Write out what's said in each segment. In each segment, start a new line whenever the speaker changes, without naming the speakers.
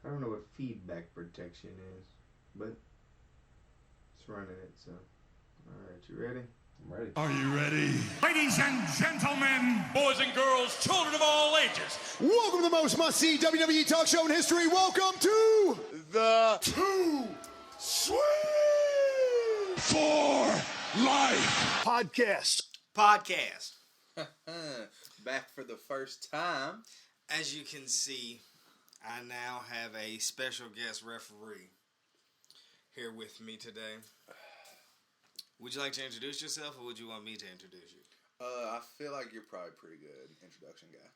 I don't know what feedback protection is, but it's running it, so. Alright, you ready?
I'm ready.
Are you ready?
Ladies and gentlemen, boys and girls, children of all ages,
Welcome to the most must-see WWE talk show in history. Welcome to
The
Too Sweet
for life.
Podcast.
Back for the first time.
As you can see, I now have a special guest referee here with me today. Would you like to introduce yourself, or would you want me to introduce you?
I feel like you're probably pretty good introduction guy.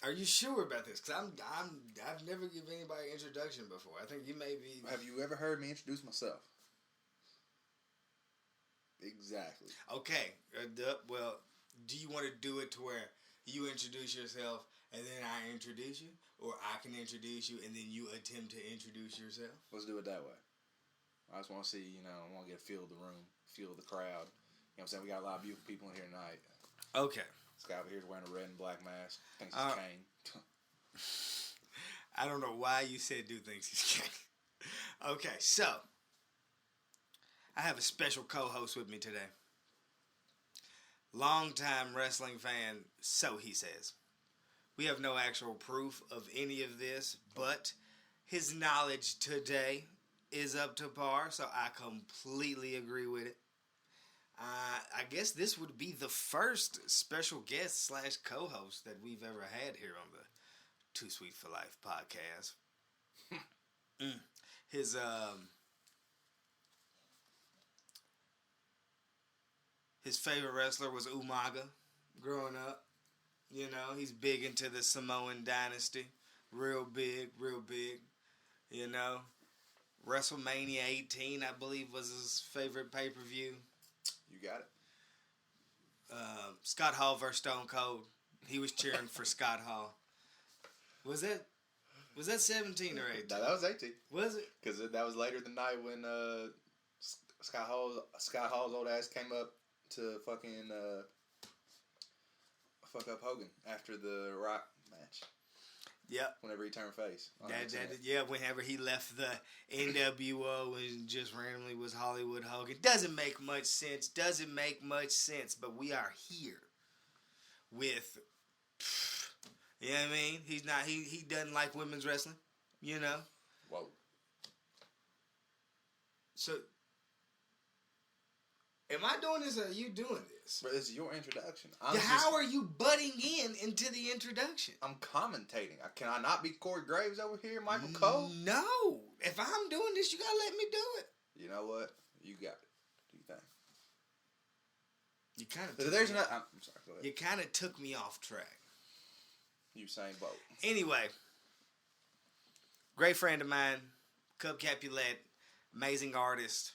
Are you sure about this? Because I've never given anybody an introduction before. I think you may be...
Have you ever heard me introduce myself? Exactly.
Okay. Well, do you want to do it to where you introduce yourself and then I introduce you? Or I can introduce you and then you attempt to introduce yourself?
Let's do it that way. I just want to see, I want to get a feel of the room, feel of the crowd. You know what I'm saying? We got a lot of beautiful people in here tonight.
Okay.
This guy over here is wearing a red and black mask. Thinks he's Kane.
I don't know why you said dude thinks he's Kane. Okay, so I have a special co-host with me today. Longtime wrestling fan, so he says. We have no actual proof of any of this, but his knowledge today is up to par, so I completely agree with it. I guess this would be the first special guest / co-host that we've ever had here on the Too Sweet for Life podcast. His favorite wrestler was Umaga growing up. You know, he's big into the Samoan dynasty. Real big. You know, WrestleMania 18, I believe, was his favorite pay-per-view.
You got it.
Scott Hall versus Stone Cold. He was cheering for Scott Hall. Was that 17 or 18?
No, that was 18.
Was it?
Because that was later the night when Scott Hall's old ass came up to fucking fuck up Hogan after the Rock match.
Yep.
Whenever he turned face.
Whenever he left the NWO and just randomly was Hollywood Hogan. Doesn't make much sense. But we are here with, you know what I mean? He doesn't like women's wrestling, you know?
Whoa.
So, am I doing this or are you doing this?
But this is your introduction.
How are you butting into the introduction?
I'm commentating. Can I not be Corey Graves over here, Michael Cole?
No. If I'm doing this, you gotta let me do it.
You know what? You got it. Do you think?
You kind of.
I'm sorry. Go ahead.
You kind of took me off track.
Usain Bolt.
Anyway, great friend of mine, Capulet, amazing artist.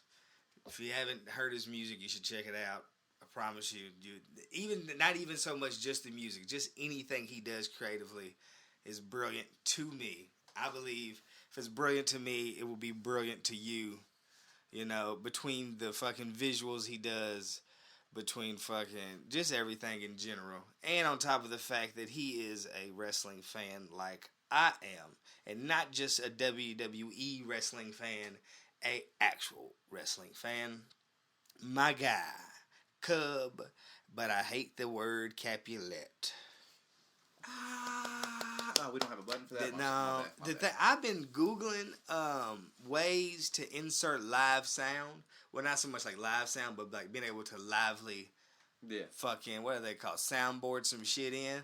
If you haven't heard his music, you should check it out. I promise you, not even so much just the music, just anything he does creatively is brilliant to me. I believe if it's brilliant to me, it will be brilliant to you. You know, between the fucking visuals he does, between fucking just everything in general, and on top of the fact that he is a wrestling fan like I am, and not just a WWE wrestling fan, a actual wrestling fan. My guy, Cub, but I hate the word Capulet.
We don't have a button for that.
No, I've been Googling ways to insert live sound. Well, not so much like live sound, but like being able to lively, fucking, what are they called? Soundboard some shit in.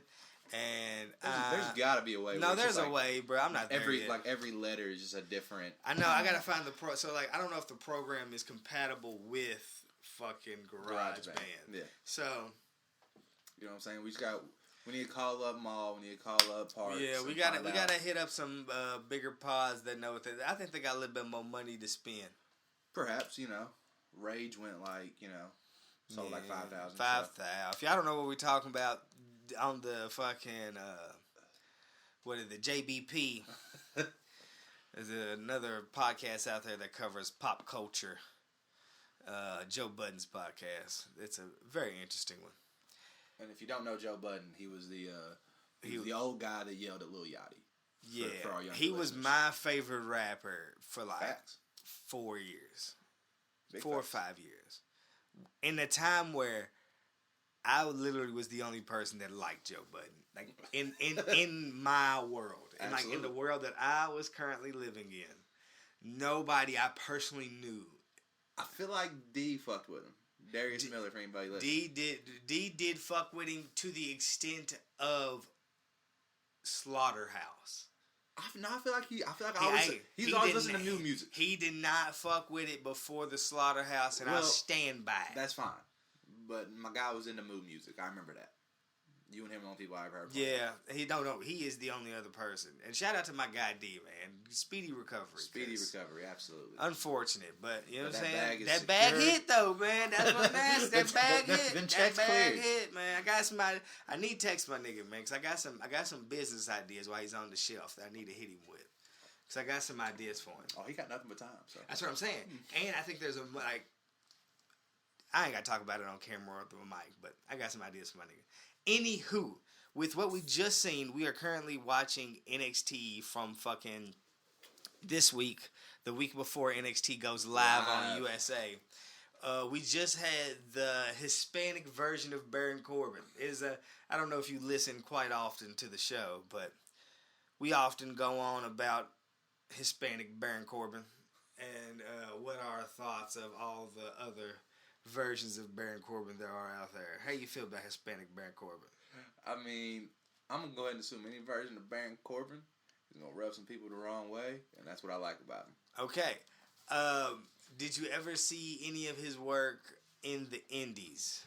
And
there's got to be a way.
No, there's a way, bro. I'm not there yet.
Like every letter is just a different.
I know. I gotta find the pro. So like, I don't know if the program is compatible with fucking GarageBand.
Yeah.
So.
You know what I'm saying? We need to call up Maul. We need to call up Parks.
Yeah, we gotta hit up some bigger pods that know what they. I think they got a little bit more money to spend.
Perhaps, Rage went sold like 5,000.
5,000. If y'all don't know what we're talking about on the fucking JBP. There's another podcast out there that covers pop culture. Joe Budden's podcast. It's a very interesting one.
And if you don't know Joe Budden, he was the old guy that yelled at Lil Yachty.
Yeah,
for our younger
he was
listeners.
my favorite rapper for like
Facts.
4 years,
Big
4 or
facts.
5 years. In a time where I literally was the only person that liked Joe Budden, like in my world, and like in the
Absolutely.
world that I was currently living in, nobody I personally knew.
I feel like D fucked with him. Darius Miller, for anybody listening.
D did fuck with him to the extent of Slaughterhouse.
I feel like
Hey,
he's
he
always
didn't-
listening to new music.
He did not fuck with it before the Slaughterhouse, and I
Well,
stand by it.
That's fine. But my guy was into mood music. I remember that. You and him are the only people I've heard from.
Yeah, he don't know. He is the only other person. And shout out to my guy D, man. Speedy recovery.
Speedy
'cause
recovery, absolutely.
Unfortunate, but you know
But
what I'm
that
saying?
bag is
That bag
secured.
hit though, man. That's what that's. That bag hit.
Them
That
checks
bag
cleared.
hit, man. I got somebody. I need to text my nigga, man, because I got some business ideas while he's on the shelf that I need to hit him with. Because I got some ideas for him.
Oh, he got nothing but time. So
That's what I'm saying. And I think there's a like. I ain't got to talk about it on camera or through a mic, but I got some ideas for my nigga. Anywho, with what we just seen, we are currently watching NXT from fucking this week, the week before NXT goes live on USA. We just had the Hispanic version of Baron Corbin. I don't know if you listen quite often to the show, but we often go on about Hispanic Baron Corbin and what are our thoughts of all the other versions of Baron Corbin there are out there. How you feel about Hispanic Baron Corbin?
I mean, I'm gonna go ahead and assume any version of Baron Corbin is gonna rub some people the wrong way, and that's what I like about him.
Okay. Did you ever see any of his work in the Indies?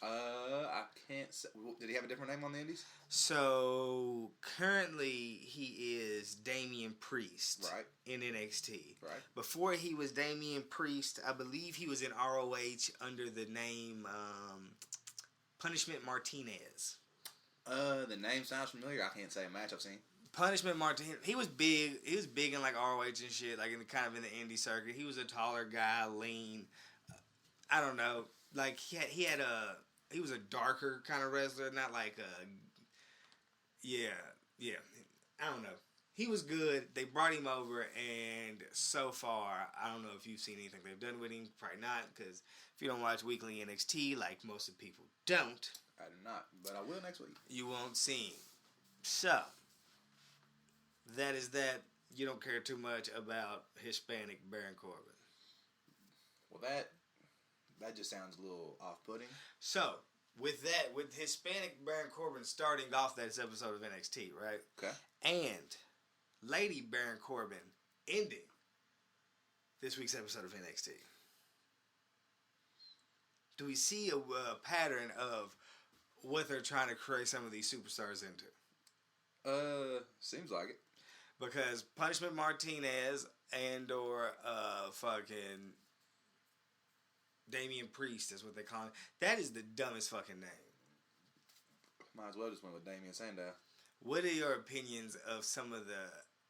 I can't say. Did he have a different name on the Indies?
So currently he is Damian Priest,
Right.
in NXT.
Right.
Before he was Damian Priest, I believe he was in ROH under the name Punishment Martinez.
The name sounds familiar. I can't say a match I've seen.
Punishment Martinez. He was big. He was big in like ROH and shit, like in the kind of in the indie circuit. He was a taller guy, lean. I don't know. Like he was a darker kind of wrestler, not like a. Yeah. I don't know. He was good. They brought him over, and so far, I don't know if you've seen anything they've done with him. Probably not, because if you don't watch weekly NXT, like most of the people don't,
I do not, but I will next week.
you won't see him. So, that is that. You don't care too much about Hispanic Baron Corbin.
Well, that just sounds a little off-putting.
So, with that, with Hispanic Baron Corbin starting off that episode of NXT, right?
Okay.
And Lady Baron Corbin ending this week's episode of NXT. Do we see a pattern of what they're trying to create some of these superstars into?
Seems like it.
Because Punishment Martinez and or fucking Damian Priest is what they call him. That is the dumbest fucking name.
Might as well just went with Damian Sandow.
What are your opinions of some of the...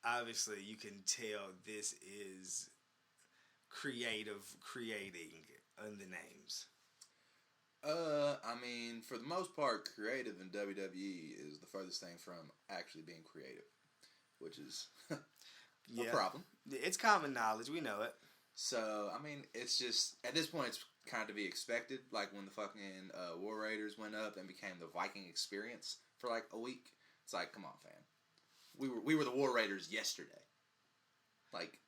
Obviously, you can tell this is creating on the names.
I mean, for the most part, creative in WWE is the furthest thing from actually being creative, which is a problem.
It's common knowledge. We know it.
So, I mean, it's just, at this point, it's kind of to be expected. Like when the fucking War Raiders went up and became the Viking experience for like a week. It's like, come on, fam. We were the War Raiders yesterday. Like,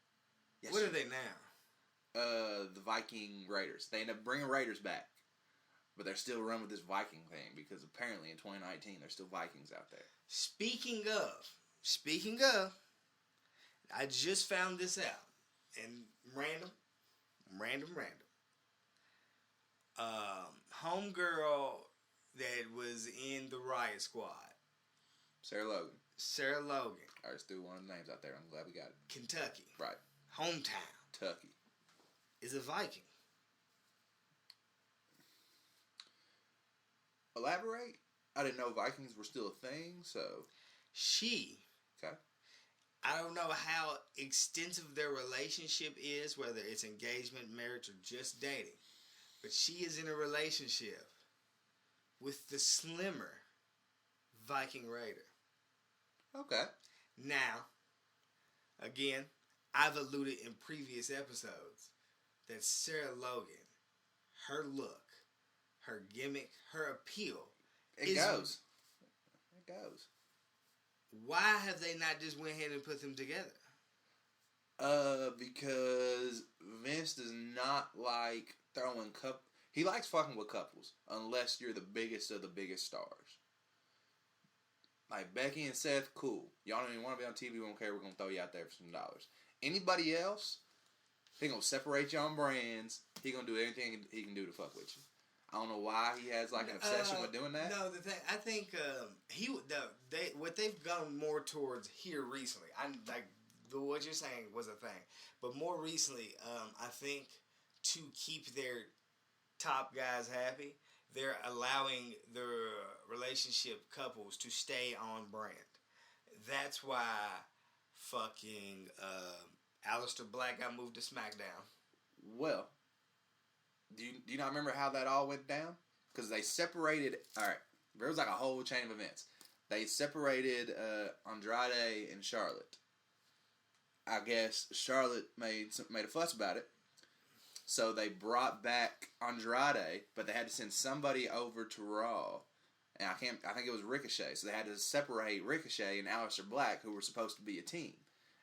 yesterday.
What are they now?
The Viking Raiders. They end up bringing Raiders back. But they're still run with this Viking thing because apparently in 2019 there's still Vikings out there. Speaking
of, I just found this out. And random. Homegirl that was in the Riot Squad.
Sarah Logan. I just threw one of the names out there. I'm glad we got it.
Kentucky.
Right.
Hometown.
Tucky.
Is a Viking.
Elaborate? I didn't know Vikings were still a thing, so...
She.
Okay.
I don't know how extensive their relationship is, whether it's engagement, marriage, or just dating. But she is in a relationship with the slimmer Viking Raider.
Okay.
Now, again, I've alluded in previous episodes that Sarah Logan, her look, her gimmick, her appeal,
It goes. It goes.
Why have they not just went ahead and put them together?
Because Vince does not like throwing He likes fucking with couples, unless you're the biggest of the biggest stars. Like Becky and Seth, cool. Y'all don't even want to be on TV. We don't care. We're gonna throw you out there for some dollars. Anybody else, he gonna separate you on brands. He gonna do everything he can do to fuck with you. I don't know why he has like an obsession with doing that.
No, the thing I think what they've gone more towards here recently. What you're saying was a thing, but more recently, I think to keep their top guys happy, they're allowing the relationship couples to stay on brand. That's why fucking Aleister Black got moved to SmackDown.
Well, do you not remember how that all went down? Because they separated. All right, there was like a whole chain of events. They separated Andrade and Charlotte. I guess Charlotte made a fuss about it. So they brought back Andrade, but they had to send somebody over to Raw. And I think it was Ricochet. So they had to separate Ricochet and Aleister Black, who were supposed to be a team.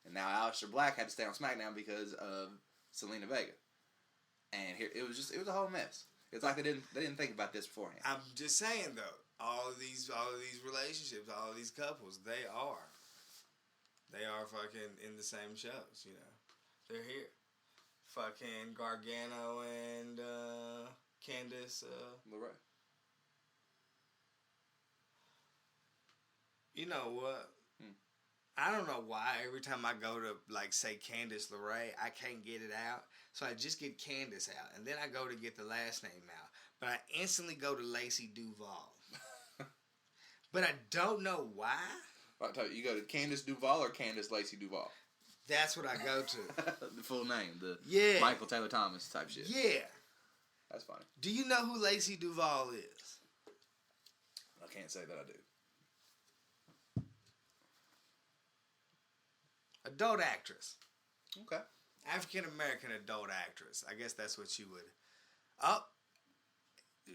And now Aleister Black had to stay on SmackDown because of Selena Vega. And here it was a whole mess. It's like they didn't think about this beforehand.
I'm just saying though, all of these relationships, all of these couples, they are fucking in the same shows, you know. They're here. Fucking Gargano and Candice
LeRae.
You know what? I don't know why every time I go to like say Candice LeRae, I can't get it out. So I just get Candice out, and then I go to get the last name out. But I instantly go to Lacey Duval. But I don't know why.
I'll tell you, you go to Candice Duval or Candice Lacey Duval?
That's what I go to.
The full name, the Michael Taylor Thomas type shit.
Yeah.
That's funny.
Do you know who Lacey Duval is?
I can't say that I do.
Adult actress.
Okay.
African American adult actress. I guess that's what you would. Oh,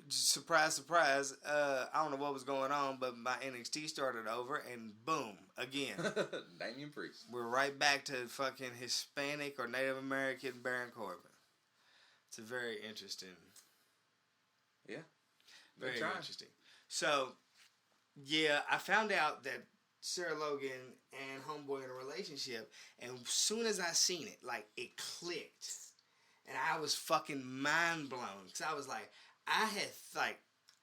surprise, surprise. I don't know what was going on, but my NXT started over, and boom, again.
Damian Priest.
We're right back to fucking Hispanic or Native American Baron Corbin. It's a very interesting.
Yeah.
Very interesting. So, yeah, I found out that Sarah Logan and Homeboy in a relationship, and as soon as I seen it, like, it clicked. And I was fucking mind blown. Because I was like, I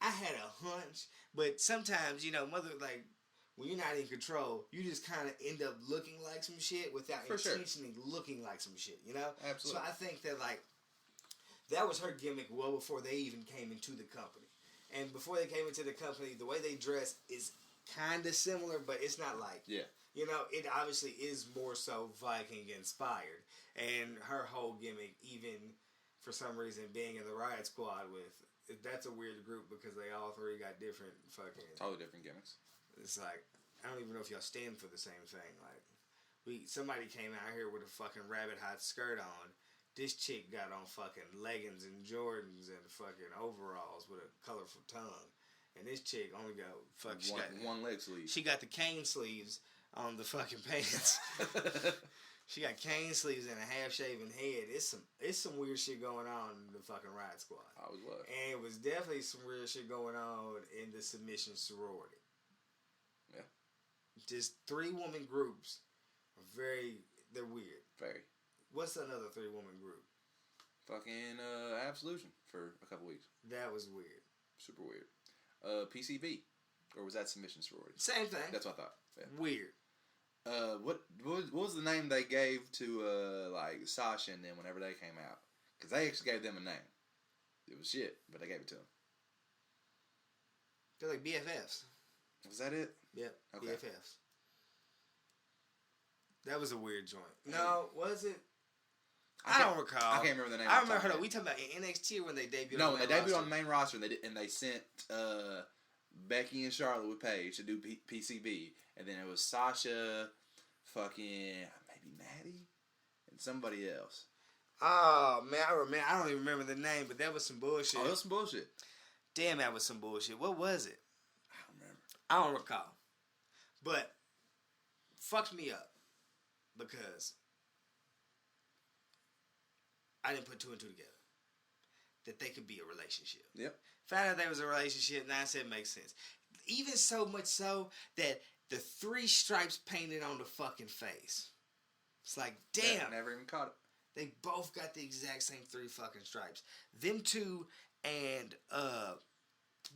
had a hunch, but sometimes, you know, when you're not in control, you just kind of end up looking like some shit without intentionally looking like some shit, you know?
Absolutely.
So I think that, like, that was her gimmick well before they even came into the company. And before they came into the company, the way they dress is kind of similar, but it's not like, you know, it obviously is more so Viking inspired. And her whole gimmick, even for some reason being in the Riot Squad with, that's a weird group because they all three got different fucking...
Totally different gimmicks.
It's like, I don't even know if y'all stand for the same thing. Like, somebody came out here with a fucking rabbit hot skirt on. This chick got on fucking leggings and Jordans and fucking overalls with a colorful tongue. And this chick only got
one leg sleeve.
She got the cane sleeves on the fucking pants. She got cane sleeves and a half-shaven head. It's some weird shit going on in the fucking Riot Squad.
Always was.
And it was definitely some weird shit going on in the submission sorority.
Yeah.
Just 3-woman groups. They're weird.
Very.
What's another 3-woman group?
Fucking Absolution for a couple weeks.
That was weird.
Super weird. PCB. Or was that Submission Sorority?
Same thing.
That's what I thought. Yeah.
Weird.
What was the name they gave to like Sasha and them whenever they came out? Because they actually gave them a name. It was shit, but they gave it to them.
They're like BFFs.
Was that it?
Yep.
Okay.
BFFs. That was a weird joint. No, was it? I don't recall.
I can't remember the name.
I remember. Hold on. We talking about in NXT when they debuted.
No, when they debuted on the main roster, and they sent Becky and Charlotte with Paige to do PCB, and then it was Sasha, fucking maybe Natty and somebody else.
Oh man, I don't even remember the name, but that was some bullshit.
Oh, that was some bullshit.
Damn, that was some bullshit. What was it?
I don't remember.
I don't recall. But fucked me up because I didn't put two and two together that they could be a relationship.
Yep.
Found out there was a relationship, and I said makes sense. Even so much so that the 3 stripes painted on the fucking face. It's like, damn.
Never even caught it.
They both got the exact same 3 fucking stripes. Them two and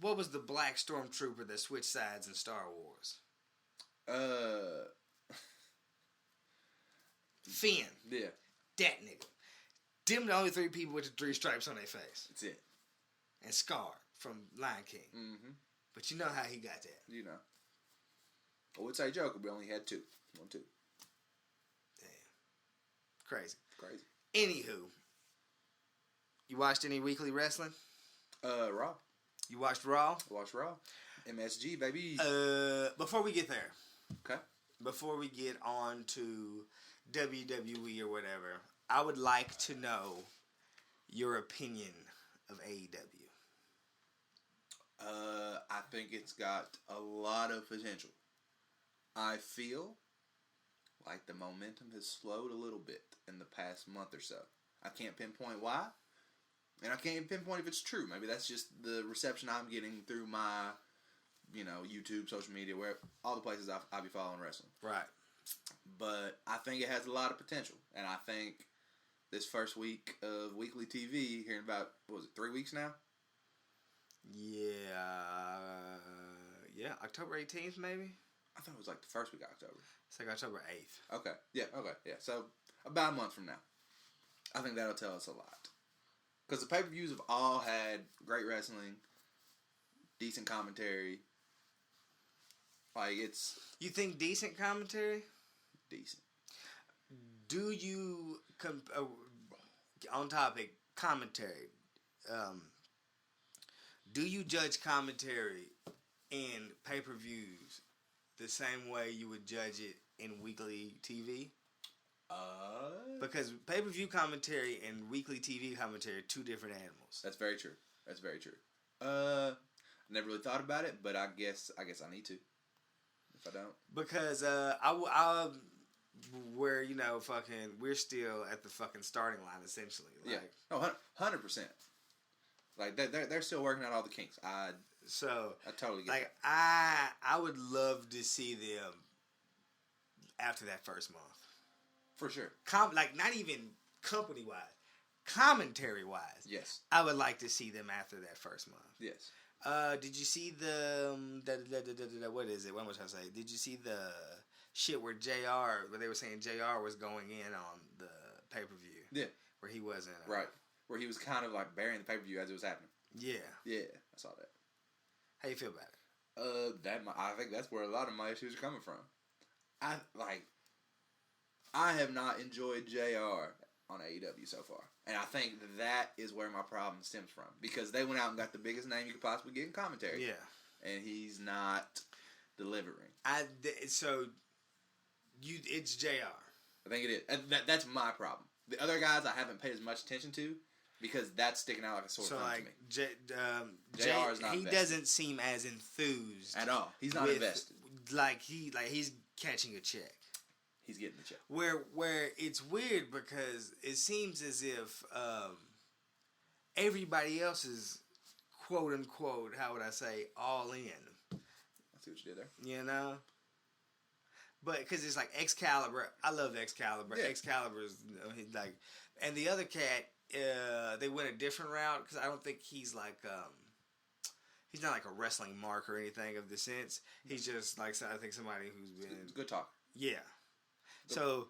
what was the black stormtrooper that switched sides in Star Wars? Finn.
Yeah.
That nigga. Them the only 3 people with the 3 stripes on their face.
That's it.
And Scar from Lion King.
Mm-hmm.
But you know how he got that.
You know. I would say Joker, but only had 2. 1, 2.
Damn. Crazy.
Crazy.
Anywho. You watched any weekly wrestling?
Raw.
You watched Raw?
I watched Raw. MSG, baby.
Before we get there.
Okay.
Before we get on to WWE or whatever, I would like to know your opinion of AEW.
I think it's got a lot of potential. I feel like the momentum has slowed a little bit in the past month or so. I can't pinpoint why, and I can't even pinpoint if it's true. Maybe that's just the reception I'm getting through my, YouTube, social media, where all the places I be following wrestling.
Right.
But I think it has a lot of potential, and I think this first week of weekly TV, here in about, 3 weeks now?
Yeah, October 18th maybe?
I thought it was like the first week of October.
It's like October 8th.
Okay, yeah. So, about a month from now. I think that'll tell us a lot. Because the pay-per-views have all had great wrestling, decent commentary. Like, it's
You think decent commentary?
decent.
Do you, on topic, commentary, do you judge commentary in pay-per-views the same way you would judge it in weekly TV? Because pay-per-view commentary and weekly TV commentary are 2 different animals.
That's very true. Never really thought about it, but I guess I need to. If I don't.
Because we're still at the fucking starting line, essentially. Like,
yeah. No, 100%. Like, they're still working out all the kinks. I totally get
like, that. I would love to see them after that first month.
For sure.
Not even company-wise. Commentary-wise.
Yes.
I would like to see them after that first month.
Yes.
Did you see the what is it? What am I trying to say? Did you see the shit where they were saying JR was going in on the pay-per-view?
Yeah.
Where he wasn't.
Right. Where he was kind of like burying the pay-per-view as it was happening.
Yeah.
Yeah, I saw that.
How you feel about it?
I think that's where a lot of my issues are coming from. I have not enjoyed JR on AEW so far. And I think that is where my problem stems from. Because they went out and got the biggest name you could possibly get in commentary.
Yeah.
And he's not delivering.
It's JR.
I think it is. That's my problem. The other guys I haven't paid as much attention to because that's sticking out like a sore thumb to me.
JR
is not
he
invested.
doesn't seem as enthused
at all. He's not invested.
He's catching a check.
He's getting the check.
Where it's weird because it seems as if everybody else is quote unquote, how would I say, all in.
I see what you did there.
You know? But because it's like Excalibur, I love Excalibur.
Yeah.
Excalibur's like, and the other cat, they went a different route because I don't think he's like, he's not like a wrestling mark or anything of the sense. He's just like, I think somebody who's been
good talk.
Yeah. So,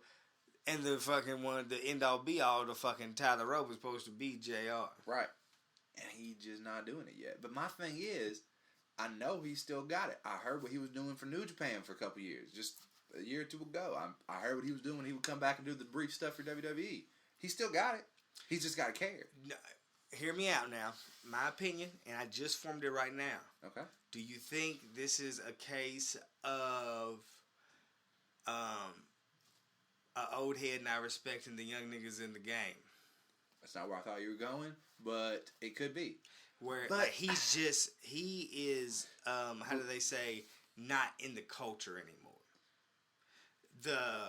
and the fucking one, the end all be all, the fucking Tyler Rowe was supposed to be JR.
Right. And he's just not doing it yet. But my thing is, I know he still got it. I heard what he was doing for New Japan for a couple years, just a year or two ago. I heard what he was doing when he would come back and do the brief stuff for WWE. He still got it. He's just got to care.
No, hear me out now. My opinion, and I just formed it right now.
Okay.
Do you think this is a case of old head not respecting the young niggas in the game.
That's not where I thought you were going, but it could be.
Where
But-
like he is how do they say, not in the culture anymore.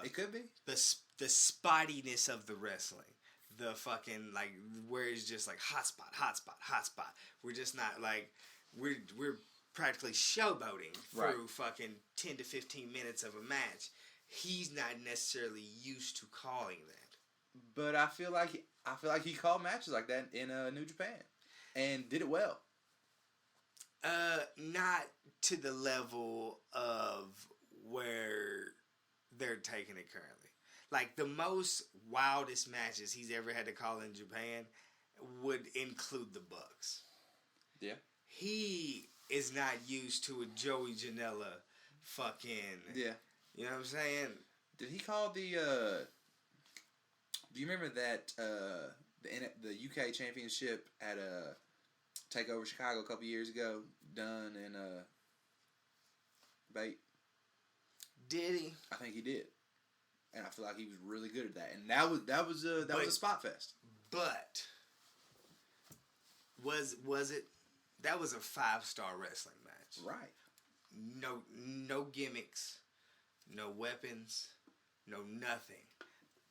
It could be.
The spottiness of the wrestling. The fucking like where it's just like hot spot. We're just not like we're practically showboating through fucking 10 to 15 minutes of a match. He's not necessarily used to calling that.
But I feel like he called matches like that in New Japan and did it well.
Not to the level of where they're taking it currently. Like, the most wildest matches he's ever had to call in Japan would include the Bucks.
Yeah.
He is not used to a Joey Janela fucking...
Yeah.
You know what I'm saying?
Did he call the... do you remember that the UK Championship at a TakeOver Chicago a couple years ago, done in Bait?
Did he?
I think he did. And I feel like he was really good at that. And that was a spot fest.
But was it? That was a 5-star wrestling match.
Right.
No gimmicks, no weapons, no nothing.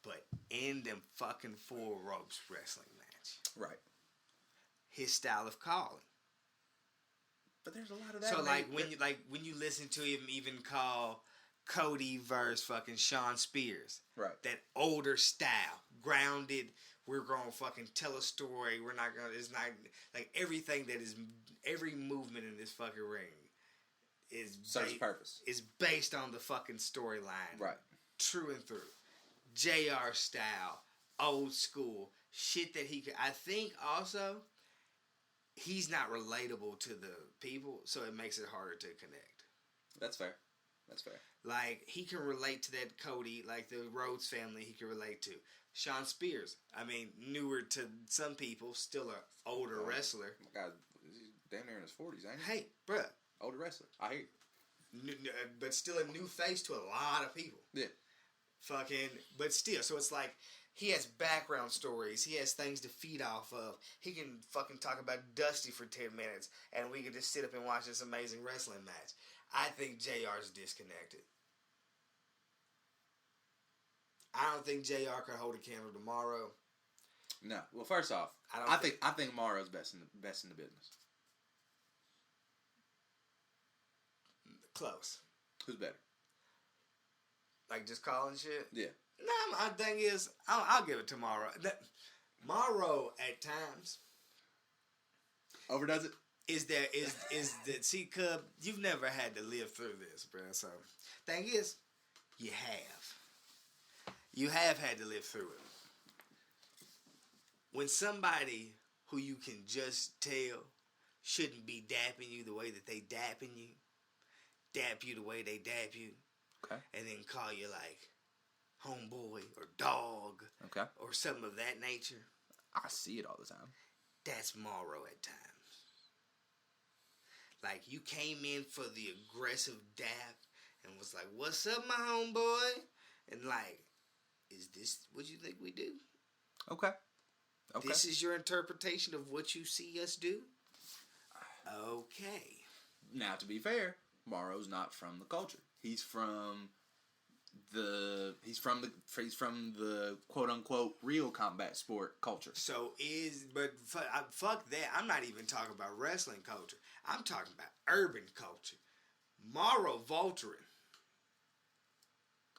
But in them fucking 4 ropes wrestling match.
Right.
His style of calling.
But there's a lot of that.
So when you listen to him even call Cody versus fucking Sean Spears.
Right.
That older style. Grounded. We're gonna fucking tell a story. We're not gonna, it's not, like everything that is, every movement in this fucking ring is
serves purpose.
Is based on the fucking storyline.
Right.
True and through. JR style. Old school. Shit that he could, I think also, he's not relatable to the people, so it makes it harder to connect.
That's fair.
Like, he can relate to that Cody, like the Rhodes family he can relate to. Sean Spears, I mean, newer to some people, still an older wrestler.
Oh my God, he's damn near in his 40s, ain't he?
Hey, bruh.
Older wrestler. I hear you.
But still a new face to a lot of people.
Yeah.
Fucking, but still, so it's like, he has background stories. He has things to feed off of. He can fucking talk about Dusty for 10 minutes, and we can just sit up and watch this amazing wrestling match. I think JR's disconnected. I don't think JR could hold a candle tomorrow.
No. Well, first off, I think Morrow's best in the business.
Close.
Who's better?
Like just calling shit?
Yeah.
No, my thing is, I'll give it to Morrow. Morrow at times
overdoes it.
Is that see, Cub, you've never had to live through this, bro. So thing is, you have had to live through it. When somebody who you can just tell shouldn't be dapping you the way that they dapping you, dap you the way they dap you,
okay,
and then call you like homeboy or dog,
okay,
or something of that nature.
I see it all the time.
That's Morrow at times. Like, you came in for the aggressive dap and was like, "What's up, my homeboy?" And like, is this what you think we do?
Okay.
This is your interpretation of what you see us do? Okay.
Now, to be fair, Morrow's not from the culture. He's from the quote unquote real combat sport culture.
So fuck that. I'm not even talking about wrestling culture. I'm talking about urban culture. Morrow Voltering.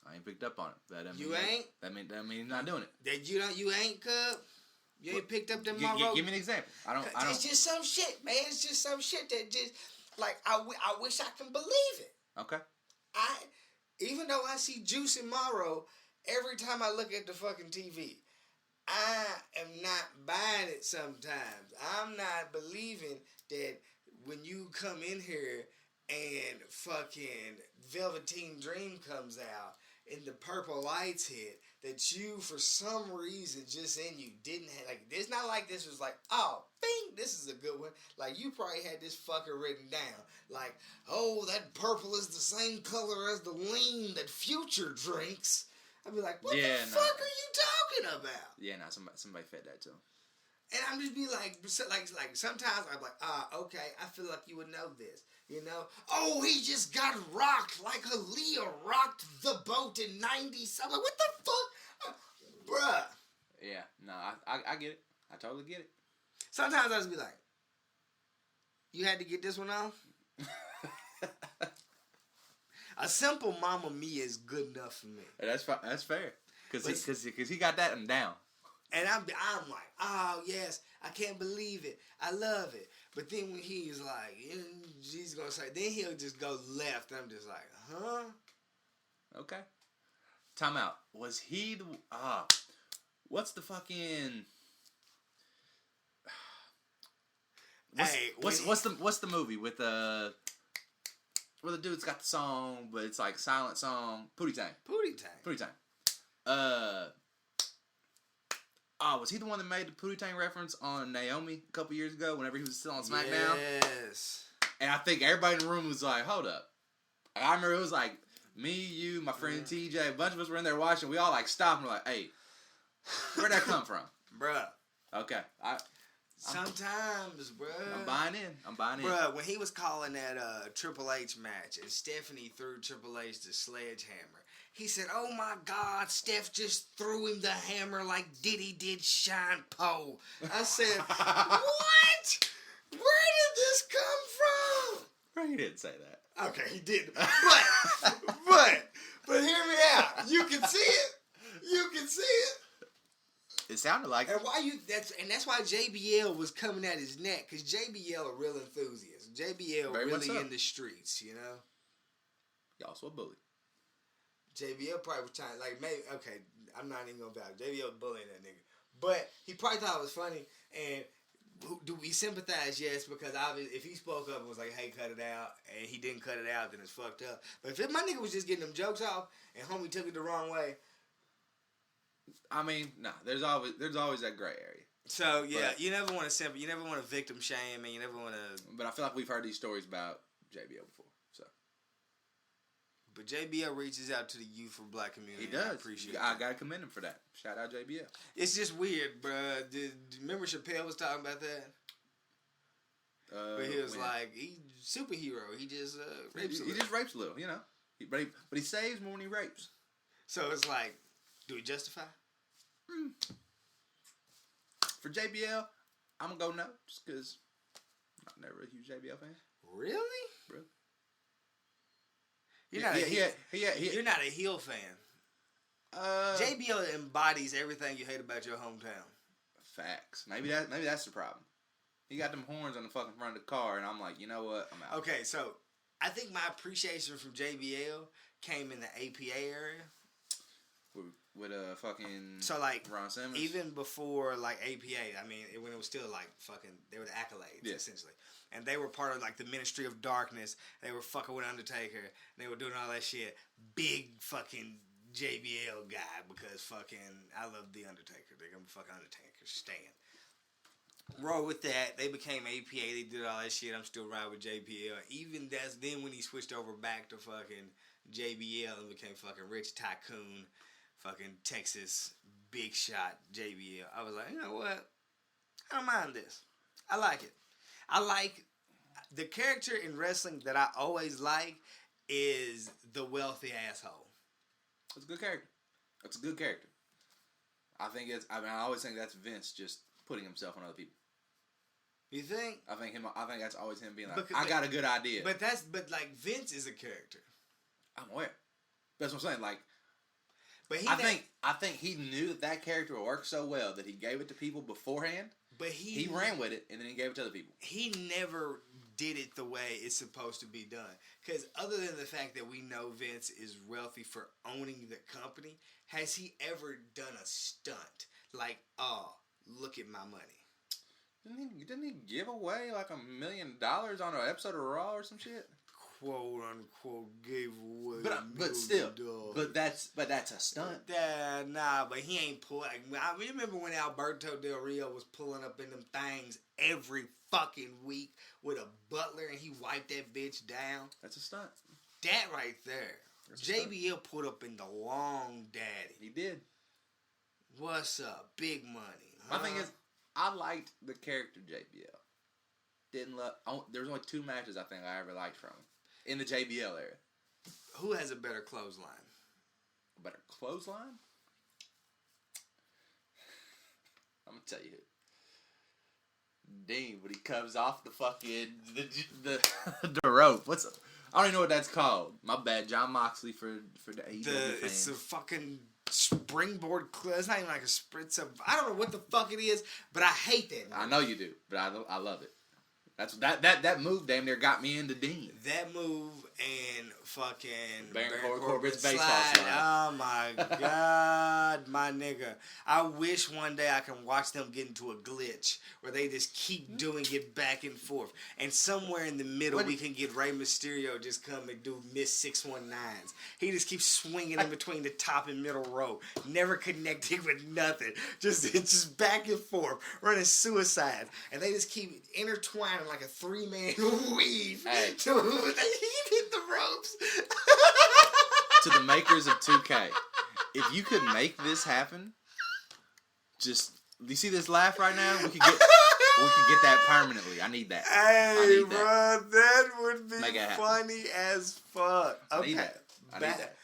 I ain't picked up on it. That mean he's not doing it.
That you ain't, Cub? You ain't picked up them Morrow?
Give me an example. I don't.
It's just some shit, man. It's just some shit that just, like, I wish I can believe it.
Okay.
Even though I see Juice and Morrow every time I look at the fucking TV, I am not buying it sometimes. I'm not believing that when you come in here and fucking Velveteen Dream comes out and the purple lights hit, that you, for some reason, just in you didn't have, like, it's not like this was like, oh, bing, this is a good one. Like, you probably had this fucker written down. Like, oh, that purple is the same color as the lean that Future drinks. I'd be like, what
Yeah,
the fuck are you talking about?
Yeah, no, somebody fed that to him.
And I'm just be like sometimes I'm like, okay, I feel like you would know this. You know? Oh, he just got rocked like Aaliyah rocked the boat in 90s. I'm like, what the fuck? Bruh.
Yeah, no, I get it. I totally get it.
Sometimes I just be like, you had to get this one off? A simple Mamma Mia is good enough for me.
That's fair. Because he got that one down.
And I'm like, oh, yes, I can't believe it. I love it. But then when he's like, he's going to say, then he'll just go left. I'm just like, huh?
Okay. Time out. Was he the... what's the fucking... What's the movie with where the dude's got the song, but it's like silent song? Pootie Tang. Was he the one that made the Pootie Tang reference on Naomi a couple years ago whenever he was still on SmackDown?
Yes.
And I think everybody in the room was like, hold up. I remember it was like me, you, my friend TJ, a bunch of us were in there watching. We all like stopped and were like, hey, where'd that come from?
Bruh.
Okay.
Sometimes, bruh.
I'm buying in.
Bruh, when he was calling that Triple H match and Stephanie threw Triple H the sledgehammer, he said, oh my God, Steph just threw him the hammer like Diddy did Sean Poe. I said, what? Where did this come from?
He didn't say that.
Okay, he did. But hear me out. You can see it.
It sounded like
and that's why JBL was coming at his neck, because JBL a real enthusiast. JBL
Very
really
so.
in the streets, you know.
He also a bully.
JBL probably was trying, like, maybe, okay, I'm not even gonna vouch. JBL was bullying that nigga, but he probably thought it was funny. And do we sympathize? Yes, because obviously, if he spoke up and was like, "Hey, cut it out," and he didn't cut it out, then it's fucked up. But if my nigga was just getting them jokes off and homie took it the wrong way.
I mean, nah, there's always that gray area.
So yeah, you never want to you never want to victim shame, and you never want to.
But I feel like we've heard these stories about JBL before, so.
But JBL reaches out to the youth for black community.
He does.
I appreciate it.
I gotta commend him for that. Shout out JBL.
It's just weird, bruh. Remember Chappelle was talking about that? But he was like, he's superhero. He just rapes a little.
He just rapes a little, you know. But he saves more when he rapes.
So it's like, do we justify?
For JBL, I'm gonna go no, just because I'm never a huge JBL fan.
Really?
Bro.
You're not a heel fan. JBL embodies everything you hate about your hometown.
Facts. Maybe that's the problem. He got them horns on the fucking front of the car, and I'm like, you know what? I'm out.
Okay, so I think my appreciation from JBL came in the APA area.
With fucking
so like
Ron Simmons.
Even before like APA, I mean when it was still like fucking, they were the Accolades essentially, and they were part of like the Ministry of Darkness. They were fucking with Undertaker. They were doing all that shit. Big fucking JBL guy, because fucking I love the Undertaker. They're gonna fucking Undertaker stan. Roll with that. They became APA. They did all that shit. I'm still riding with JBL. Even then when he switched over back to fucking JBL and became fucking Rich Tycoon. Fucking Texas big shot JBL. I was like, you know what? I don't mind this. I like it. I like the character in wrestling that I always like is the wealthy asshole.
It's a good character. I always think that's Vince just putting himself on other people.
You think?
I think that's always him being like, I got a good idea.
But like Vince is a character.
I'm aware. That's what I'm saying. Like,
but
I think he knew that character would work so well that he gave it to people beforehand.
But
he ran with it and then he gave it to other people.
He never did it the way it's supposed to be done. Because other than the fact that we know Vince is wealthy for owning the company, has he ever done a stunt like, oh, look at my money?
Didn't he give away like $1 million on an episode of Raw or some shit?
Quote unquote gave away.
But still, but that's a stunt.
Nah, but he ain't pulling. I remember when Alberto Del Rio was pulling up in them things every fucking week with a butler, and he wiped that bitch down.
That's a stunt.
That right there. JBL put up in the long daddy.
He did.
What's up? Big money.
My thing is, I liked the character JBL. Didn't love. There was only 2 matches I think I ever liked from him in the JBL era.
Who has a better clothesline?
A better clothesline? I'm gonna tell you. Dean, when he comes off the fucking the rope. I don't even know what that's called. My bad, John Moxley for the AEW fans.
It's a fucking springboard. It's not even like a spritz. I don't know what the fuck it is, but I hate that.
I know you do, but I love it. That move damn near got me into Dean.
That move and fucking
Baron
Corbin's
Corbin's baseball slide.
Oh my god, my nigga. I wish one day I can watch them get into a glitch where they just keep doing it back and forth. And somewhere in the middle we can get Rey Mysterio just come and do miss 619s. He just keeps swinging in between the top and middle row. Never connecting with nothing. Just back and forth. Running suicide. And they just keep intertwining like a 3-man weave.
Hey.
They hit the ropes.
To the makers of 2K, if you could make this happen, just you see this laugh right now? We could get that permanently. I need that.
Hey, bro, that would be funny as fuck. Okay.
I need that. I need that.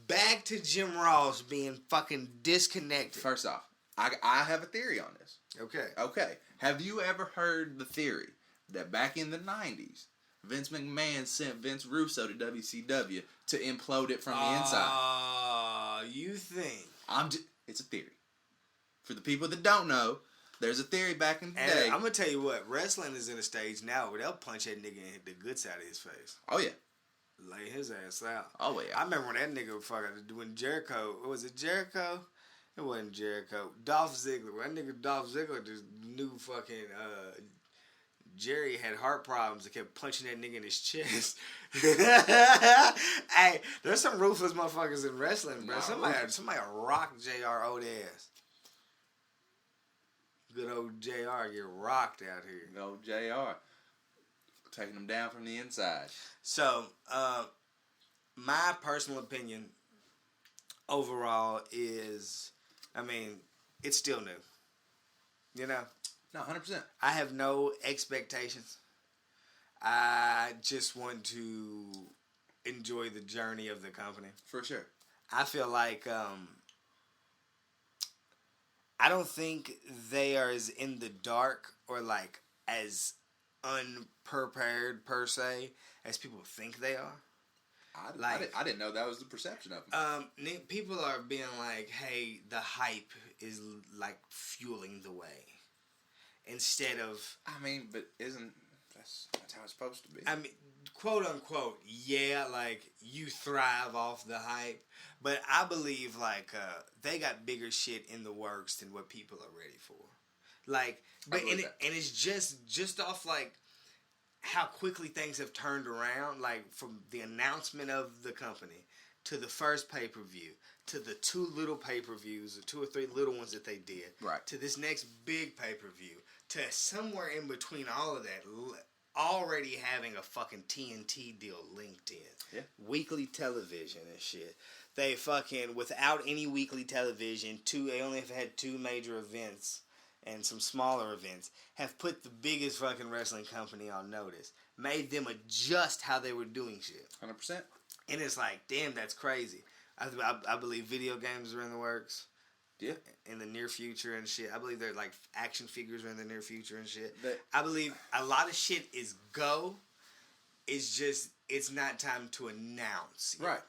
Back to Jim Ross being fucking disconnected.
First off, I have a theory on this.
Okay.
Have you ever heard the theory that back in the 90s, Vince McMahon sent Vince Russo to WCW to implode it from the inside?
You think?
It's a theory. For the people that don't know, there's a theory back in the day.
I'm going to tell you what, wrestling is in a stage now where they'll punch that nigga and hit the good side of his face.
Oh, yeah.
Lay his ass out.
Oh, yeah.
I remember when that nigga when Jericho, was it Jericho? It wasn't Jericho. Dolph Ziggler. That nigga Dolph Ziggler just knew fucking Jerry had heart problems and kept punching that nigga in his chest. Hey, there's some ruthless motherfuckers in wrestling, bro. Somebody rock JR old ass. Good old JR get rocked out here.
Good old JR. Taking them down from the inside.
So, my personal opinion overall is, it's still new. You know?
No, 100%.
I have no expectations. I just want to enjoy the journey of the company.
For sure.
I feel like I don't think they are as in the dark or like as unprepared per se as people think they are.
I didn't know that was the perception of them.
People are being like, hey, the hype is like fueling the way. Instead of...
but that's how it's supposed to be.
Quote unquote, yeah, like, you thrive off the hype. But I believe, like, they got bigger shit in the works than what people are ready for. Like, and it's just off, like, how quickly things have turned around, like, from the announcement of the company to the first pay-per-view, to the 2 little pay-per-views, or 2 or 3 little ones that they did,
right,
to this next big pay-per-view, to somewhere in between all of that, already having a fucking TNT deal linked in.
Yeah.
Weekly television and shit. They fucking, without any weekly television, they only have had 2 major events and some smaller events, have put the biggest fucking wrestling company on notice. Made them adjust how they were doing shit.
100%.
And it's like, damn, that's crazy. I believe video games are in the works.
Yeah.
In the near future and shit. I believe they're like action figures are in the near future and shit. I believe a lot of shit is go. It's just, it's not time to announce.
Right.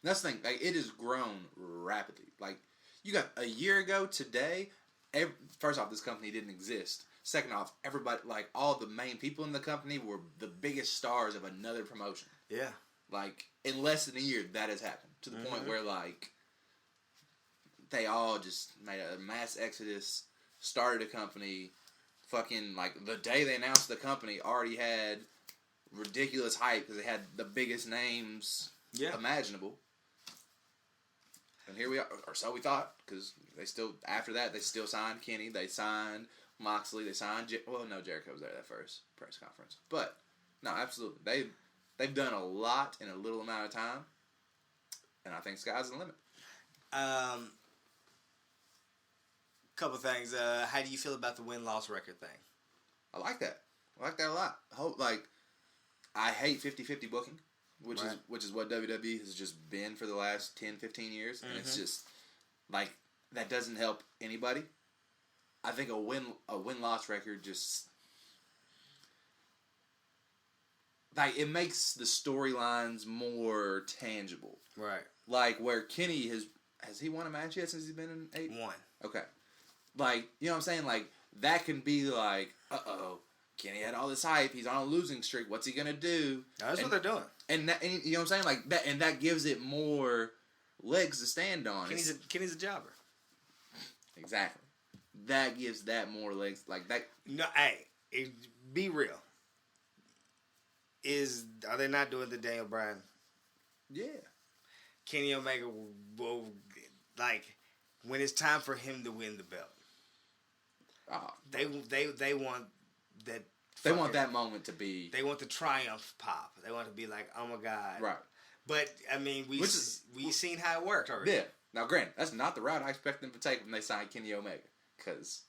That's the thing. Like, it has grown rapidly. Like, you got a year ago today, first off, this company didn't exist. Second off, everybody, like, all the main people in the company were the biggest stars of another promotion.
Yeah.
Like, in less than a year, that has happened. To the point where, like, they all just made a mass exodus, started a company, fucking, like, the day they announced the company already had ridiculous hype because they had the biggest names imaginable. And here we are, or so we thought, because after that, they still signed Kenny, they signed Moxley, they signed, Jericho was there that first press conference. But, no, absolutely. They've done a lot in a little amount of time. And I think sky's the limit.
Couple things. How do you feel about the win-loss record thing?
I like that. I like that a lot. I hate 50-50 booking, which is what WWE has just been for the last 10, 15 years. And it's just, like, that doesn't help anybody. I think a win-loss record just... Like, it makes the storylines more tangible.
Right.
Like, where Kenny has he won a match yet since he's been in 8?
One.
Okay. Like, you know what I'm saying? Like, that can be like, uh-oh, Kenny had all this hype. He's on a losing streak. What's he going to do?
That's what they're doing.
And you know what I'm saying? Like, that gives it more legs to stand on.
Kenny's a jobber.
Exactly. That gives that more legs. Like, that.
No, hey, be real. Are they not doing the Daniel Bryan?
Yeah.
Kenny Omega will, like, when it's time for him to win the belt. They want that.
They want that moment to be.
They want the triumph pop. They want to be like, oh my god.
Right.
But I mean, we've seen how it worked already.
Yeah. Now, granted, that's not the route I expect them to take when they sign Kenny Omega, because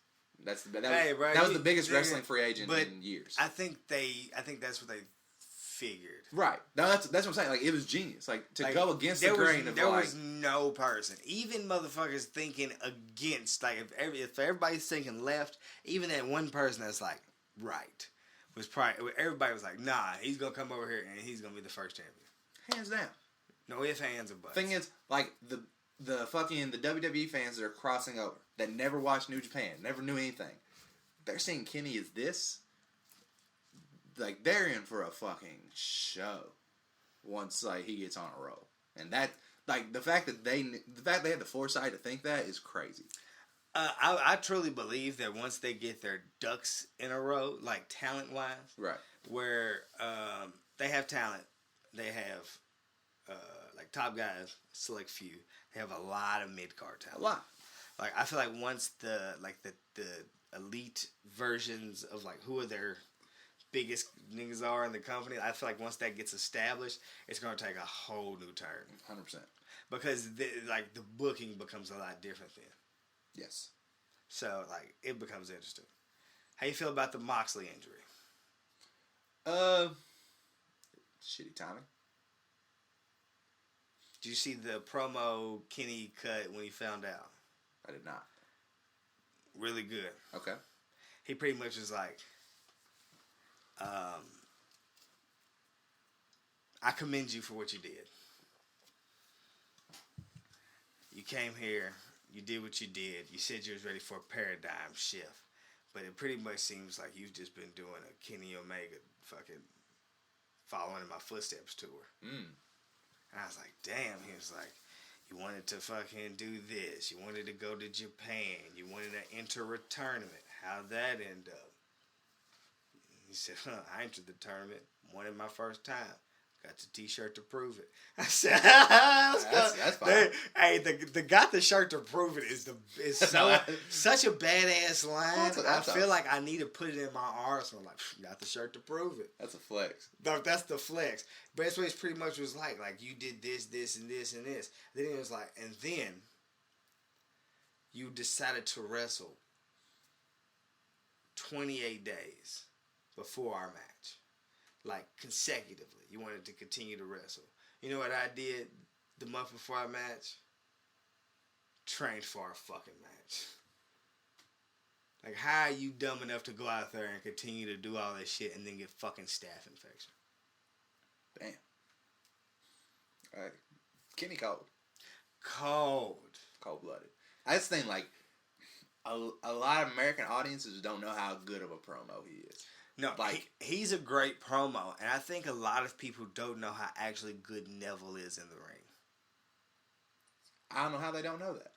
that was the biggest wrestling free agent in years.
I think that's what they figured.
Right. Now that's what I'm saying. Like, it was genius. Like, to go against the grain of
there was no person, even motherfuckers thinking against. Like, if everybody's thinking left, even that one person that's like right was probably everybody was like, nah, he's gonna come over here and he's gonna be the first champion.
Hands down.
No ifs, ands, or buts.
Thing is, like, the WWE fans that are crossing over, that never watched New Japan, never knew anything, they're seeing Kenny as this. Like, they're in for a fucking show once, like, he gets on a roll. And that, like, the fact they had the foresight to think that is crazy.
I truly believe that once they get their ducks in a row, like, talent-wise,
right,
where they have talent, they have, like, top guys, select few, they have a lot of mid-card talent.
A lot.
Like, I feel like once the elite versions of, like, who are their biggest niggas are in the company, I feel like once that gets established, it's going to take a whole new turn.
100%.
Because, the booking becomes a lot different then.
Yes. So,
like, it becomes interesting. How you feel about the Moxley injury?
Shitty timing.
Did you see the promo Kenny cut when he found out?
I did not.
Really good.
Okay.
He pretty much was like, I commend you for what you did. You came here, you did what you did, you said you was ready for a paradigm shift, but it pretty much seems like you've just been doing a Kenny Omega fucking following in my footsteps tour. And I was like, damn. He was like, you wanted to fucking do this, you wanted to go to Japan, you wanted to enter a tournament, how'd that end up? He said, I entered the tournament, won it my first time. Got the t-shirt to prove it. I said, that's fine. Hey, the got the shirt to prove it is such a badass line. I feel like I need to put it in my arsenal. Like, got the shirt to prove it.
That's a flex.
That's the flex. But that's what it pretty much was like. Like, you did this, this, and this, and this. Then it was like, and then you decided to wrestle 28 days before our match. Like, consecutively. You wanted to continue to wrestle. You know what I did the month before our match? Trained for our fucking match. Like, how are you dumb enough to go out there and continue to do all that shit and then get fucking staph infection?
Damn. Alright. Kenny cold. Cold-blooded. I just think, like, a lot of American audiences don't know how good of a promo he is.
No, like, he's a great promo, and I think a lot of people don't know how actually good Neville is in the ring.
I don't know how they don't know that.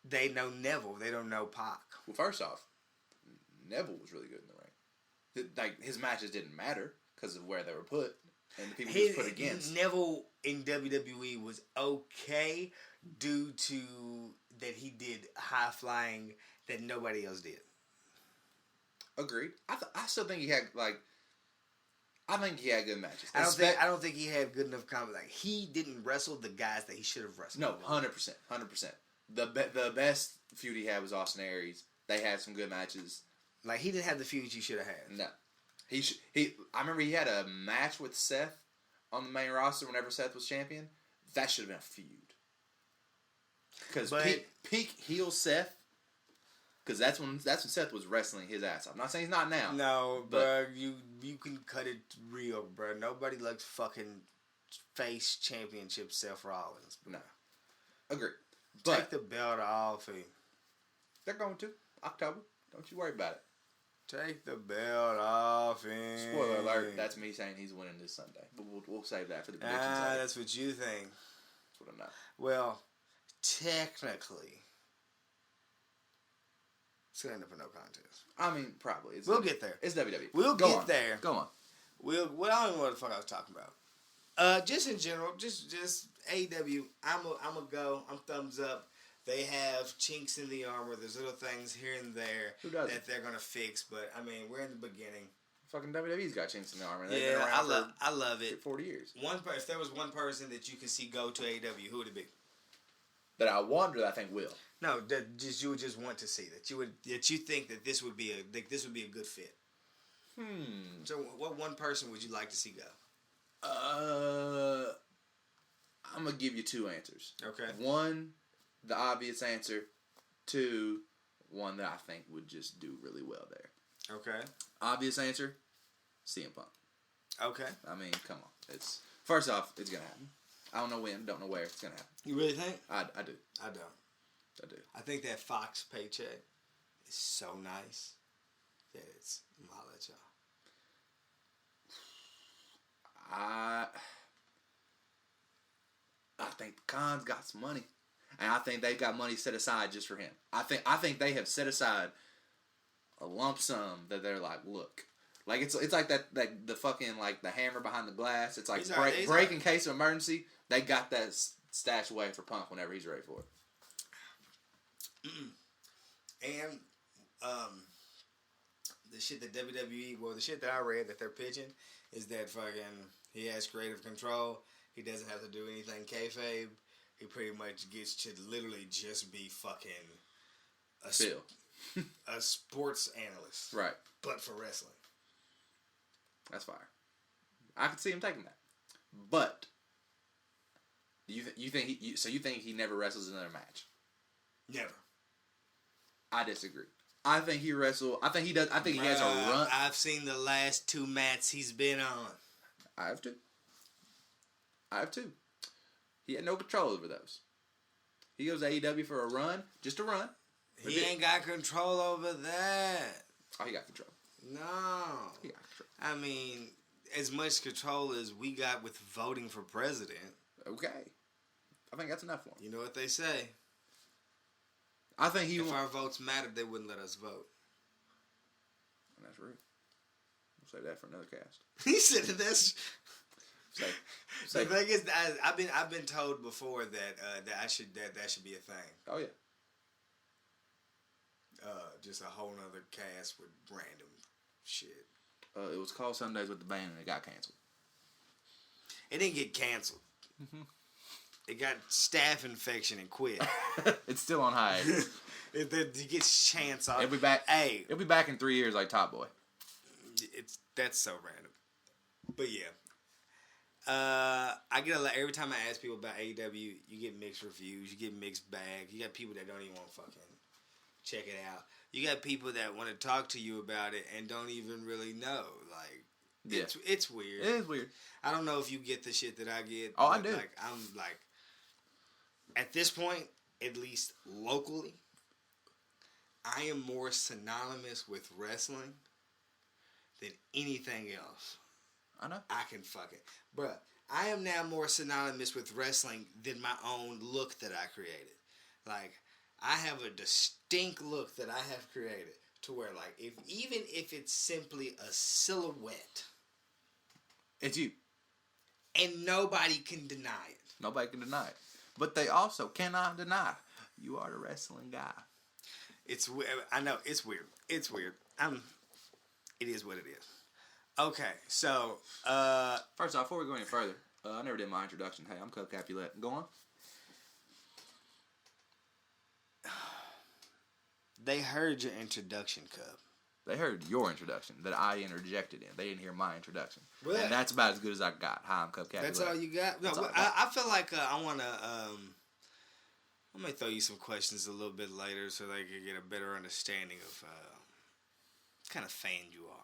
They know Neville. They don't know Pac.
Well, first off, Neville was really good in the ring. Like, his matches didn't matter because of where they were put and the people he was put against.
Neville in WWE was okay due to that he did high flying that nobody else did.
Agreed. I still think he had, like, I think he had good matches.
I don't think he had good enough combat. Like, he didn't wrestle the guys that he should have wrestled.
No, 100%. The best feud he had was Austin Aries. They had some good matches.
Like, he didn't have the feuds he should have had.
No. I remember he had a match with Seth on the main roster whenever Seth was champion. That should have been a feud. Because peak heel Seth, because that's when Seth was wrestling his ass off. I'm not saying he's not now.
No, but you can cut it real, bro. Nobody likes fucking face championship Seth Rollins.
No. Agree.
Take the belt off him.
They're going to. October. Don't you worry about it.
Take the belt off him.
Spoiler alert, that's me saying he's winning this Sunday. But we'll save that for the predictions.
That's what you think.
That's what I'm not.
Well, technically, it's going to end up a no contest.
I mean, probably.
We'll get there.
It's WWE.
We'll get there.
Go on.
I don't even know what the fuck I was talking about. Just in general, just AEW. I'm a go. I'm thumbs up. They have chinks in the armor. There's little things here and there that they're gonna fix. But I mean, we're in the beginning.
Fucking WWE's got chinks in the armor.
They've been around I love it.
40 years.
If there was one person that you could see go to AEW, who would it be?
That I wonder. I think will.
No, you would just want to see that you think that this would be a good fit. So, what one person would you like to see go?
I'm gonna give you two answers.
Okay.
One, the obvious answer. Two, one that I think would just do really well there.
Okay.
Obvious answer, CM Punk.
Okay.
I mean, come on. First off, it's gonna happen. I don't know when, don't know where it's gonna happen.
You really think?
I do.
I don't.
I do.
I think that Fox paycheck is so nice that it's. I'll let y'all.
I think Khan's got some money, and I think they've got money set aside just for him. I think they have set aside a lump sum that they're like, look, like it's like that the fucking like the hammer behind the glass. It's like break in case of emergency. They got that stashed away for Punk whenever he's ready for it.
And the shit that WWE, the shit that I read that they're pitching is that fucking he has creative control. He doesn't have to do anything kayfabe. He pretty much gets to literally just be fucking a sports analyst,
right?
But for wrestling,
that's fire. I could see him taking that, but you think he never wrestles another match?
Never.
I disagree. I think he wrestled. I think he does. I think he has a run.
I've seen the last two mats he's been on.
I have too. He had no control over those. He goes to AEW for a run, just a run.
He ain't got control over that.
Oh, he got control.
No.
He got control.
I mean, as much control as we got with voting for president.
Okay. I think that's enough for him.
You know what they say?
I think
if our votes mattered, they wouldn't let us vote.
And that's rude. We'll save that for another cast.
He said this.
The
thing is, I've been told before that that should be a thing.
Oh yeah.
Just a whole nother cast with random shit.
It was called Sundays with the Band and it got canceled.
It didn't get canceled. Mm-hmm. It got staph infection and quit.
It's still on hiatus.
It gets chance on.
It'll be back.
Hey,
it'll be back in 3 years like Top Boy.
That's so random. But yeah. I get every time I ask people about AEW, you get mixed reviews, you get mixed bag. You got people that don't even want to fucking check it out. You got people that want to talk to you about it and don't even really know. Like, it's weird.
It is weird.
I don't know if you get the shit that I get.
Oh, I do.
Like, I'm like, at this point, at least locally, I am more synonymous with wrestling than anything else.
I know.
I can fuck it. Bruh, I am now more synonymous with wrestling than my own look that I created. Like, I have a distinct look that I have created to where, like, even if it's simply a silhouette.
It's you.
And nobody can deny it.
Nobody can deny it. But they also cannot deny you are the wrestling guy.
It's weird. I know, it's weird. It's weird. It is what it is. Okay, so
First off, before we go any further, I never did my introduction. Hey, I'm Capulet. Go on.
they heard your introduction, Cub.
They heard your introduction that I interjected in. They didn't hear my introduction.
Well,
and that's about as good as I got. Hi, I'm Capulet.
That's all you got? No, I feel like I want to... I may throw you some questions a little bit later so they can get a better understanding of what kind of fan you are.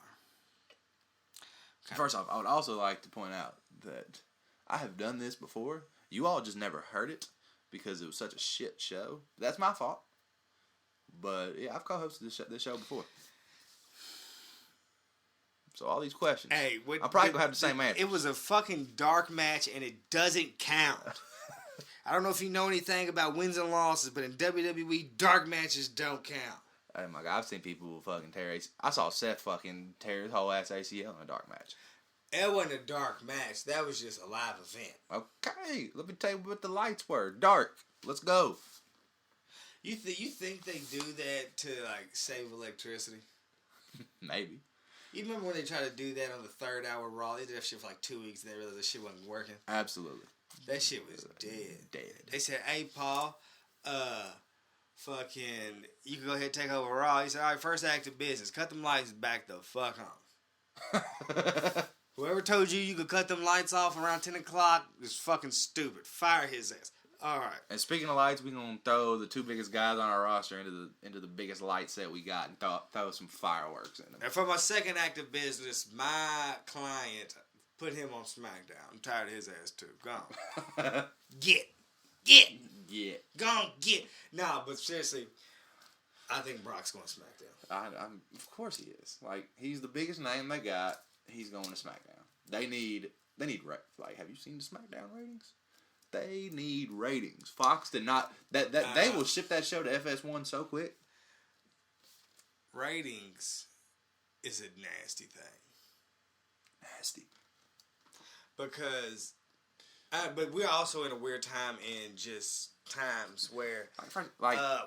First off, I would also like to point out that I have done this before. You all just never heard it because it was such a shit show. That's my fault. But yeah, I've co-hosted this show before. So all these questions,
hey,
I'm probably gonna have the same answer.
It was a fucking dark match, and it doesn't count. I don't know if you know anything about wins and losses, but in WWE, dark matches don't count.
Oh my god, I've seen people fucking tear. I saw Seth fucking tear his whole ass ACL in a dark match.
That wasn't a dark match. That was just a live event.
Okay, let me tell you what the lights were. Dark. Let's go.
You think they do that to like save electricity?
Maybe.
You remember when they tried to do that on the 3rd hour Raw? They did that shit for like 2 weeks and they realized that shit wasn't working.
Absolutely.
That shit was dead.
Dead.
They said, hey, Paul, fucking, you can go ahead and take over Raw. He said, all right, first act of business. Cut them lights back the fuck on. Whoever told you could cut them lights off around 10 o'clock is fucking stupid. Fire his ass. All right.
And speaking of lights, we're going to throw the 2 biggest guys on our roster into the biggest light set we got and throw some fireworks in them.
And for my second act of business, my client put him on SmackDown. I'm tired of his ass too. Gone. Get. Gone, get. Nah, but seriously, I think Brock's going to SmackDown.
Of course he is. Like, he's the biggest name they got. He's going to SmackDown. They need like, have you seen the SmackDown ratings? They need ratings. Fox did not. They will ship that show to FS1 so quick.
Ratings is a nasty thing.
Nasty.
Because, but we're also in a weird time in just times where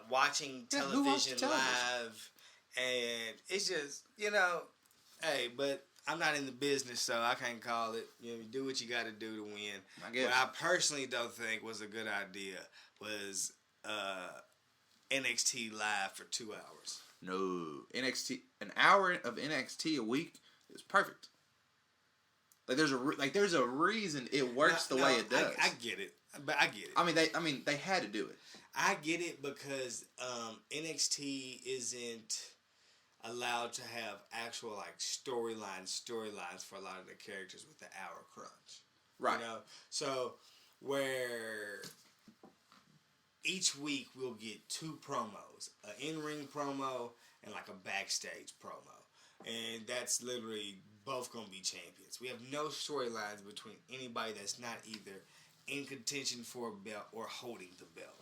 watching television live, and it's just, hey, but I'm not in the business, so I can't call it. You do what you got to do to win. What I personally don't think was a good idea was NXT live for 2 hours.
No, NXT, an hour of NXT a week is perfect. Like there's a reason it works the way it does.
I get it, but I get it.
I mean they had to do it.
I get it because NXT isn't allowed to have actual like storylines for a lot of the characters with the hour crunch.
Right.
So where each week we'll get 2 promos, an in-ring promo and like a backstage promo. And that's literally both going to be champions. We have no storylines between anybody that's not either in contention for a belt or holding the belt.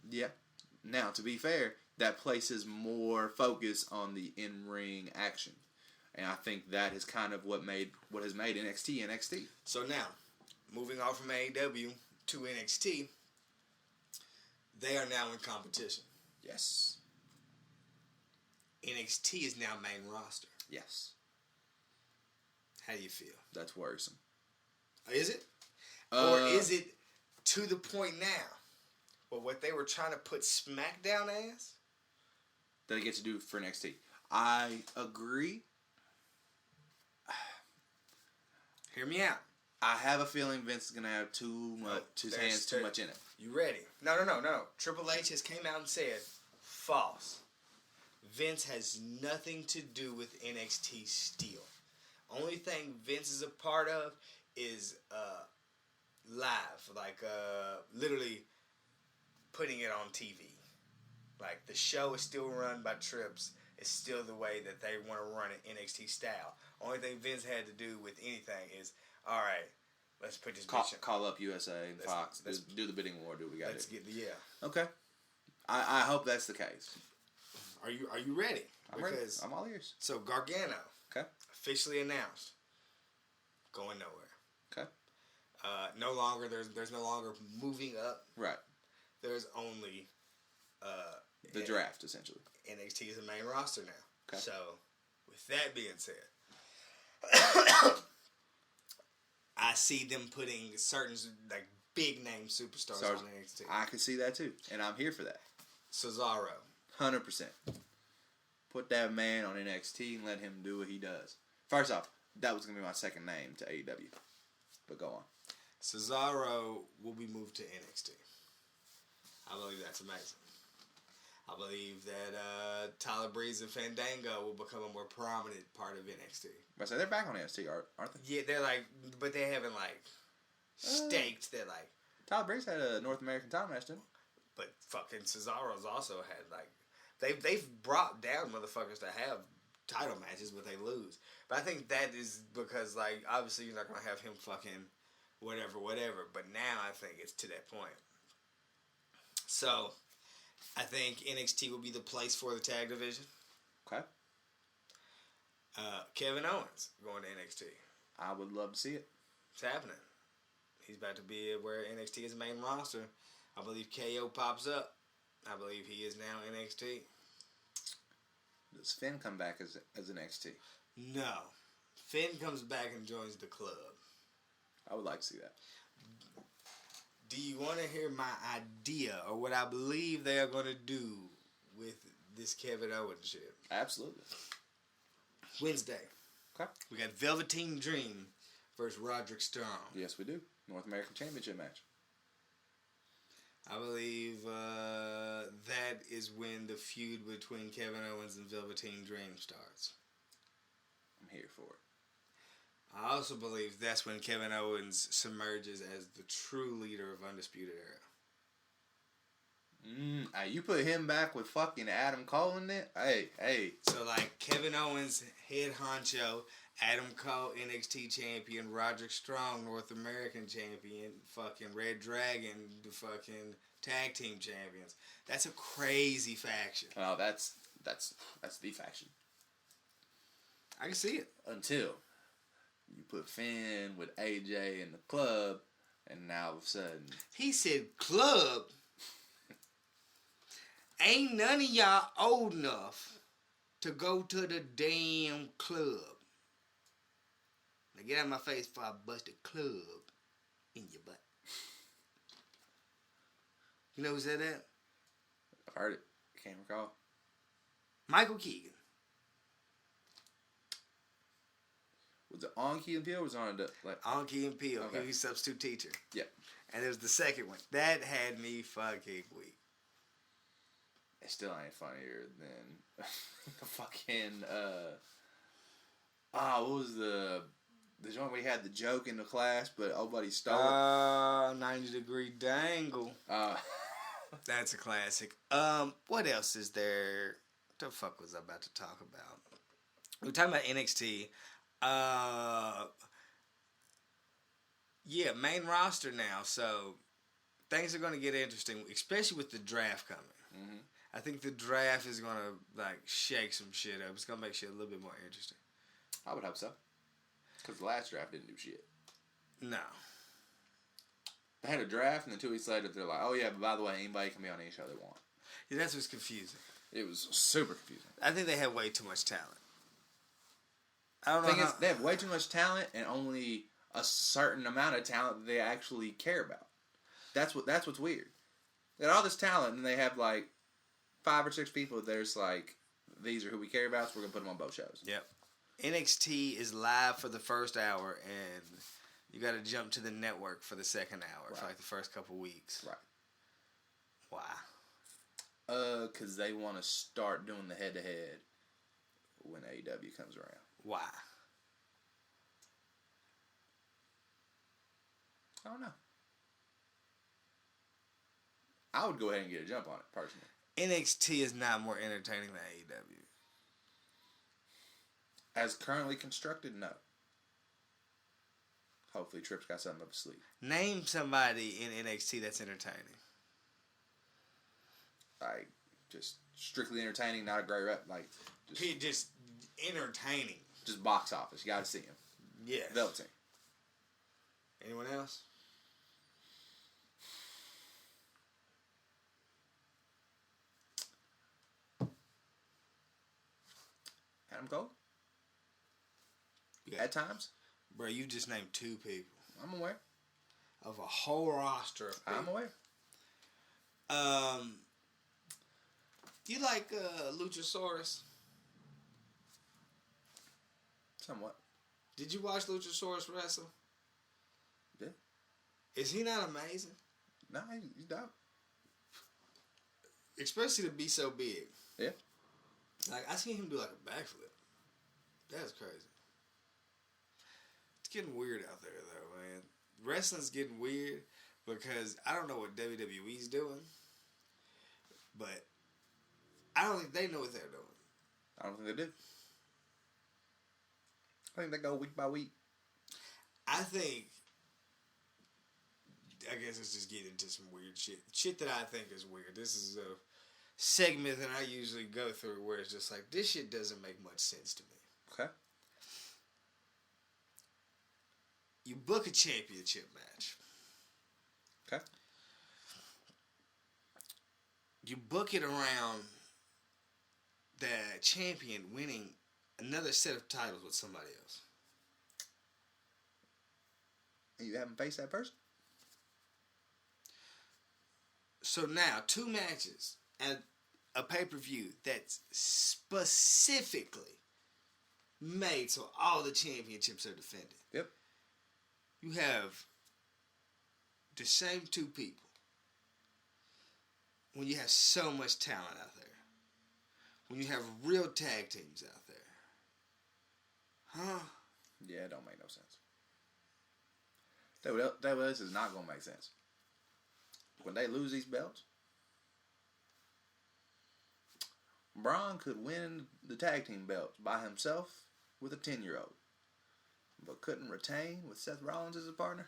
Yeah. Now, to be fair, that places more focus on the in-ring action. And I think that is kind of what has made NXT NXT.
So now, moving on from AEW to NXT, they are now in competition.
Yes.
NXT is now main roster.
Yes.
How do you feel?
That's worrisome.
Is it? Or is it to the point now where what they were trying to put SmackDown as?
That it gets to do for NXT. I agree.
Hear me out.
I have a feeling Vince is going to have too much in it.
You ready? No. Triple H has came out and said, false. Vince has nothing to do with NXT still. Only thing Vince is a part of is live, like literally putting it on TV. Like the show is still run by Trips. It's still the way that they want to run it NXT style. Only thing Vince had to do with anything is, all right, let's put this
call up USA and Fox. Let's do the bidding war. Do what we got to do. Okay. I hope that's the case.
Are you ready?
I'm ready. I'm all ears.
So Gargano,
okay,
officially announced, going nowhere.
Okay.
No longer there's no longer moving up.
Right.
There's only
the draft essentially.
NXT is a main roster now.
Okay.
So With that being said, I see them putting certain like big name superstars on NXT.
I can see that too, and I'm here for that.
Cesaro.
100%. Put that man on NXT and let him do what he does. First off, that was going to be my second name to AEW. But go on.
Cesaro will be moved to NXT. I believe that's amazing. I believe that Tyler Breeze and Fandango will become a more prominent part of NXT.
But so they're back on NXT, aren't they?
Yeah, they're like, but they haven't like staked. They're like,
Tyler Breeze had a North American title match, didn't he?
but fucking Cesaro's also had like they've brought down motherfuckers to have title matches, but they lose. But I think that is because like obviously you're not gonna have him fucking whatever. But now I think it's to that point. So I think NXT will be the place for the tag division.
Okay.
Kevin Owens going to NXT.
I would love to see it.
It's happening. He's about to be where NXT is main roster. I believe KO pops up. I believe he is now NXT.
Does Finn come back as NXT?
No. Finn comes back and joins the club.
I would like to see that.
Do you want to hear my idea or what I believe they are going to do with this Kevin Owens shit?
Absolutely.
Wednesday.
Okay.
We got Velveteen Dream versus Roderick Strong.
Yes, we do. North American Championship match.
I believe that is when the feud between Kevin Owens and Velveteen Dream starts.
I'm here for it.
I also believe that's when Kevin Owens submerges as the true leader of Undisputed Era.
You put him back with fucking Adam Cole in it? Hey.
So, like, Kevin Owens, head honcho, Adam Cole, NXT champion, Roderick Strong, North American champion, fucking Red Dragon, the fucking tag team champions. That's a crazy faction.
Oh, that's the faction.
I can see it.
Until you put Finn with AJ in the club, and now all of a sudden...
He said club. Ain't none of y'all old enough to go to the damn club. Now get out of my face before I bust a club in your butt. You know who said that?
I've heard it. I can't recall.
Michael Keegan.
Was it on Key and Peele or was it on
On Key and Peele.
Okay.
He was substitute teacher.
Yeah.
And there was the second one. That had me fucking weak.
It still ain't funnier than the fucking what was the joint where he had the joke in the class but nobody stole it?
90-degree dangle. That's a classic. What else is there? What the fuck was I about to talk about? We're talking about NXT. Yeah, main roster now, so things are going to get interesting, especially with the draft coming.
Mm-hmm.
I think the draft is going to like shake some shit up. It's going to make shit a little bit more interesting.
I would hope so. Because the last draft didn't do shit.
No.
They had a draft, and then 2 weeks later, they're like, oh yeah, but by the way, anybody can be on any show they want.
Yeah, that's what's confusing.
It was super confusing.
I think they have way too much talent. I don't
The thing
know.
is, they have way too much talent and only a certain amount of talent that they actually care about. That's what's weird. They got all this talent, and they have like 5 or 6 people. There's like, these are who we care about, so we're gonna put them on both shows.
Yep. NXT is live for the first hour, and you got to jump to the network for the second hour for like the first couple weeks.
Right.
Why?
Because they want to start doing the head-to-head when AEW comes around.
Why?
I don't know. I would go ahead and get a jump on it, personally.
NXT is not more entertaining than AEW.
As currently constructed, no. Hopefully Tripp's got something up his sleeve.
Name somebody in NXT that's entertaining.
Like, just strictly entertaining, not a great rep. Like,
Just entertaining.
just box office. You got to see him.
Yes.
Velveteen.
Anyone else?
Adam Cole? at times.
Bro, you just named 2 people.
I'm aware.
Of a whole roster of people.
I'm aware.
You like Luchasaurus?
Somewhat.
Did you watch Luchasaurus wrestle?
Yeah.
Is he not amazing?
No, he's dope.
Especially to be so big.
Yeah.
Like, I seen him do like a backflip. That's crazy. It's getting weird out there, though, man. Wrestling's getting weird because I don't know what WWE's doing, but I don't think they know what they're doing.
I don't think they do. I think they go week by week.
I guess let's just get into some weird shit. Shit that I think is weird. This is a segment that I usually go through where it's just like, this shit doesn't make much sense to me.
Okay.
You book a championship match.
Okay.
You book it around the champion winning another set of titles with somebody else.
And you haven't faced that person?
So now, 2 matches at a pay-per-view that's specifically made so all the championships are defended.
Yep.
You have the same 2 people when you have so much talent out there. When you have real tag teams out there. Huh?
Yeah, it don't make no sense. That this is not going to make sense. When they lose these belts, Braun could win the tag team belts by himself with a 10-year-old, but couldn't retain with Seth Rollins as a partner.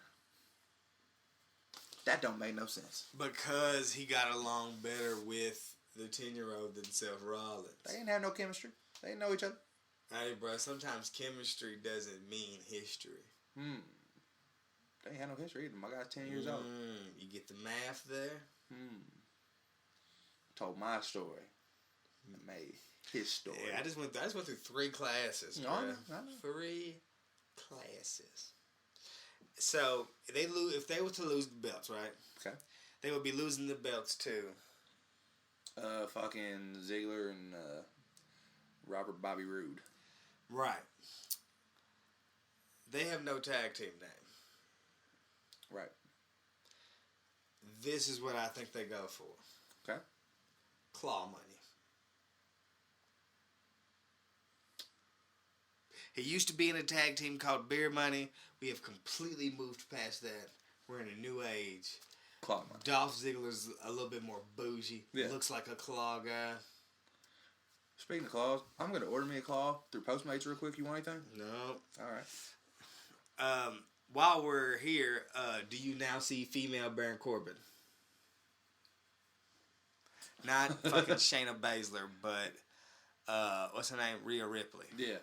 That don't make no sense.
Because he got along better with the 10-year-old than Seth Rollins.
They ain't have no chemistry. They didn't know each other.
Hey, bro, sometimes chemistry doesn't mean history.
They ain't had no history either. My guy's 10 years old.
You get the math there?
Told my story. Made his story.
Yeah, I just went through 3 classes, bro.
I know.
3 classes. So if they were to lose the belts, right?
Okay.
They would be losing the belts to
fucking Ziggler and Robert Bobby Roode.
right. They have no tag team name.
Right.
This is what I think they go for.
Okay.
Claw money. He used to be in a tag team called Beer Money. We have completely moved past that. We're in a new age.
Claw money.
Dolph Ziggler's a little bit more bougie.
Yeah.
Looks like a claw guy.
Speaking of claws, I'm going to order me a claw through Postmates real quick. You want anything?
No.
All right.
While we're here, do you now see female Baron Corbin? Not fucking Shayna Baszler, but what's her name? Rhea Ripley.
Yeah.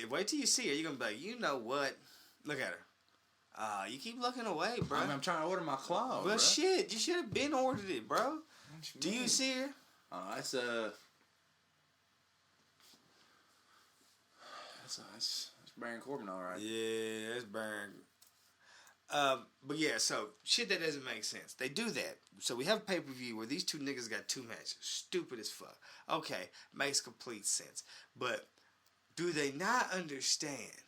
Wait till you see her. You're going to be like, you know what? Look at her. You keep looking away, bro.
I'm trying to order my claw,
Well,
bro.
shit. You should have been ordered it, bro. Do you see her?
That's Baron Corbin, all right.
Yeah, that's Baron. But yeah, so shit that doesn't make sense. They do that. So we have a pay-per-view where these 2 niggas got 2 matches. Stupid as fuck. Okay, makes complete sense. But do they not understand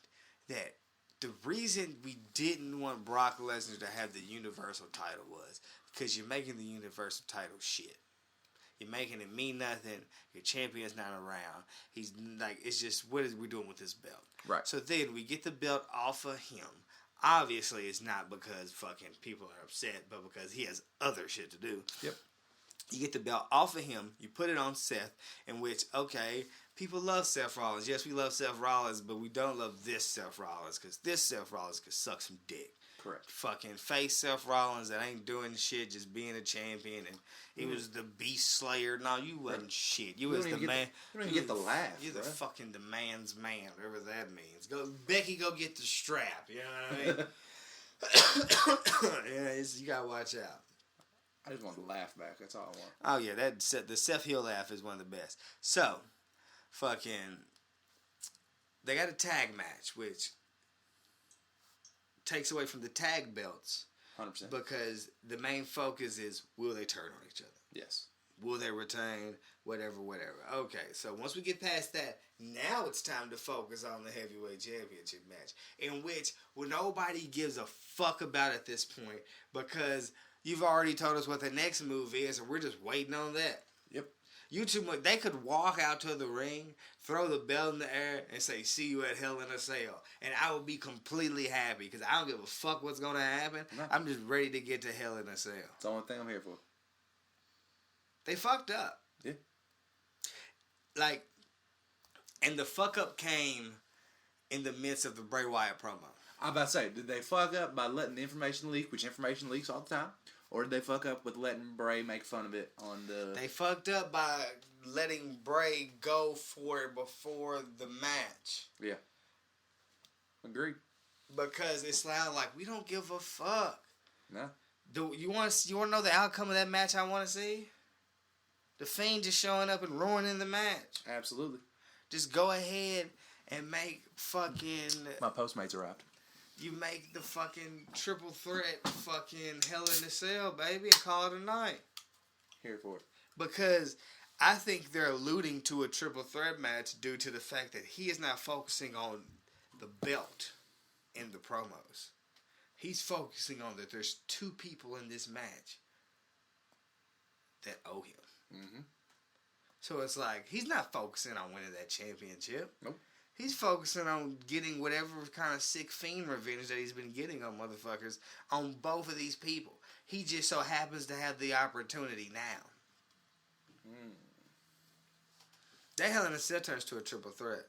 that the reason we didn't want Brock Lesnar to have the Universal title was because you're making the Universal title shit. You're making it mean nothing. Your champion's not around. He's like, it's just, what is we doing with this belt?
Right.
So then we get the belt off of him. Obviously, it's not because fucking people are upset, but because he has other shit to do.
Yep.
You get the belt off of him. You put it on Seth, in which, okay, people love Seth Rollins. Yes, we love Seth Rollins, but we don't love this Seth Rollins because this Seth Rollins could suck some dick.
Correct.
Fucking face Seth Rollins that ain't doing shit, just being a champion, and he was the Beast Slayer. No, you wasn't shit. You was the man.
You don't even get the laugh.
You're
bro.
the fucking the man's man, whatever that means. Go, Becky, go get the strap. You know what I mean? Yeah, you gotta watch out.
I just want to laugh back. That's all I want.
Oh yeah, the Seth Hill laugh is one of the best. So, fucking, they got a tag match, which takes away from the tag belts
100%.
because the main focus is will they turn on each other?
Yes.
Will they retain? Whatever. Okay, so once we get past that, now it's time to focus on the heavyweight championship match, in which nobody gives a fuck about at this point because you've already told us what the next move is, and we're just waiting on that.
Yep.
You too much. They could walk out to the ring, throw the belt in the air, and say, "See you at Hell in a Cell," and I would be completely happy because I don't give a fuck what's gonna happen.
No.
I'm just ready to get to Hell in a Cell.
It's the only thing I'm here for.
They fucked up.
Yeah.
Like, and the fuck up came in the midst of the Bray Wyatt promo.
I'm about to say, did they fuck up by letting the information leak, which information leaks all the time? Or did they fuck up with letting Bray make fun of it on the...
They fucked up by letting Bray go for it before the match.
Yeah. Agreed.
Because it sounded like, we don't give a fuck.
No.
You want to know the outcome of that match I want to see? The Fiend just showing up and ruining the match.
Absolutely.
Just go ahead and make fucking...
My Postmates arrived.
You make the fucking triple threat fucking Hell in a Cell, baby, and call it a night.
Here for it.
Because I think they're alluding to a triple threat match due to the fact that he is not focusing on the belt in the promos. He's focusing on that there's two people in this match that owe him.
Mm-hmm.
So it's like, he's not focusing on winning that championship.
Nope.
He's focusing on getting whatever kind of sick fiend revenge that he's been getting on motherfuckers on both of these people. He just so happens to have the opportunity now. That Hell in a Cell turns to a triple threat.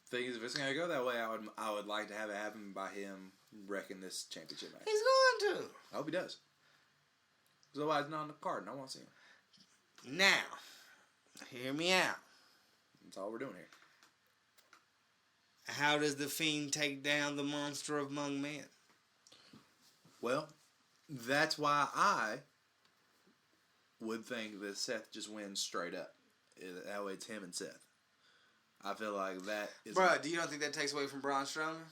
Thing is, if it's gonna go that way, I would like to have it happen by him wrecking this championship match.
He's going to.
I hope he does. Because otherwise, not on the card, and I want to see him.
Now, hear me out.
That's all we're doing here.
How does the Fiend take down the monster among men?
Well, that's why I would think that Seth just wins straight up. That way it's him and Seth. I feel like that is...
Bruh, do you not think that takes away from Braun Strowman?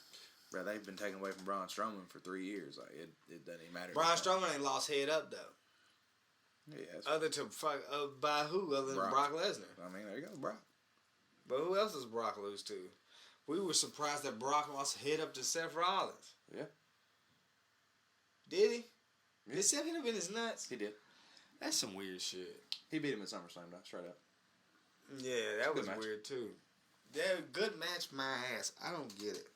Bruh, they've been taken away from Braun Strowman for 3 years. Like, it doesn't even matter.
Braun Strowman ain't lost head up, though.
Yeah,
Other to by who other than Brock Lesnar?
I mean, there you go, Brock.
But who else does Brock lose to? We were surprised that Brock lost head up to Seth Rollins.
Yeah.
Did he?
Yeah.
Did Seth hit him in his nuts?
He did.
That's some weird shit.
He beat him in SummerSlam, though, straight up.
Yeah, that was
match.
weird too. Yeah, good match, my ass. I don't get it.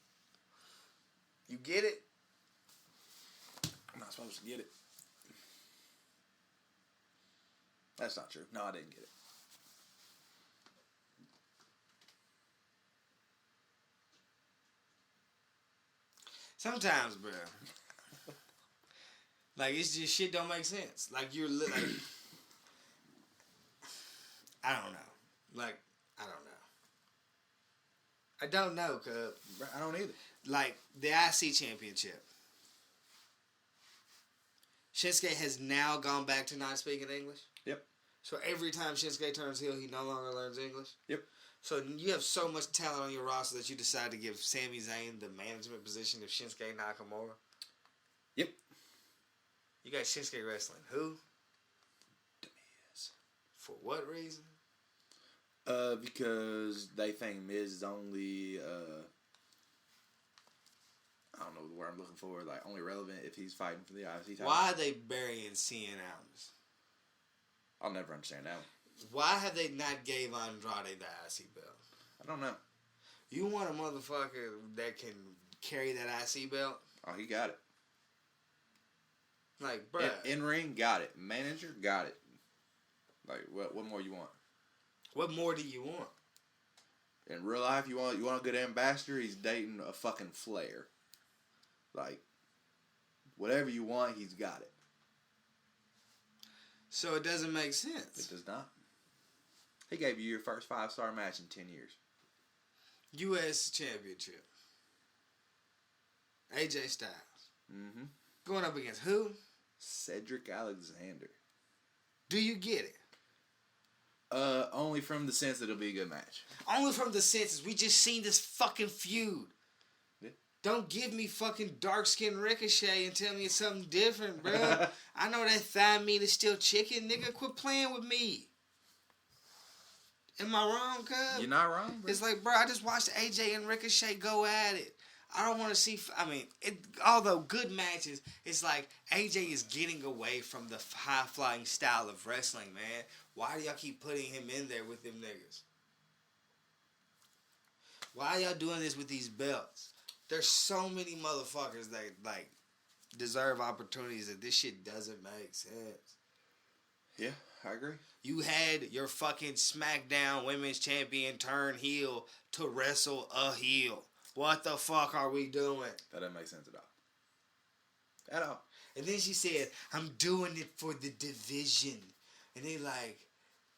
You get it?
I'm not supposed to get it. That's not true. No, I didn't get it.
Sometimes, bro. Like, it's just shit don't make sense. Like, you're like... I don't know. Like, I don't know. I don't know, cuz.
I don't either.
Like, the IC Championship. Shinsuke has now gone back to not speaking English.
Yep.
So every time Shinsuke turns heel, he no longer learns English.
Yep.
So you have so much talent on your roster that you decide to give Sami Zayn the management position of Shinsuke Nakamura.
Yep.
You got Shinsuke wrestling who?
Miz.
For what reason?
Because they think Miz is only, I don't know the word I'm looking for, like, only relevant if he's fighting for the IC title.
Why are they burying Cien Almas?
I'll never understand that one.
Why have they not gave Andrade the IC belt?
I don't know.
You want a motherfucker that can carry that IC belt?
Oh, he got it.
Like, bruh.
In ring, got it. Manager, got it. Like, what more you want?
What more do you want?
In real life, you want a good ambassador, he's dating a fucking Flair. Like, whatever you want, he's got it.
So it doesn't make sense.
It does not. He gave you your first 5-star match in 10 years.
U.S. Championship. AJ Styles.
Mm-hmm.
Going up against who?
Cedric Alexander.
Do you get it?
Only from the sense that it'll be a good match.
Only from the senses. We just seen this fucking feud.
Yeah.
Don't give me fucking dark skin Ricochet and tell me it's something different, bro. I know that thigh meat is still chicken, nigga. Quit playing with me. Am I wrong, cuz?
You're not wrong, bro.
It's like, bro, I just watched AJ and Ricochet go at it. I don't want to see. I mean, although good matches, it's like AJ is getting away from the high flying style of wrestling, man. Why do y'all keep putting him in there with them niggas? Why are y'all doing this with these belts? There's so many motherfuckers that like deserve opportunities that this shit doesn't make sense.
Yeah, I agree.
You had your fucking SmackDown Women's Champion turn heel to wrestle a heel. What the fuck are we doing?
That doesn't make sense at all. At all.
And then she said, I'm doing it for the division. And they like,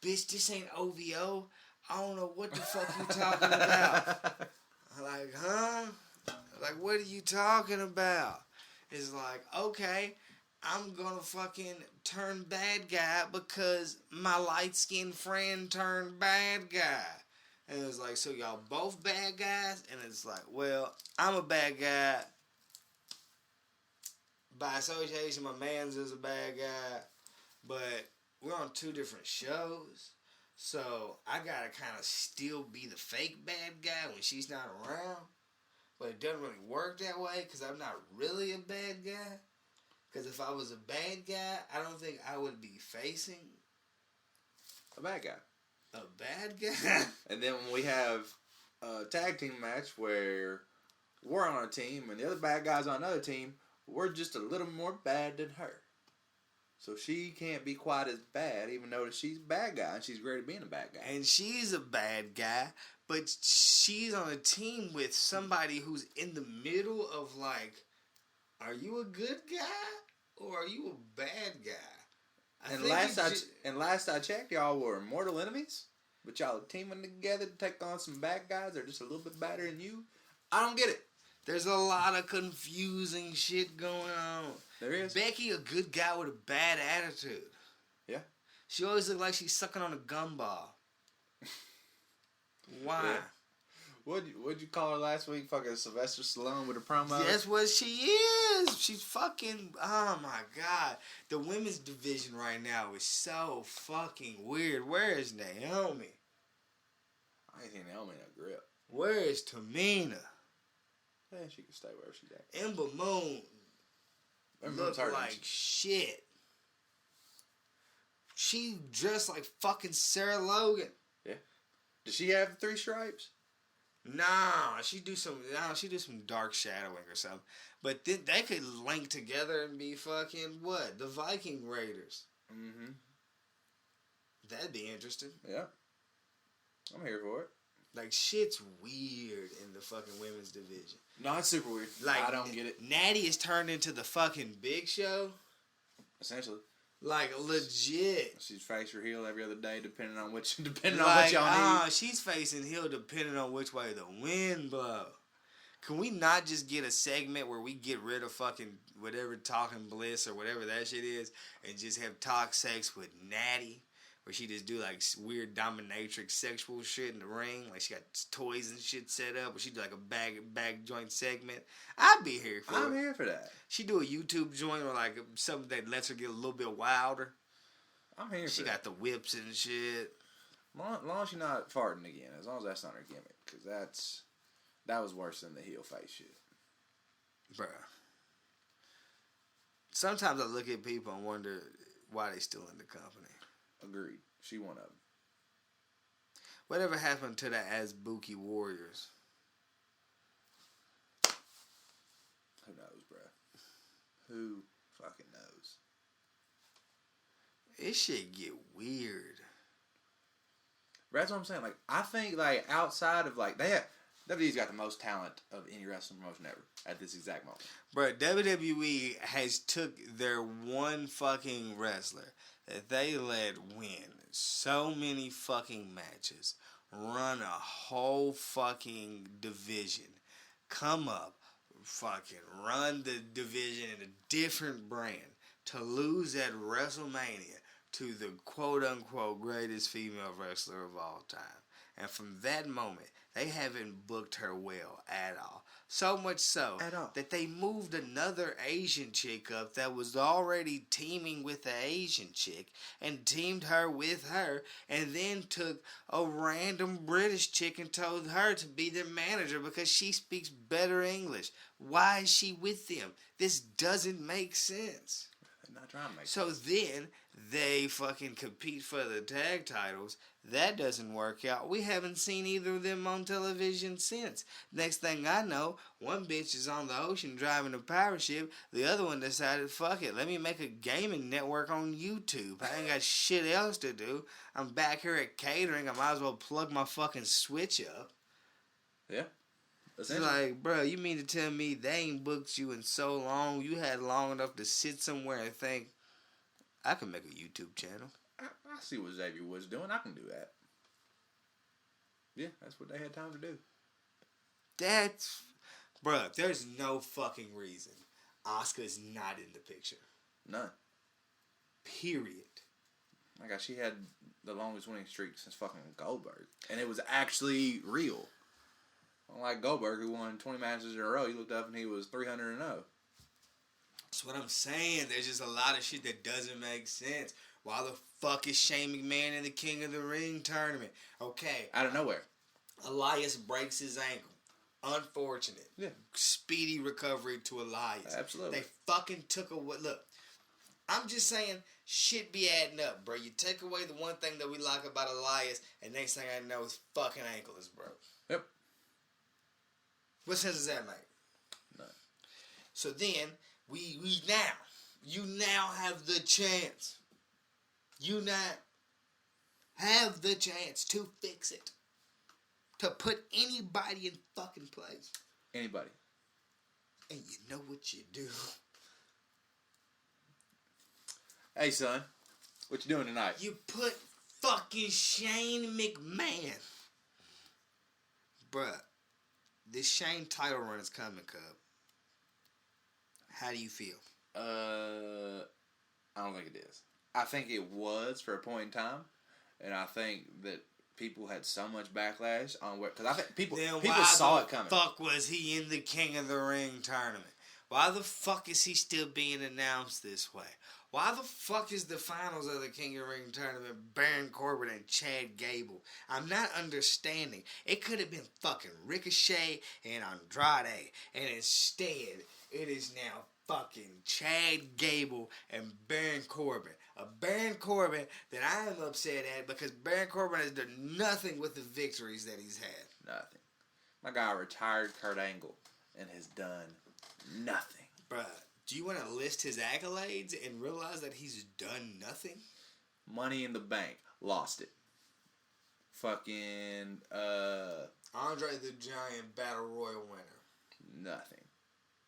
bitch, this ain't OVO. I don't know what the fuck you talking about. I'm like, huh? Like, what are you talking about? It's like, okay, I'm gonna fucking turn bad guy because my light-skinned friend turned bad guy. And it's like, so y'all both bad guys? And it's like, well, I'm a bad guy. By association, my man's is a bad guy. But we're on two different shows. So I gotta kind of still be the fake bad guy when she's not around. But it doesn't really work that way because I'm not really a bad guy. Because if I was a bad guy, I don't think I would be facing
A bad guy.
a bad guy.
And then when we have a tag team match where we're on a team and the other bad guy's on another team, we're just a little more bad than her. So she can't be quite as bad, even though she's a bad guy and she's great at being a bad guy.
And she's a bad guy, but she's on a team with somebody who's in the middle of like, are you a good guy or are you a bad guy?
And last I checked, y'all were mortal enemies, but y'all are teaming together to take on some bad guys that are just a little bit better than you. I don't get it.
There's a lot of confusing shit going on.
There is.
Becky, a good guy with a bad attitude.
Yeah.
She always looks like she's sucking on a gumball. Why?
Yeah. What'd you call her last week? Fucking Sylvester Stallone with a promo?
That's what she is. She's fucking. Oh my god. The women's division right now is so fucking weird. Where is Naomi?
I ain't seen Naomi in a grip.
Where is Tamina?
Yeah, she can stay wherever she's at.
Ember Moon look like shit. She dressed like fucking Sarah Logan.
Yeah. Does she have 3 stripes?
Nah, she do some dark shadowing or something. But then they could link together and be fucking what? The Viking Raiders.
Mm-hmm.
That'd be interesting.
Yeah. I'm here for it.
Like, shit's weird in the fucking women's division.
No, it's super weird.
Like,
I don't get it.
Natty is turned into the fucking Big Show.
Essentially.
Like, legit.
She's face or heel every other day, depending on what y'all need.
She's facing heel depending on which way the wind blow. Can we not just get a segment where we get rid of fucking whatever Talking Bliss or whatever that shit is and just have talk sex with Natty? Where she just do like weird dominatrix sexual shit in the ring. Like she got toys and shit set up. Or she do like a bag joint segment. I'd be here for it.
I'm here for that.
She do a YouTube joint or like something that lets her get a little bit wilder.
I'm here for that.
She got the whips and shit.
Long as she's not farting again. As long as that's not her gimmick. Because that was worse than the heel face shit.
Bruh. Sometimes I look at people and wonder why they still in the company.
Agreed. She one of them.
Whatever happened to the Azbuki Warriors?
Who knows, bruh? Who fucking knows?
This shit get weird.
That's what I'm saying. Like, I think, like, outside of, like, WWE's got the most talent of any wrestling promotion ever at this exact moment.
Bro, WWE has took their one fucking wrestler that they let win so many fucking matches, run a whole fucking division, come up, fucking run the division in a different brand, to lose at WrestleMania, to the quote-unquote greatest female wrestler of all time. And from that moment, they haven't booked her well at all. So much so
At all.
that they moved another Asian chick up that was already teaming with the Asian chick and teamed her with her, and then took a random British chick and told her to be their manager because she speaks better English. Why is she with them? This doesn't make sense.
They're not trying to make
So then they fucking compete for the tag titles. That doesn't work out. We haven't seen either of them on television since. Next thing I know, one bitch is on the ocean driving a pirate ship. The other one decided, fuck it, let me make a gaming network on YouTube. I ain't got shit else to do. I'm back here at catering. I might as well plug my fucking Switch up.
Yeah.
It's like, bro, you mean to tell me they ain't booked you in so long? You had long enough to sit somewhere and think, I can make a YouTube channel.
I see what Xavier Woods doing. I can do that. Yeah, that's what they had time to do.
That's, bruh, there's no fucking reason Asuka's not in the picture.
None.
Period.
My God, she had the longest winning streak since fucking Goldberg. And it was actually real. Unlike Goldberg, who won 20 matches in a row, you looked up and he was 300-0.
That's what I'm saying. There's just a lot of shit that doesn't make sense. Why the fuck is Shane McMahon in the King of the Ring tournament? Okay.
Out of nowhere.
Elias breaks his ankle. Unfortunate.
Yeah.
Speedy recovery to Elias.
Absolutely.
They fucking took away. Look, I'm just saying, shit be adding up, bro. You take away the one thing that we like about Elias, and next thing I know, his fucking ankle is broke.
Yep.
What sense does that make?
None.
So then, you now have the chance. You now have the chance to fix it. To put anybody in fucking place.
Anybody.
And you know what you do.
Hey, son. What you doing tonight?
You put fucking Shane McMahon. Bruh. This Shane title run is coming, Cub. How do you feel?
I don't think it is. I think it was for a point in time, and I think that people had so much backlash on where, because I think people saw it coming.
Why the fuck was he in the King of the Ring tournament? Why the fuck is he still being announced this way? Why the fuck is the finals of the King of the Ring tournament Baron Corbin and Chad Gable? I'm not understanding. It could have been fucking Ricochet and Andrade, and instead it is now fucking Chad Gable and Baron Corbin. A Baron Corbin that I am upset at because Baron Corbin has done nothing with the victories that he's had.
Nothing. My guy retired Kurt Angle and has done nothing.
Bruh, do you want to list his accolades and realize that he's done nothing?
Money in the Bank. Lost it. Fucking,
Andre the Giant Battle Royal winner.
nothing.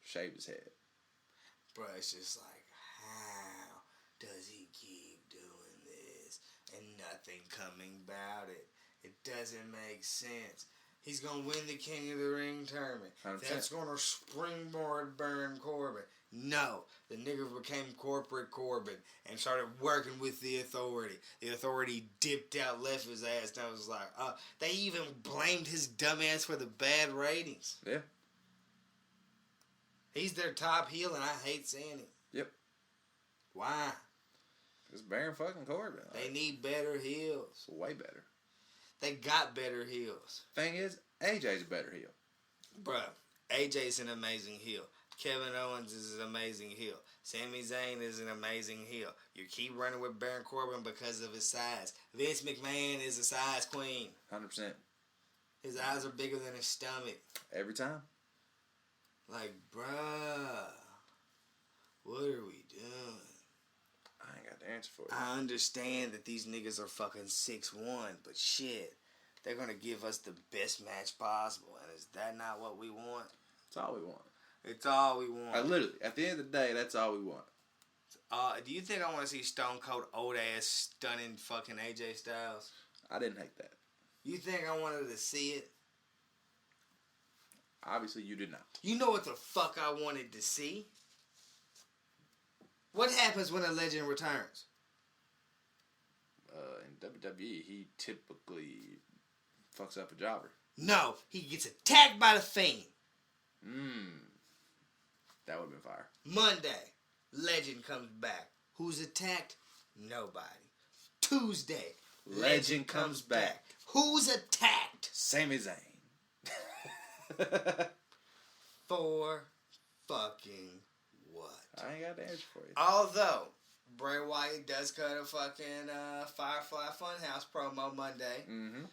Shaved his head.
Bruh, it's just like, how does he keep doing this and nothing coming about it? It doesn't make sense. He's going to win the King of the Ring tournament.
100%.
That's going to springboard Baron Corbin. No. The nigga became Corporate Corbin and started working with the Authority. The Authority dipped out, left his ass, and I was like, they even blamed his dumbass for the bad ratings.
Yeah.
He's their top heel, and I hate seeing it.
Yep.
Why?
It's Baron fucking Corbin.
They need better heels.
Way better.
They got better heels.
Thing is, AJ's a better heel.
Bruh, AJ's an amazing heel. Kevin Owens is an amazing heel. Sami Zayn is an amazing heel. You keep running with Baron Corbin because of his size. Vince McMahon is a size queen.
100%.
His eyes are bigger than his stomach.
Every time.
Like, bruh, what are we doing?
I ain't got the answer for you.
I understand that these niggas are fucking 6'1", but shit, they're gonna give us the best match possible, and is that not what we want?
That's all we want.
It's all we want.
Literally, at the end of the day, that's all we want.
Do you think I want to see Stone Cold old ass stunning fucking AJ Styles?
I didn't hate that.
You think I wanted to see it?
Obviously, you did not.
You know what the fuck I wanted to see? What happens when a legend returns?
WWE, he typically fucks up a jobber.
No, he gets attacked by the Fiend.
That would have been fire.
Monday, Legend comes back. Who's attacked? Nobody. Tuesday,
Legend comes back.
Who's attacked?
Sami Zayn.
For fucking what?
I ain't got the answer for you.
Although, Bray Wyatt does cut a fucking Firefly Funhouse promo Monday.
Mm-hmm.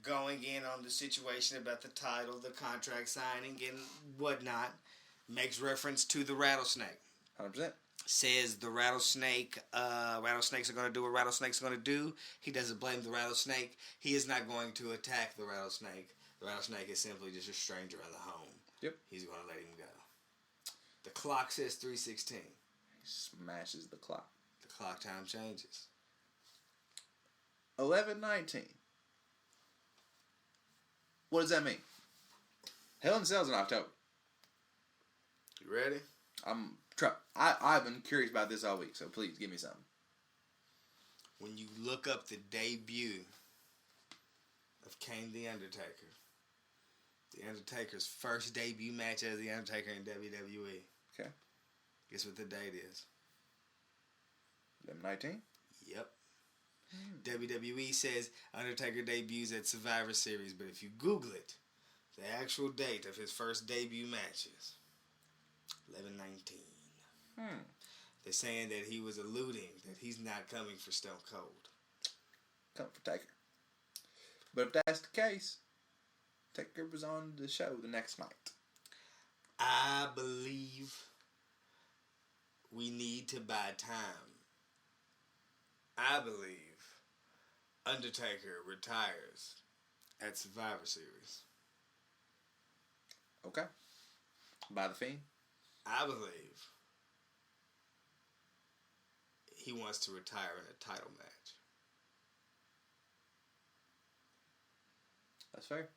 Going in on the situation about the title, the contract signing, and whatnot. Makes reference to the rattlesnake.
100%.
Says the rattlesnakes are going to do what rattlesnakes are going to do. He doesn't blame the rattlesnake. He is not going to attack the rattlesnake. The rattlesnake is simply just a stranger in the home.
Yep.
He's going to let him go. The clock says 3:16.
He smashes the clock.
The clock time changes.
11:19. What does that mean? Hell in a Cell's in October.
You ready?
I've been curious about this all week, so please give me something.
When you look up the debut of Kane the Undertaker's first debut match as the Undertaker in WWE.
Okay.
Guess what the date is?
11:19.
Yep. WWE says Undertaker debuts at Survivor Series, but if you Google it, the actual date of his first debut matches, 11/19. They're saying that he was alluding that he's not coming for Stone Cold.
Coming for Taker. But if that's the case, Taker was on the show the next night.
I believe we need to buy time. I believe Undertaker retires at Survivor Series.
Okay. By the Fiend.
I believe he wants to retire in a title match.
That's fair.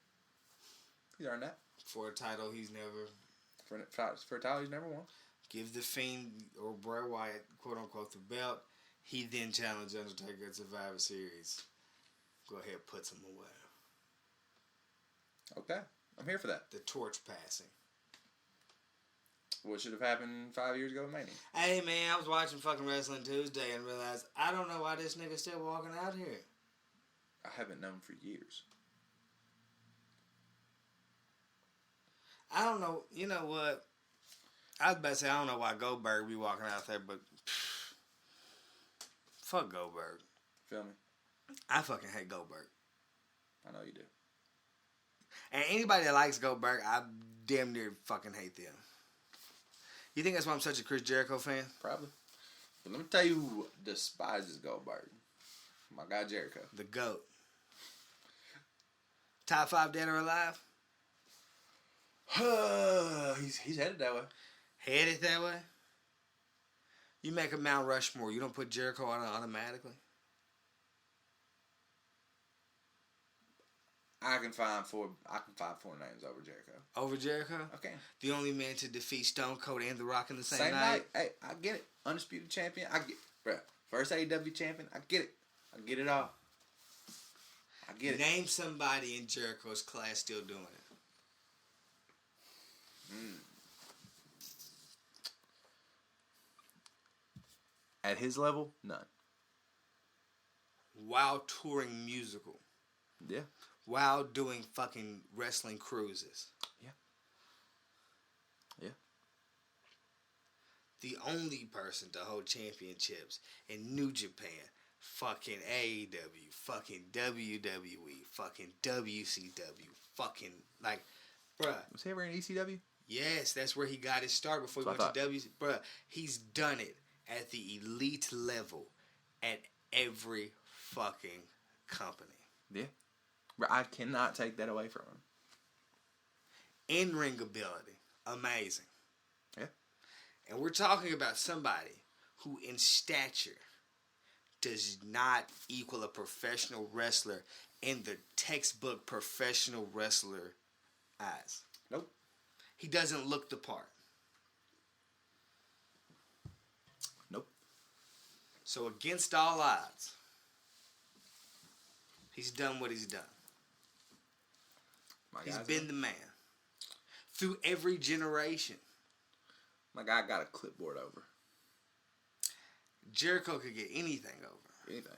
He's earned that.
For a title he's never...
For a title he's never won.
Give the Fiend or Bray Wyatt, quote unquote, the belt. He then challenged Undertaker at Survivor Series. Go ahead, puts him away.
Okay. I'm here for that.
The torch passing.
What should have happened 5 years ago with Mania?
Hey man, I was watching fucking Wrestling Tuesday and realized I don't know why this nigga's still walking out here.
I haven't known for years.
I don't know. You know what? I was about to say I don't know why Goldberg be walking out there, but fuck Goldberg.
Feel me?
I fucking hate Goldberg.
I know you do.
And anybody that likes Goldberg, I damn near fucking hate them. You think that's why I'm such a Chris Jericho fan?
Probably. But let me tell you who despises Goldberg. My guy Jericho.
The GOAT. Top 5 dead or alive?
he's headed that way.
Headed that way? You make a Mount Rushmore, you don't put Jericho on it automatically?
I can find four names over Jericho.
Over Jericho?
Okay.
The only man to defeat Stone Cold and The Rock in the same
Same
night?
night. Hey, I get it. Undisputed champion. Bruh. First AEW champion. I get it. I get it all. I get it.
Name somebody in Jericho's class still doing it.
At his level, none.
While touring musical.
Yeah.
While doing fucking wrestling cruises.
Yeah. Yeah.
The only person to hold championships in New Japan, fucking AEW, fucking WWE, fucking WCW, fucking, like, bruh.
Was he ever in ECW?
Yes, that's where he got his start before he went to WCW. Bruh, he's done it at the elite level at every fucking company.
Yeah. But I cannot take that away from him.
In-ring ability, amazing.
Yeah.
And we're talking about somebody who in stature does not equal a professional wrestler in the textbook professional wrestler eyes.
Nope.
He doesn't look the part.
Nope.
So against all odds, He's done what he's done. He's
guy's
been the man. Through every generation.
My guy got a clipboard over.
Jericho could get anything over.
Anything.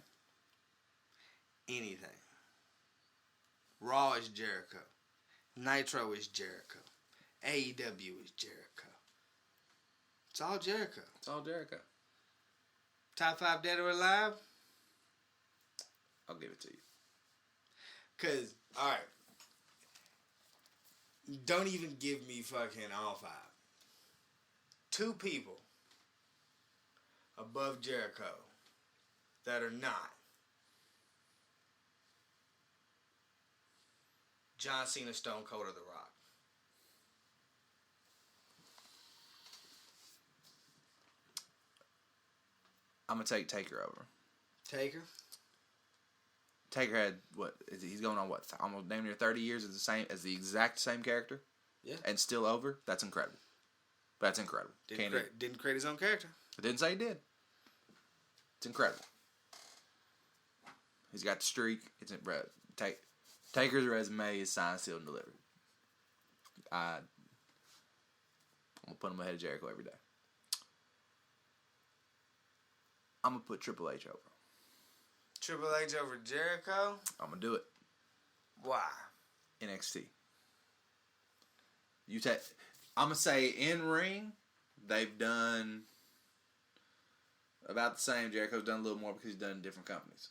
Anything. Raw is Jericho. Nitro is Jericho. AEW is Jericho. It's all Jericho.
It's all Jericho.
Top 5 dead or alive?
I'll give it to you.
Because, alright. Don't even give me fucking all 5. 2 people above Jericho that are not John Cena, Stone Cold, or The Rock.
I'm gonna take Taker over.
Taker?
Taker had he's going on almost damn near 30 years as the exact same character.
Yeah.
And still over. That's incredible. That's incredible.
Didn't create his own character.
I didn't say he did. It's incredible. He's got the streak. Taker's resume is signed, sealed, and delivered. I'm gonna put him ahead of Jericho every day. I'm gonna put Triple H over.
Triple H over Jericho?
I'm gonna do it.
Why?
NXT. I'm gonna say in ring, they've done about the same. Jericho's done a little more because he's done in different companies.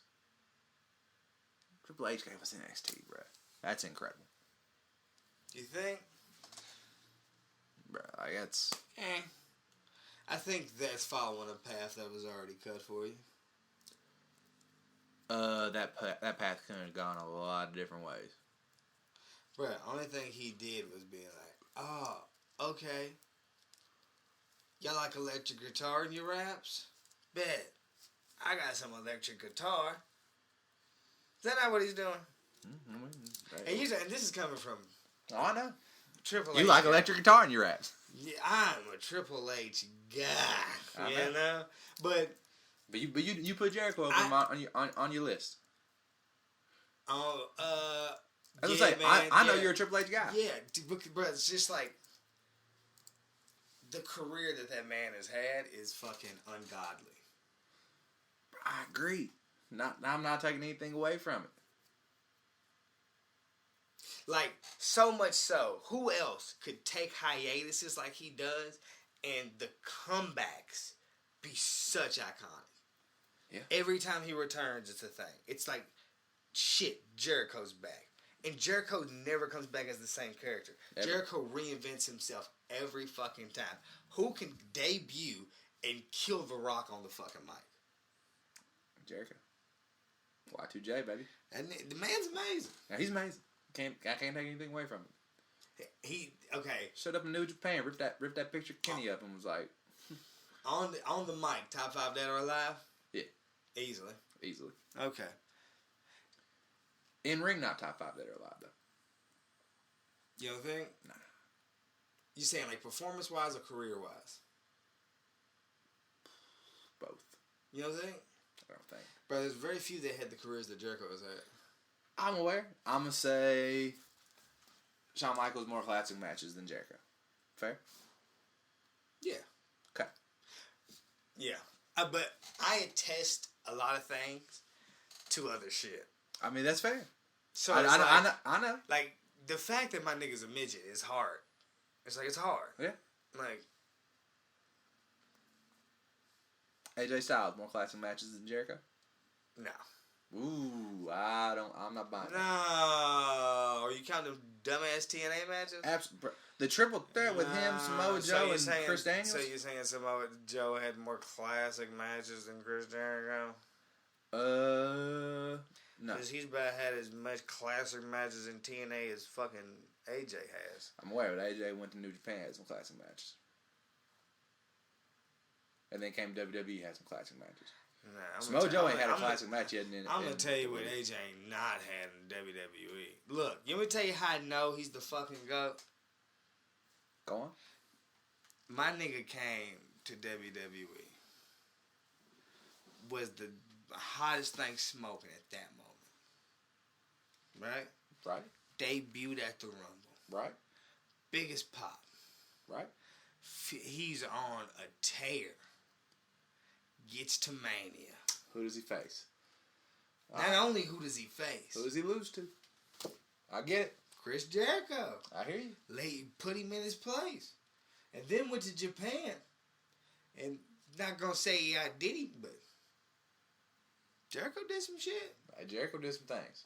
Triple H gave us NXT, bro. That's incredible,
You think?
bro. Like that's.
I think that's following a path that was already cut for you.
That path could have gone a lot of different ways.
Bro, only thing he did was being like, oh, okay. Y'all like electric guitar in your raps? Bet. I got some electric guitar. Is that not what he's doing? And this is coming from
Oh, I know.
Triple H.
You like electric guitar in your raps.
Yeah, I'm a Triple H guy.
I
You
know.
know? But
you put Jericho on your list. I was
yeah,
gonna say,
man,
I know
yeah.
you're a Triple H guy.
Yeah, bro, it's just like the career that man has had is fucking ungodly.
I agree. I'm not taking anything away from it.
Like, so much so, who else could take hiatuses like he does and the comebacks be such iconic?
Yeah.
Every time he returns, it's a thing. It's like, shit, Jericho's back. And Jericho never comes back as the same character.
Ever.
Jericho reinvents himself every fucking time. Who can debut and kill The Rock on the fucking mic?
Jericho. Y2J, baby.
And the man's amazing.
Yeah, he's amazing. I can't take anything away from him.
Okay.
Showed up in New Japan, ripped that picture of Kenny up, and was like,
On the mic, top 5 dead or alive?
yeah,
Easily. Okay.
In ring, not top 5 that are alive though.
You don't think?
Nah.
You saying like performance wise or career wise?
Both.
You know what I'm saying?
I don't think.
But there's very few that had the careers that Jericho has had.
I'm aware. I'm gonna say Shawn Michaels more classic matches than Jericho. Fair?
Yeah.
Okay.
Yeah. But I attest a lot of things to other shit.
I mean, that's fair.
So
I know.
Like, the fact that my nigga's a midget is hard. It's like, it's hard.
Yeah.
Like,
AJ Styles more classic matches than Jericho.
no.
Ooh, I'm not buying
No.
that.
Are you counting them dumbass TNA matches?
The triple threat with him, Samoa Joe, and Chris Daniels.
So you're saying Samoa Joe had more classic matches than Chris Jericho?
No.
Because he's about had as much classic matches in TNA as fucking AJ has.
I'm aware, but AJ went to New Japan, had some classic matches. And then came WWE, had some classic matches.
Nah,
Samoa Joe ain't had a classic match yet.
I'm going to tell you what AJ ain't not had in WWE. Look, you want me to tell you how I know he's the fucking GOAT?
Go on.
My nigga came to WWE. Was the hottest thing smoking at that moment. right?
Right.
Debuted at the Rumble.
Right.
Biggest pop.
Right.
He's on a tear. Gets to Mania.
Who does he face?
Not only who does he face.
Who does he lose to? I get it.
Chris Jericho.
I hear you.
Put him in his place. And then went to Japan. And not going to say I did him, but Jericho did some shit.
Jericho did some things.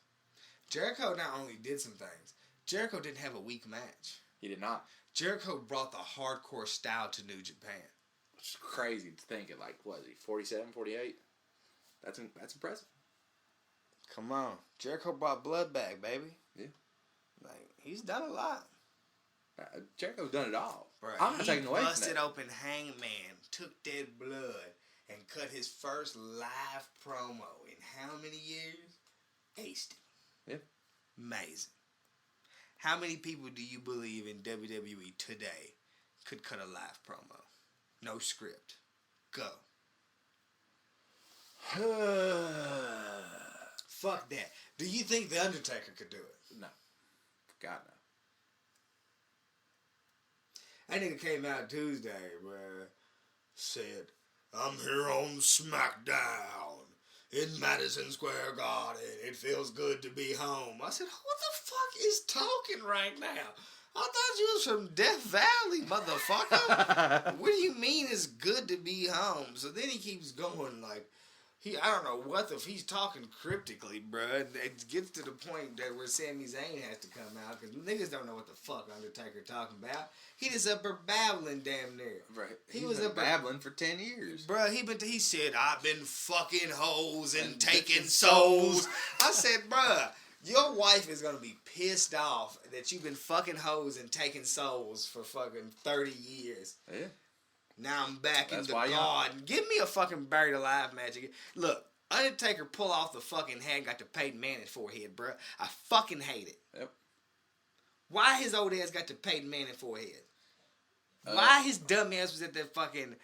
Jericho not only did some things, Jericho didn't have a weak match.
He did not.
Jericho brought the hardcore style to New Japan.
It's crazy to think at, like, what is he, 47, 48? That's impressive.
Come on. Jericho brought blood back, baby.
Yeah.
Like, he's done a lot.
Jericho's done it all.
Bro,
I'm not taking away from
busted
that.
open Hangman, took that blood, and cut his first live promo in how many years? Aced it.
Yeah.
Amazing. How many people do you believe in WWE today could cut a live promo? No script. Go. Fuck that. Do you think The Undertaker could do it?
No. God, no.
That nigga came out Tuesday, bruh. Said, I'm here on SmackDown in Madison Square Garden. It feels good to be home. I said, who the fuck is talking right now? I thought you was from Death Valley, motherfucker. What do you mean it's good to be home? So then he keeps going like, I don't know what he's talking cryptically, bruh. It gets to the point that where Sami Zayn has to come out because niggas don't know what the fuck Undertaker talking about. He just up there babbling damn near.
Right.
He was
been
up
babbling for 10 years.
Bruh, he said, I've been fucking hoes and taking souls. I said, bruh, your wife is going to be pissed off that you've been fucking hoes and taking souls for fucking 30 years.
Yeah.
Now I'm back in the
why
garden. Give me a fucking buried alive match again. Look, Undertaker pull off the fucking head, got the Peyton Manning forehead, bruh. I fucking hate it.
Yep.
Why his old ass got the Peyton Manning forehead? Why his dumb ass was at that fucking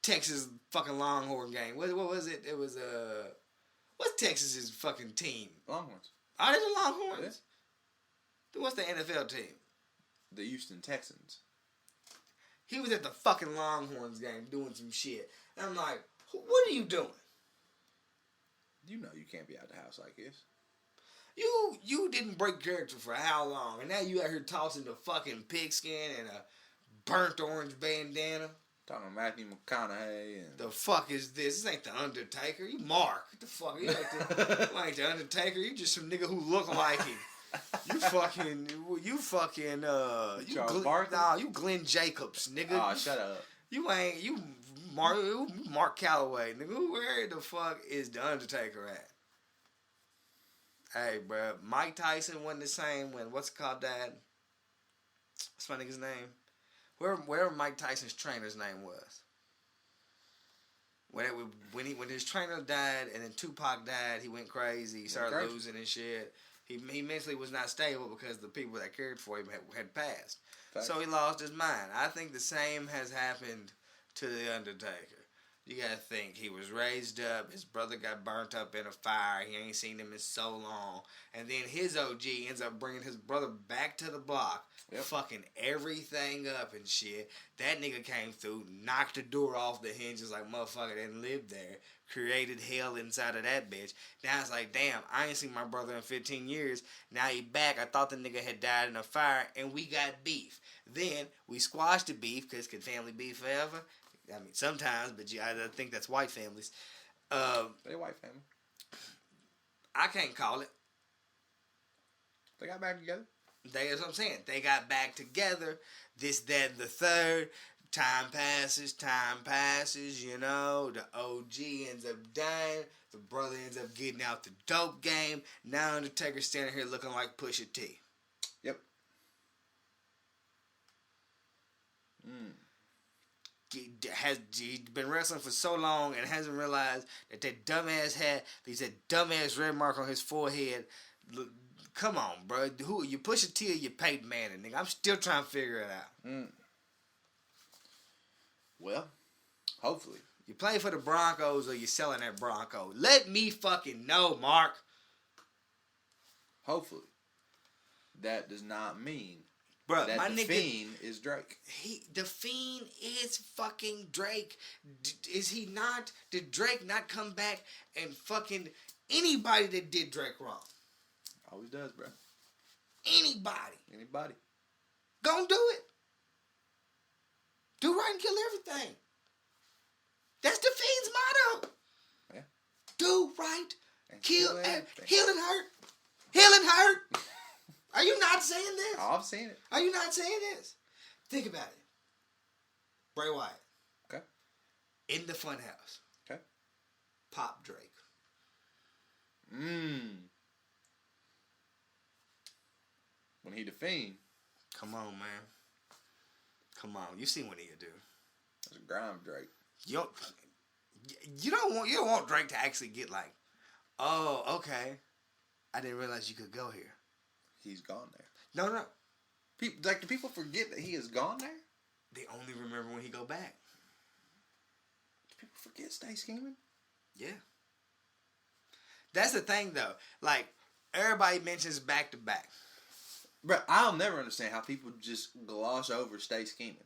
Texas fucking Longhorn game? What was it? It was what's Texas's fucking team?
Longhorns.
Are they the Longhorns? Yeah. What's the NFL team?
The Houston Texans.
He was at the fucking Longhorns game doing some shit. And I'm like, what are you doing?
You know you can't be out the house like this.
You didn't break character for how long? And now you out here tossing the fucking pigskin and a burnt orange bandana.
Talking about Matthew McConaughey and...
The fuck is this? This ain't the Undertaker. You Mark. What the fuck? You ain't the Undertaker. You just some nigga who look like him. You fucking
Charles Barkley?
Nah, you Glenn Jacobs, nigga.
Oh, shut up.
You Mark Calloway, nigga. Where the fuck is the Undertaker at? Hey, bro, Mike Tyson wasn't the same when what's it called died. What's my nigga's name? Wherever Mike Tyson's trainer's name was. When his trainer died and then Tupac died, he went crazy. He started losing and shit. He mentally was not stable because the people that cared for him had passed.
Fact.
So he lost his mind. I think the same has happened to The Undertaker. You gotta think, he was raised up, his brother got burnt up in a fire, he ain't seen him in so long, and then his OG ends up bringing his brother back to the block, fucking everything up and shit. That nigga came through, knocked the door off the hinges like motherfucker didn't live there, created hell inside of that bitch. Now it's like, damn, I ain't seen my brother in 15 years, now he back, I thought the nigga had died in a fire, and we got beef. Then, we squashed the beef, because can family beef forever? I mean, sometimes, but I think that's white families.
They white family.
I can't call it.
They got back together.
That's what I'm saying. They got back together. This, that, and the third. Time passes, you know. The OG ends up dying. The brother ends up getting out the dope game. Now Undertaker's standing here looking like Pusha T.
Yep.
He's been wrestling for so long and hasn't realized that dumbass had that dumbass red mark on his forehead. Look, come on, bro. Who you Pusha T or you Peyton Manning, nigga? I'm still trying to figure it out.
Well, hopefully.
You play for the Broncos or you selling that Bronco? Let me fucking know, Mark.
Hopefully. That does not mean
Bruh,
that
my
the
nigga,
Fiend is Drake.
the Fiend is fucking Drake. Is he not? Did Drake not come back and fucking anybody that did Drake wrong?
Always does, bro.
Anybody.
Anybody.
Gonna do it. Do right and kill everything. That's the Fiend's motto.
Yeah.
Do right,
And
kill
everything.
heal and hurt. Heal and hurt. Are you not saying this?
Oh, I've seen it.
Are you not saying this? Think about it. Bray Wyatt.
Okay.
In the funhouse.
Okay.
Pop Drake.
When he the Fiend,
Come on, man. Come on. You see what he'll do.
that's a grime Drake.
You don't want Drake to actually get like, oh, okay. I didn't realize you could go here.
He's gone there.
No.
People, do people forget that he has gone there?
They only remember when he go back.
Do people forget Stay Scheming?
Yeah. That's the thing, though. Like, everybody mentions back to back.
Bro, I'll never understand how people just gloss over Stay Scheming.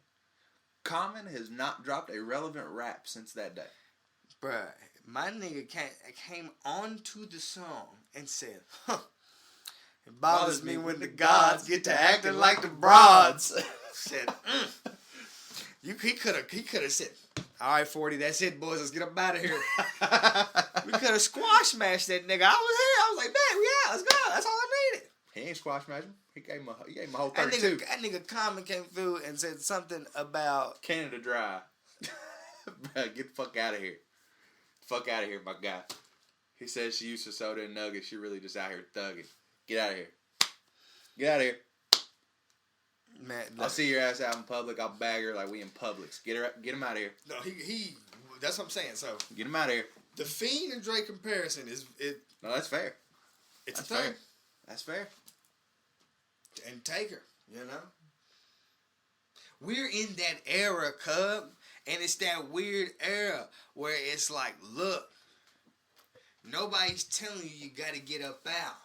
Common has not dropped a relevant rap since that day.
Bruh, my nigga came onto the song and said, huh, it bothers me when the gods get to acting like the broads. Said, he could have said, all right, 40, that's it, boys, let's get up out of here. We could have squash mashed that nigga. I was here. I was like, man, we out. Let's go. That's all I needed.
He ain't squash matching. He gave him a whole
That
32.
nigga Common came through and said something about
Canada Dry. Bro, get the fuck out of here. Fuck out of here, my guy. He says she used to soda and nuggets. She really just out here thugging. Get out of here. Get out of here.
man.
I'll see your ass out in public. I'll bag her like we in Publix. Get him out of here.
No, he. That's what I'm saying. So
Get him out of here.
the Fiend and Drake comparison is it.
No, that's fair.
It's
That's
a thing.
fair. That's fair.
And Taker, you know. We're in that era, cub, and it's that weird era where it's like, look, nobody's telling you got to get up out,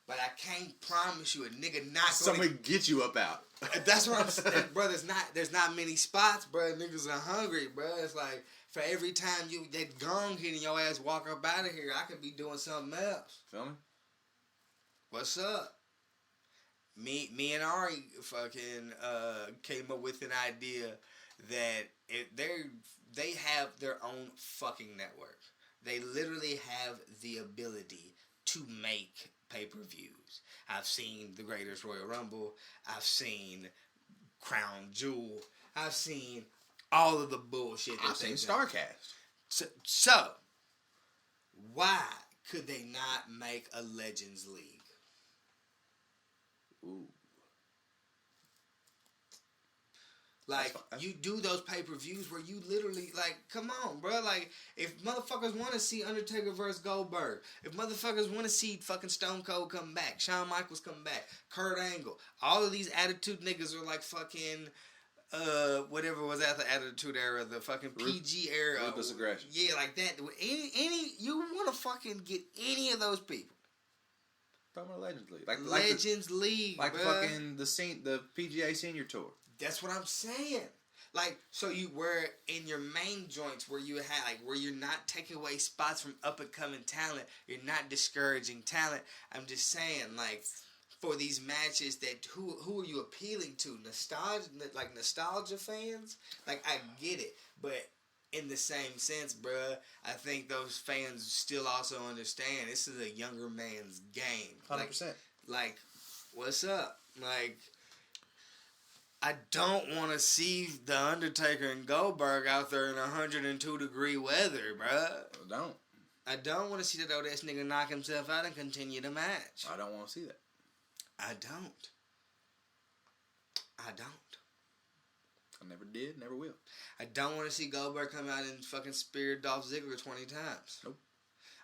but I can't promise you a nigga not gonna.
Somebody get you up out.
That's what I'm saying, bro. There's not many spots, bro. Niggas are hungry, bro. It's like for every time that gong hitting your ass walk up out of here, I could be doing something else.
Feel me?
What's up? Me and Ari fucking came up with an idea that they have their own fucking network. They literally have the ability to make pay-per-views. I've seen the Greatest Royal Rumble. I've seen Crown Jewel. I've seen all of the bullshit.
I've seen StarCast.
So, why could they not make a Legends League?
Ooh.
Like, you do those pay-per-views where you literally, like, come on, bro. Like, if motherfuckers want to see Undertaker versus Goldberg, if motherfuckers want to see fucking Stone Cold come back, Shawn Michaels come back, Kurt Angle, all of these Attitude niggas are like fucking, whatever was at the Attitude era, the fucking PG era.
Ruthless Aggression.
Yeah, like that. You want to fucking get any of those people.
Talking about Legends League.
Legends League,
like
bruh.
fucking the PGA Senior Tour.
That's what I'm saying. Like, so you were in your main joints where you had, like, where you're not taking away spots from up and coming talent. You're not discouraging talent. I'm just saying, like, for these matches that who are you appealing to? Nostalgia fans? Like, I get it, but in the same sense, bruh, I think those fans still also understand this is a younger man's game.
100%.
Like, what's up? Like, I don't want to see The Undertaker and Goldberg out there in 102-degree weather, bruh. I don't want to see that old ass nigga knock himself out and continue the match.
I don't want to see that.
I don't.
I never did, never will.
I don't want to see Goldberg come out and fucking spear Dolph Ziggler 20 times.
Nope.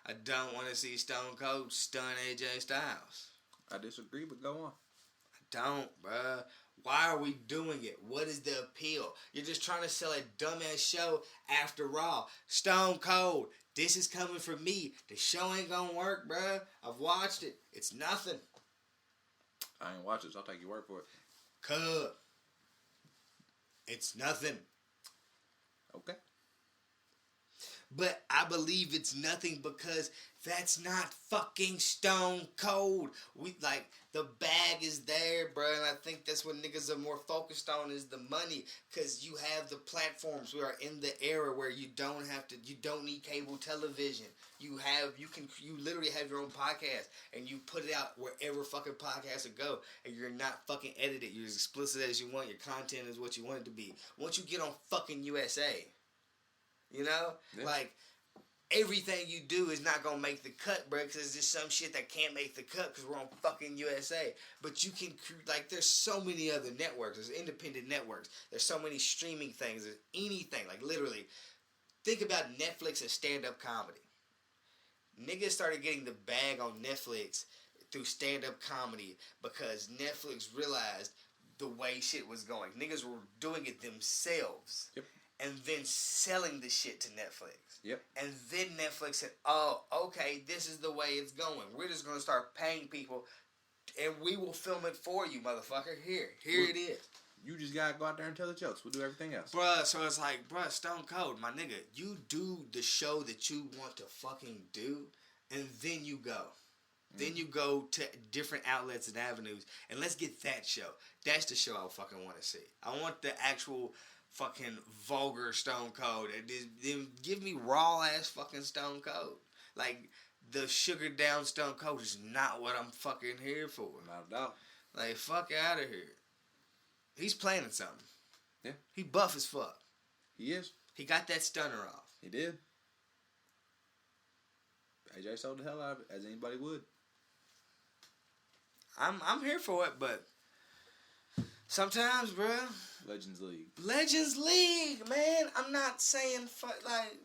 I don't want to see Stone Cold stun AJ Styles.
I disagree, but go on.
I don't, bruh. Why are we doing it? What is the appeal? You're just trying to sell a dumbass show after Raw. Stone Cold, this is coming from me. The show ain't gonna work, bruh. I've watched it. It's nothing.
I ain't watch it, so I'll take your word for it.
Cub. It's nothing.
Okay.
But I believe it's nothing because that's not fucking Stone Cold. We like the bag is there, bro, and I think that's what niggas are more focused on is the money. Cause you have the platforms. We are in the era where you don't need cable television. You literally have your own podcast and you put it out wherever fucking podcasts will go, and you're not fucking edited. You're as explicit as you want. Your content is what you want it to be. Once you get on fucking USA. You know?
Yeah.
Like, everything you do is not going to make the cut, bro, because there's just some shit that can't make the cut because we're on fucking USA. But you can, like, there's so many other networks. There's independent networks. There's so many streaming things. There's anything. Like, literally, think about Netflix as stand-up comedy. Niggas started getting the bag on Netflix through stand-up comedy because Netflix realized the way shit was going. Niggas were doing it themselves.
Yep.
And then selling the shit to Netflix.
Yep.
And then Netflix said, oh, okay, this is the way it's going. We're just going to start paying people, and we will film it for you, motherfucker. Here it is.
You just got to go out there and tell the jokes. We'll do everything else.
Bruh, so it's like, bruh, Stone Cold, my nigga, you do the show that you want to fucking do, and then you go. Then you go to different outlets and avenues, and let's get that show. That's the show I fucking want to see. I want the actual fucking vulgar Stone Cold. Then give me raw ass fucking Stone Cold. Like, the sugared down Stone Cold is not what I'm fucking here for.
Not a doubt.
Like, fuck out of here. He's planning something.
Yeah.
He buff as fuck.
He is.
He got that stunner off.
He did. AJ sold the hell out of it, as anybody would.
I'm here for it, but sometimes, bruh.
Legends League.
Legends League, man. I'm not saying like,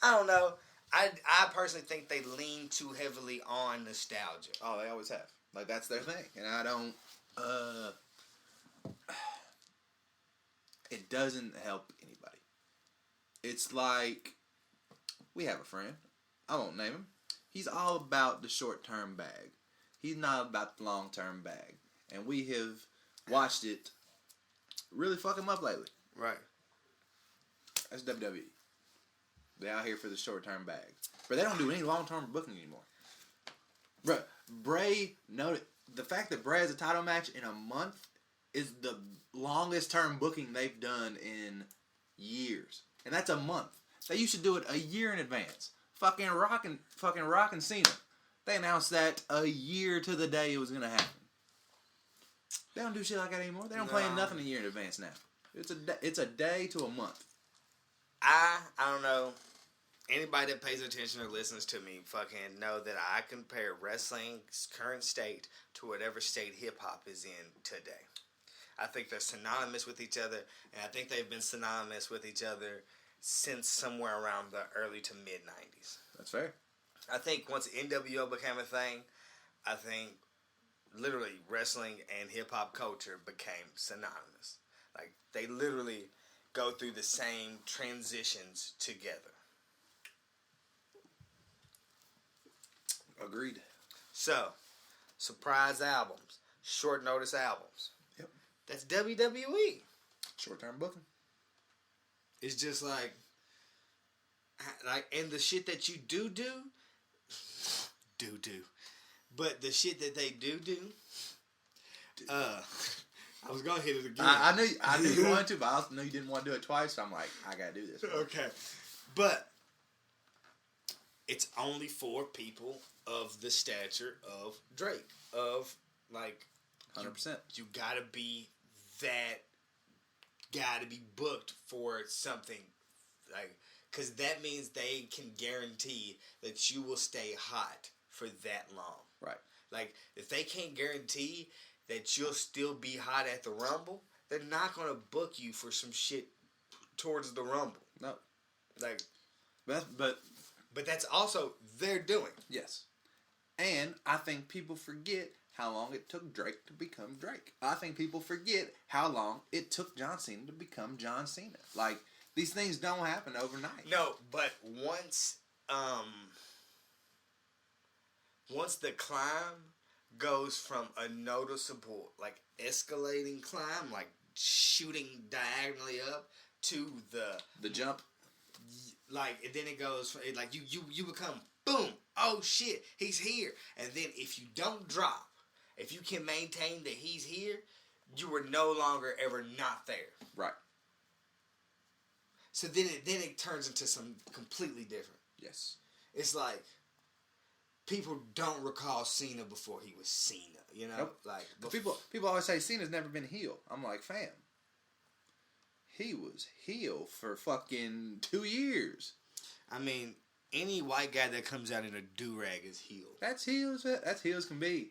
I don't know. I personally think they lean too heavily on nostalgia.
Oh, they always have. Like, that's their thing. And I don't, it doesn't help anybody. It's like, we have a friend. I won't name him. He's all about the short-term bag. He's not about the long-term bag. And we have watched it really fuck him up lately.
Right.
That's WWE. They out here for the short-term bag. But they don't do any long-term booking anymore. Bruh, Bray, the fact that Bray has a title match in a month is the longest-term booking they've done in years. And that's a month. They used to do it a year in advance. Fucking Rock and Cena. They announced that a year to the day it was going to happen. They don't do shit like that anymore. They don't plan nothing a year in advance now. It's a day to a month.
I don't know. Anybody that pays attention or listens to me fucking know that I compare wrestling's current state to whatever state hip-hop is in today. I think they're synonymous with each other, and I think they've been synonymous with each other since somewhere around the early to mid-90s.
That's fair.
I think once NWO became a thing, I think literally wrestling and hip-hop culture became synonymous. Like, they literally go through the same transitions together.
Agreed.
So, surprise albums, short notice albums.
Yep.
That's WWE.
Short-term booking.
It's just like, and the shit that you do, but the shit that they do, I was gonna hit it again.
I knew you wanted to, but I also knew you didn't want to do it twice, so I'm like, I gotta do this.
Okay. But it's only for people of the stature of Drake. Of, like,
100%.
You gotta be booked for something. Like, because that means they can guarantee that you will stay hot for that long.
Right.
Like, if they can't guarantee that you'll still be hot at the Rumble, they're not going to book you for some shit towards the Rumble.
No.
Like,
But
that's also their doing.
yes. And I think people forget how long it took Drake to become Drake. I think people forget how long it took John Cena to become John Cena. Like, these things don't happen overnight.
No, but once the climb goes from a noticeable, like, escalating climb, like shooting diagonally up, to
the jump.
Like, and then it goes like you become boom. Oh shit, he's here. And then if you don't drop, if you can maintain that he's here, you are no longer ever not there.
Right.
So then it turns into some completely different.
Yes.
It's like people don't recall Cena before he was Cena. You know,
Nope.
like
People always say Cena's never been heel. I'm like, fam. He was heel for fucking 2 years.
I mean, any white guy that comes out in a do-rag is heel.
That's heels. That's heels can be.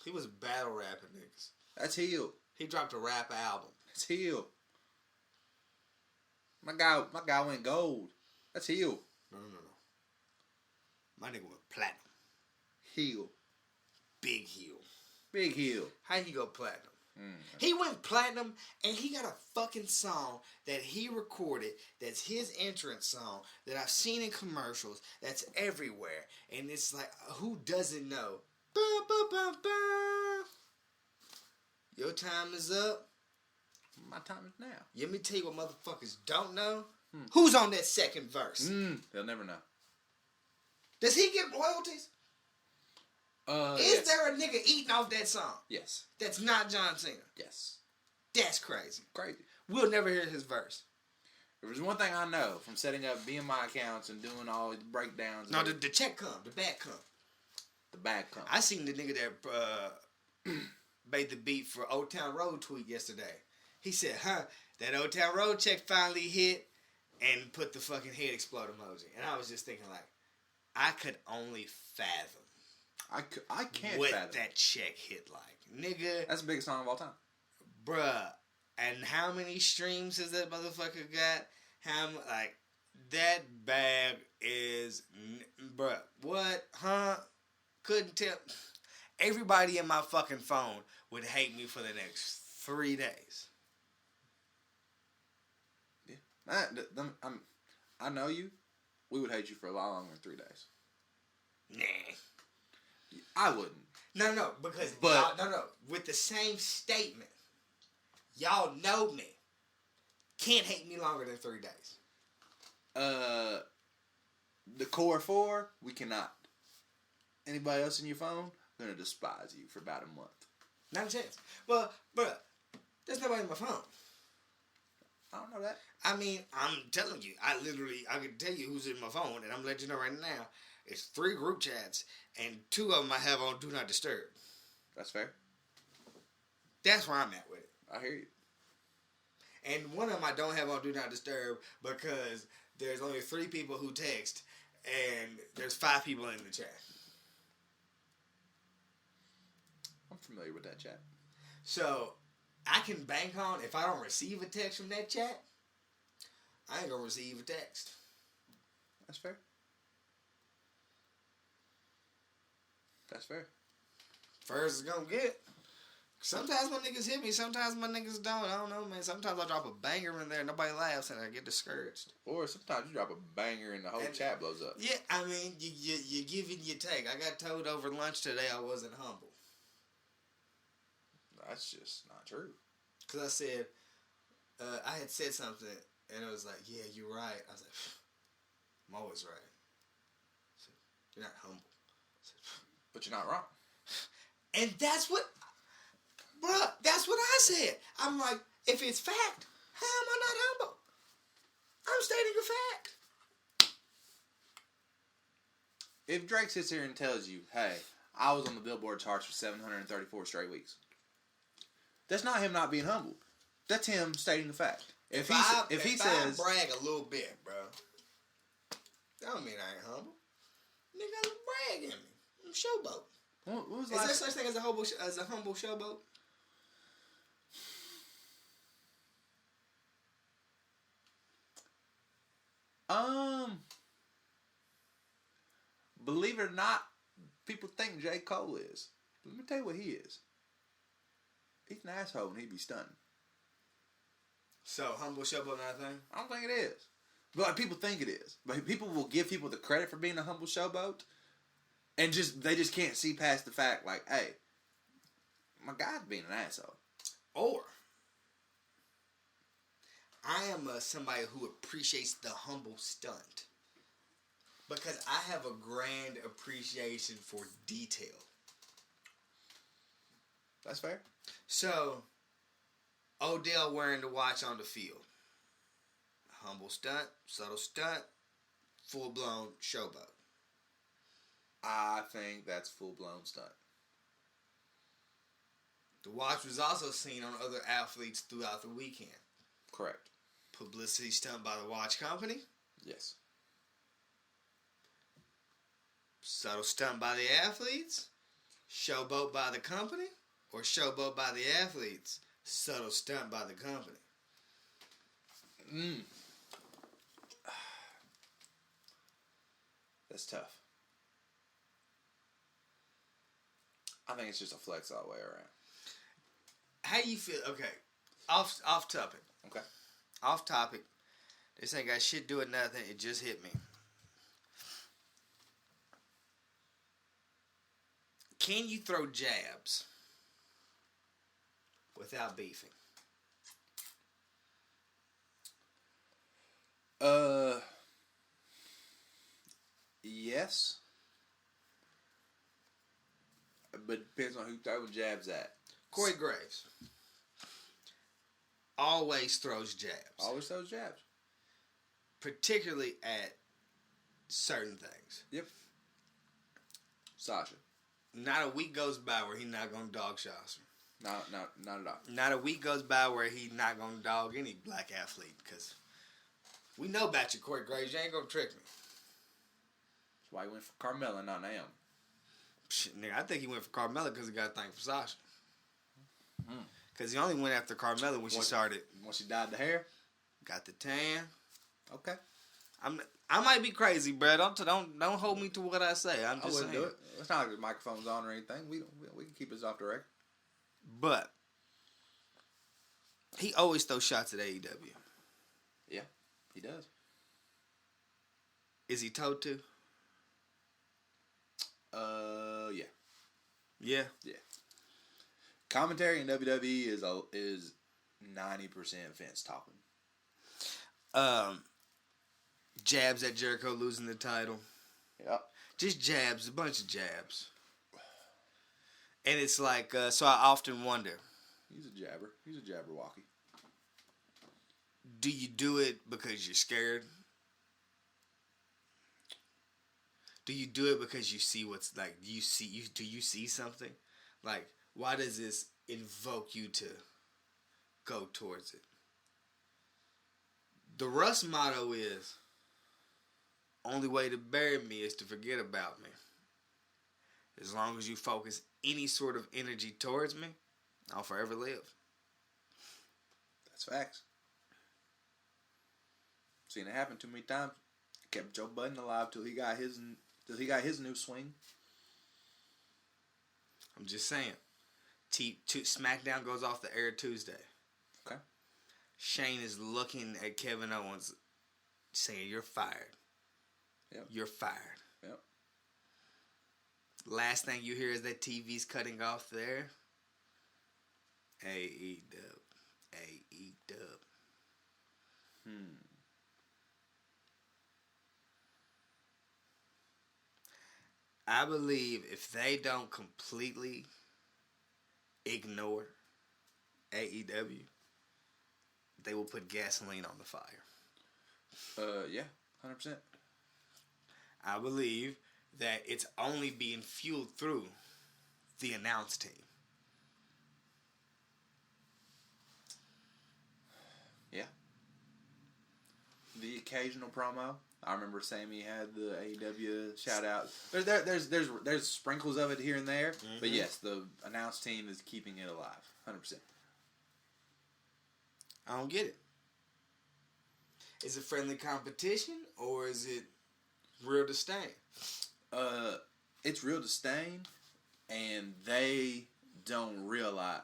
He was battle rapping niggas.
That's heel.
He dropped a rap album.
That's heel. My guy went gold. That's heel.
No. My nigga went platinum.
Heel.
Big heel.
Big heel.
How he go platinum? He went platinum, and he got a fucking song that he recorded that's his entrance song that I've seen in commercials that's everywhere. And it's like, who doesn't know? Ba, ba, ba, ba. Your time is up.
My time is now.
Let me tell you what motherfuckers don't know. Who's on that second verse?
They'll never know.
Does he get royalties? Is
Yes.
there a nigga eating off that song?
Yes.
That's not John Cena.
Yes.
That's crazy.
Crazy.
We'll never hear his verse.
If there's one thing I know from setting up BMI accounts and doing all the breakdowns.
No, the check come. The bag come.
the bag come.
I seen the nigga that made the beat for Old Town Road tweet yesterday. He said, that Old Town Road check finally hit, and put the fucking head explode emoji. And I was just thinking, like, I could only fathom
I can't
what
fathom.
that check hit like. Nigga,
That's the biggest song of all time.
bruh. And how many streams has that motherfucker got? Like, that bag is, bruh, what? Couldn't tell. Everybody in my fucking phone would hate me for the next 3 days.
Yeah. I know you. We would hate you for a lot longer than 3 days.
Nah.
I wouldn't.
No, because
But-
no. With the same statement, y'all know me. Can't hate me longer than 3 days.
The core 4, we cannot. Anybody else in your phone, gonna despise you for about a month.
Not a chance. Well, bruh, there's nobody in my phone.
I don't know that.
I mean, I'm telling you, I can tell you who's in my phone, and I'm letting you know right now. It's 3 group chats, and 2 of them I have on Do Not Disturb.
That's fair.
That's where I'm at with it.
I hear you.
And one of them I don't have on Do Not Disturb because there's only 3 people who text, and there's 5 people in the chat.
I'm familiar with that chat.
So, I can bank on, if I don't receive a text from that chat, I ain't gonna receive a text.
That's fair. That's fair.
First it's gonna get. Sometimes my niggas hit me, sometimes my niggas don't. I don't know, man. Sometimes I drop a banger in there, nobody laughs, and I get discouraged.
Or sometimes you drop a banger and the whole chat blows up.
Yeah, I mean, you give and you take. I got told over lunch today I wasn't humble.
That's just not true.
Because I said, I had said something, and it was like, yeah, you're right. I was like, I'm always right. I said, you're not humble. I said,
But you're not wrong.
and that's what, bruh, that's what I said. I'm like, if it's fact, how am I not humble? I'm stating a fact.
If Drake sits here and tells you, hey, I was on the Billboard charts for 734 straight weeks, that's not him not being humble. That's him stating the fact. If he says,
I brag a little bit, bro, that don't mean I ain't humble. Nigga, I'm bragging me. I'm showboat.
what was
Is there such thing as a humble showboat?
Believe it or not, people think J. Cole is. Let me tell you what he is. He's an asshole and he'd be stunning.
So, humble showboat not a thing?
I don't think it is. But people think it is. But people will give people the credit for being a humble showboat. And they just can't see past the fact, like, hey, my guy's being an asshole.
Or I am somebody who appreciates the humble stunt. Because I have a grand appreciation for detail.
That's fair.
So, Odell wearing the watch on the field. Humble stunt, subtle stunt, full-blown showboat.
I think that's full-blown stunt.
The watch was also seen on other athletes throughout the weekend.
Correct.
Publicity stunt by the watch company.
Yes.
Subtle stunt by the athletes. Showboat by the company. Or showboat by the athletes. Subtle stunt by the company.
That's tough. I think it's just a flex all the way around.
How do you feel? Okay. Off topic.
Okay.
Off topic. This ain't got shit to do with nothing. It just hit me. Can you throw jabs without beefing?
Yes. But it depends on who throwing jabs at.
Corey Graves always throws jabs.
Always throws jabs.
Particularly at certain things.
Yep. Sasha.
Not a week goes by where he's not going to dog Shasha.
Not at all.
Not a week goes by where he's not going to dog any black athlete. Because we know about you, Corey Graves. You ain't going to trick me.
That's why he went for Carmella, not Naomi.
Shit, nigga, I think he went for Carmella because he got a thing for Sasha. Because he only went after Carmella when she started.
Once she dyed the hair?
Got the tan.
Okay.
I might be crazy, bro. Don't hold me to what I say. I'm just saying.
Do it. It's not like the microphone's on or anything. We can keep this off the record.
But he always throws shots at AEW.
Yeah, he does.
Is he told to?
Yeah.
Yeah.
Yeah. Commentary in WWE is 90% fence talking.
Jabs at Jericho losing the title.
Yep.
Just jabs, a bunch of jabs. And it's like, so I often wonder.
He's a jabber. He's a jabberwocky.
Do you do it because you're scared? Do you do it because you see what's like? Do you see something? Like, why does this invoke you to go towards it? The Russ motto is, only way to bury me is to forget about me. As long as you focus any sort of energy towards me, I'll forever live.
That's facts. Seen it happen too many times. Kept Joe Budden alive till he got his new swing.
I'm just saying. SmackDown goes off the air Tuesday.
Okay.
Shane is looking at Kevin Owens saying, "You're fired.
Yep.
You're fired."
Yep.
Last thing you hear is that TV's cutting off there. AEW. I believe if they don't completely ignore AEW, they will put gasoline on the fire.
Yeah, 100%.
I believe that it's only being fueled through the announce team.
Yeah. The occasional promo. I remember Sammy had the AEW shout out. There's sprinkles of it here and there, but yes, the announce team is keeping it alive, 100%.
I don't get it. Is it friendly competition or is it real disdain?
It's real disdain, and they don't realize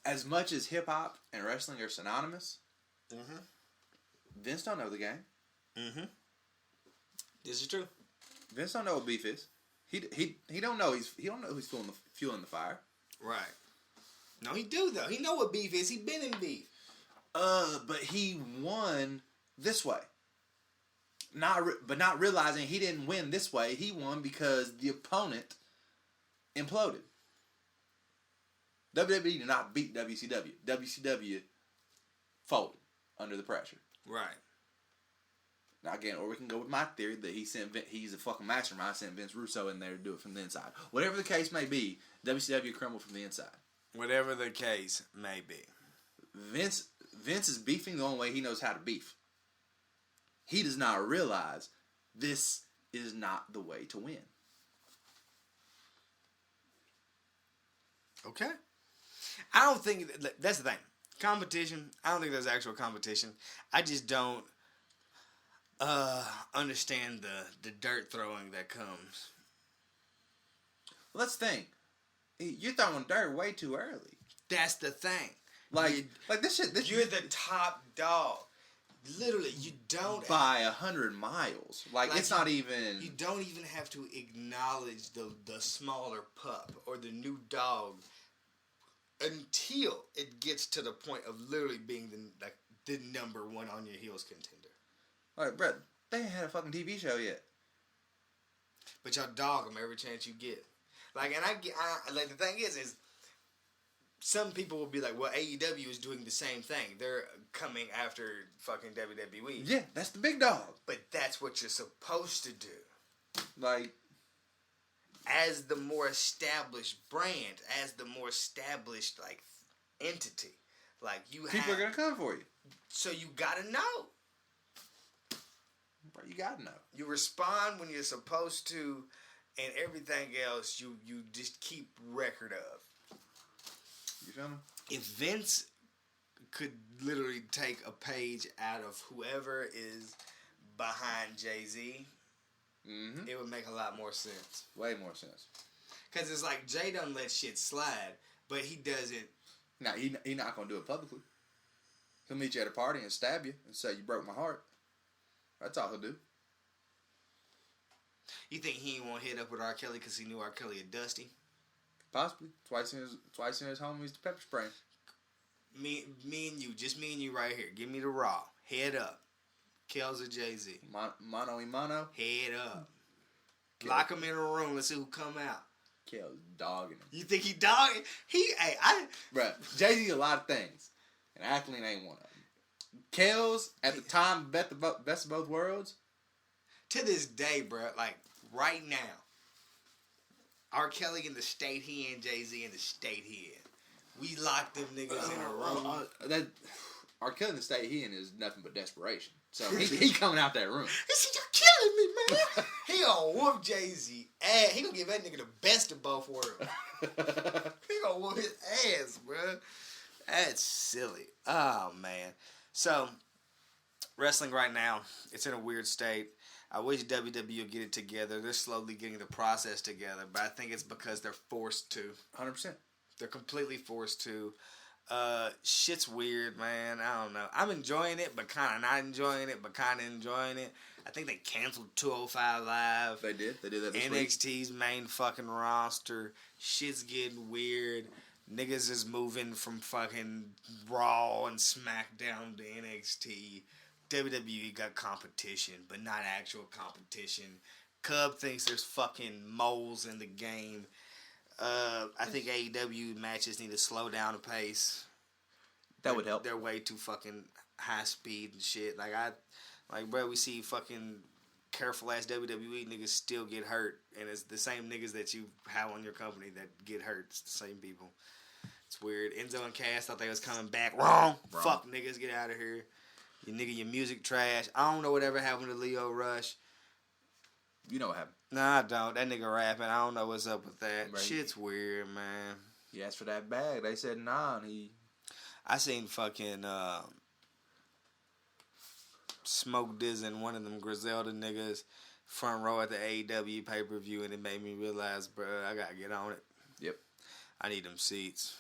as much as hip hop and wrestling are synonymous. Vince don't know the game.
This is true.
Vince don't know what beef is. He don't know he's fueling the fire.
Right. No, he do though. He know what beef is. He been in beef.
But he won this way. But not realizing he didn't win this way. He won because the opponent imploded. WWE did not beat WCW. WCW folded under the pressure.
Right.
Now again, or we can go with my theory that he's a fucking mastermind, sent Vince Russo in there to do it from the inside. Whatever the case may be, WCW crumbled from the inside.
Whatever the case may be.
Vince is beefing the only way he knows how to beef. He does not realize this is not the way to win.
Okay. I don't think that's the thing. Competition. I don't think there's actual competition. I just don't understand the dirt throwing that comes.
Well, let's think. You're throwing dirt way too early.
That's the thing.
Like this shit.
You're the top dog. Literally, you don't
by 100 miles. Like it's not even.
You don't even have to acknowledge the smaller pup or the new dog until it gets to the point of literally being the number one on your heels contender.
All right, Brett. They ain't had a fucking TV show yet.
But y'all dog them every chance you get. Like, and I like the thing is some people will be like, well, AEW is doing the same thing. They're coming after fucking WWE.
Yeah, that's the big dog.
But that's what you're supposed to do.
Like,
as the more established brand, as the more established, like, entity. Like,
people are going to come for you.
So you got to know.
Bro, you got to know.
You respond when you're supposed to, and everything else you just keep record of.
You feel me?
If Vince could literally take a page out of whoever is behind Jay-Z, it would make a lot more sense.
Way more sense.
Because it's like Jay don't let shit slide, but he doesn't.
Nah, he not going to do it publicly. He'll meet you at a party and stab you and say, you broke my heart. That's all he'll do.
You think he ain't want to hit up with R. Kelly because he knew R. Kelly had Dusty?
Possibly. Twice in his homies the pepper spray.
Me and you, just me and you right here. Give me the raw. Head up. Kells or Jay-Z?
Mano y mano.
Head up. Lock him in a room. Let's see who come out.
Kells dogging him.
You think he dogging?
Bruh, Jay-Z a lot of things. And athlete ain't one of them. Kells, at the time, best of both worlds.
To this day, bro, like, right now, R. Kelly in the state he in, Jay-Z in the state he in. We locked them niggas in a room.
R. Kelly in the state he in is nothing but desperation. So he coming out that room.
He said, you're killing me, man. He gonna whoop Jay-Z ass. He gonna give that nigga the best of both worlds. He gonna whoop his ass, bro. That's silly. Oh, man. So, wrestling right now, it's in a weird state. I wish WWE would get it together. They're slowly getting the process together, but I think it's because they're forced to.
100%.
They're completely forced to. Shit's weird, man. I don't know. I'm enjoying it, but kind of not enjoying it, but kind of enjoying it. I think they canceled 205 Live.
They did. They did that this week.
NXT's main fucking roster. Shit's getting weird. Niggas is moving from fucking Raw and SmackDown to NXT. WWE got competition, but not actual competition. Cub thinks there's fucking moles in the game. I think AEW matches need to slow down the pace.
That would help.
They're way too fucking high speed and shit. Like, bro, we see fucking careful ass WWE niggas still get hurt, and it's the same niggas that you have on your company that get hurt. It's the same people. It's weird. Enzo and Cass thought they was coming back. Wrong. Fuck niggas, get out of here. You nigga, your music trash. I don't know whatever happened to Leo Rush.
You know what happened.
Nah, I don't. That nigga rapping. I don't know what's up with that.
Right.
Shit's weird, man.
He asked for that bag. They said nah, and he...
I seen fucking Smoke Diz and one of them Griselda niggas front row at the AEW pay-per-view, and it made me realize, bro, I gotta get on it.
Yep.
I need them seats.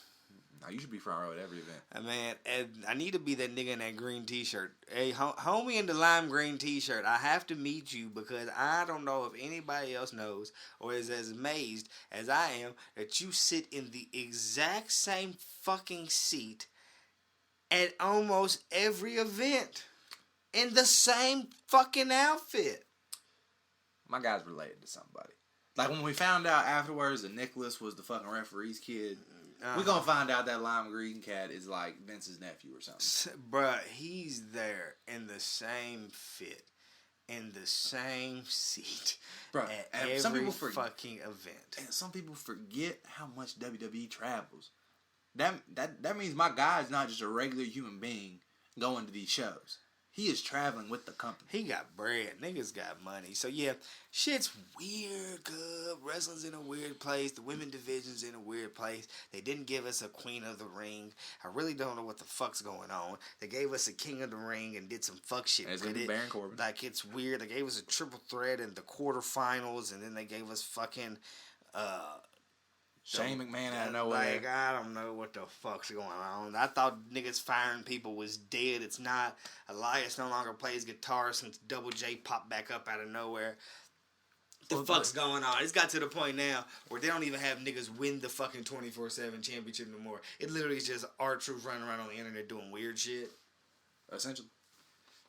No, you should be front row at every event.
Man, I need to be that nigga in that green t-shirt. Hey, homie in the lime green t-shirt, I have to meet you because I don't know if anybody else knows or is as amazed as I am that you sit in the exact same fucking seat at almost every event in the same fucking outfit.
My guy's related to somebody. Like when we found out afterwards that Nicholas was the fucking referee's kid, we're gonna find out that lime green cat is like Vince's nephew or something.
Bruh, he's there in the same fit, in the same seat,
Bruh,
at
and
every
some people forget,
fucking event.
and some people forget how much WWE travels. That means my guy's not just a regular human being going to these shows. He is traveling with the company.
He got bread. Niggas got money. So, yeah, shit's weird, good. Wrestling's in a weird place. The women division's in a weird place. They didn't give us a Queen of the Ring. I really don't know what the fuck's going on. They gave us a King of the Ring and did some fuck shit
It's
with
gonna be
it.
Baron Corbin.
Like, it's weird. They gave us a triple threat in the quarterfinals, and then they gave us fucking...
Shane McMahon out of nowhere.
Like, I don't know what the fuck's going on. I thought niggas firing people was dead. It's not. Elias no longer plays guitar since Double J popped back up out of nowhere. The fuck's going on? It's got to the point now where they don't even have niggas win the fucking 24/7 championship no more. It literally is just R-Truth running around on the internet doing weird shit.
Essentially.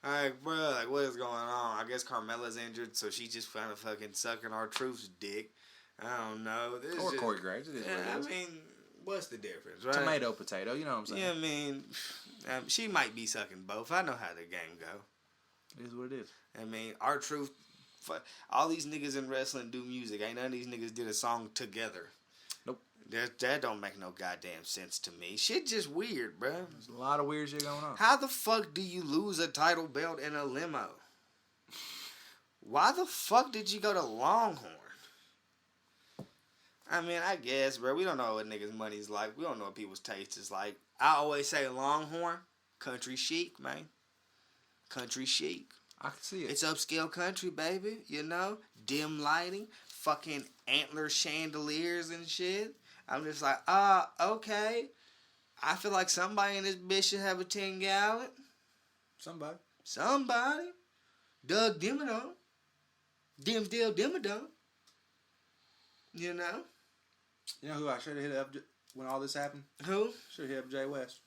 Alright, bro, like, what is going on? I guess Carmella's injured, so she's just kind of fucking sucking R-Truth's dick. I don't know.
Or Corey Graves. It is what it is.
I mean, what's the difference, right?
Tomato, potato. You know what I'm saying?
Yeah, I mean, she might be sucking both. I know how the game go.
It is what it is.
I mean, R-Truth, all these niggas in wrestling do music. Ain't none of these niggas did a song together.
Nope.
That don't make no goddamn sense to me. Shit just weird, bro.
There's a lot of weird shit going on.
How the fuck do you lose a title belt in a limo? Why the fuck did you go to Longhorn? I mean, I guess, bro. We don't know what niggas' money's like. We don't know what people's taste is like. I always say Longhorn, country chic, man. Country chic.
I can see it.
It's upscale country, baby. You know? Dim lighting, fucking antler chandeliers and shit. I'm just like, okay. I feel like somebody in this bitch should have a 10-gallon. Somebody. Doug Dimmadome. Dimsdale Dimmadome. You know?
You know who I should have hit up when all this happened?
Who?
Should have hit up Jay West.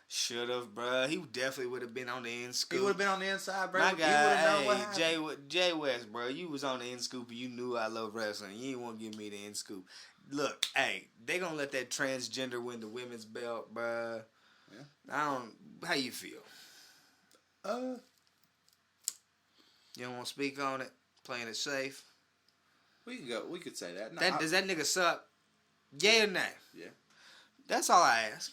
Should have, bruh. He definitely would have been on the end scoop.
He would have been on the inside, bro.
My
He would have known
guy,
what happened.
Jay West, bro. You was on the end scoop and you knew I love wrestling. You didn't want to give me the end scoop. Look, hey, they gonna let that transgender win the women's belt, bruh. Yeah. How you feel? You don't want to speak on it? Playing it safe?
We could say that.
Does that nigga suck? Yeah or nay?
Yeah.
That's all I ask.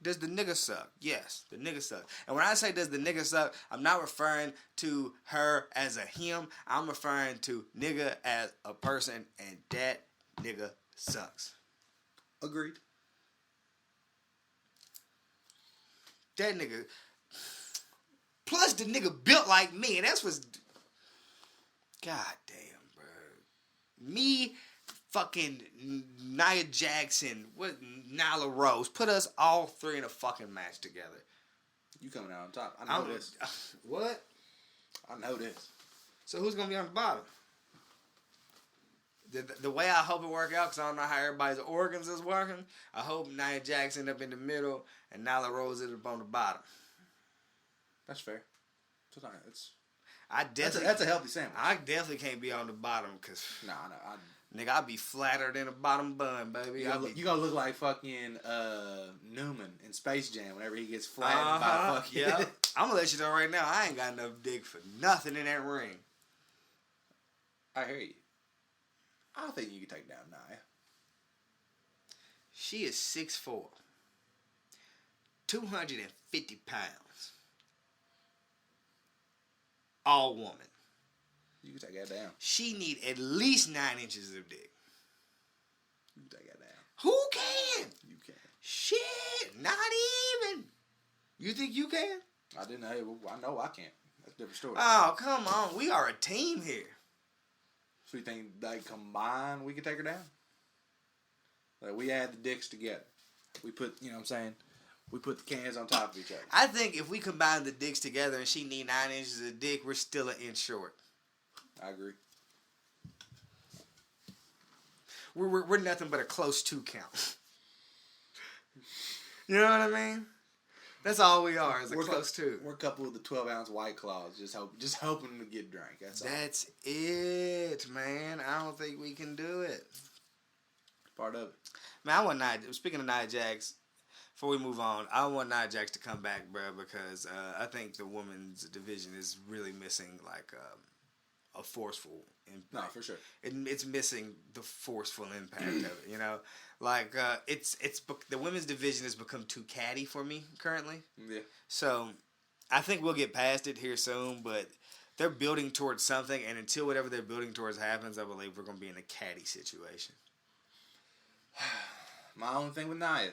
Does the nigga suck? Yes, the nigga suck. And when I say does the nigga suck, I'm not referring to her as a him. I'm referring to nigga as a person, and that nigga sucks.
Agreed.
That nigga. Plus the nigga built like me, and that's what's. God damn, bro. Me, fucking Nia Jackson, Nyla Rose, put us all three in a fucking match together.
You coming out on top. I know this.
What?
I know this.
So who's going to be on the bottom? The way I hope it work out, because I don't know how everybody's organs is working, I hope Nia Jackson up in the middle and Nyla Rose is up on the bottom.
That's fair.
That's
a healthy sandwich.
I definitely can't be on the bottom, because...
Nah.
Nigga, I'll be flatter than a bottom bun, baby.
You gonna look like fucking Newman in Space Jam whenever he gets flattened by fucking...
Yeah. I'm gonna let you know right now, I ain't got enough dick for nothing in that ring.
I hear you. I think you can take down Nia.
She is 6'4", 250 pounds. All woman.
You can take that down.
She need at least 9 inches of dick.
You can take that down.
Who can?
You can.
Shit, not even. You think you can?
I didn't know. I know I can't. That's a different story.
Oh, come on. We are a team here.
So you think they combine, we could take her down? Like we add the dicks together. We put, you know what I'm saying? We put the cans on top of each other.
I think if we combine the dicks together and she need 9 inches of dick, we're still an inch short.
I agree.
We're nothing but a close 2 count. You know what I mean? That's all we are, is a close 2.
We're a couple of the 12-ounce White Claws, just hoping to get drank. That's
it, man. I don't think we can do it.
part of it.
Man, I want Nia. Speaking of Nia Jax, before we move on, I want Nia Jax to come back, bro, because I think the women's division is really missing like a forceful impact.
No, for sure.
It's missing the forceful impact of it. You know, like it's the women's division has become too catty for me currently.
Yeah.
So I think we'll get past it here soon, but they're building towards something, and until whatever they're building towards happens, I believe we're going to be in a catty situation.
My only thing with Nia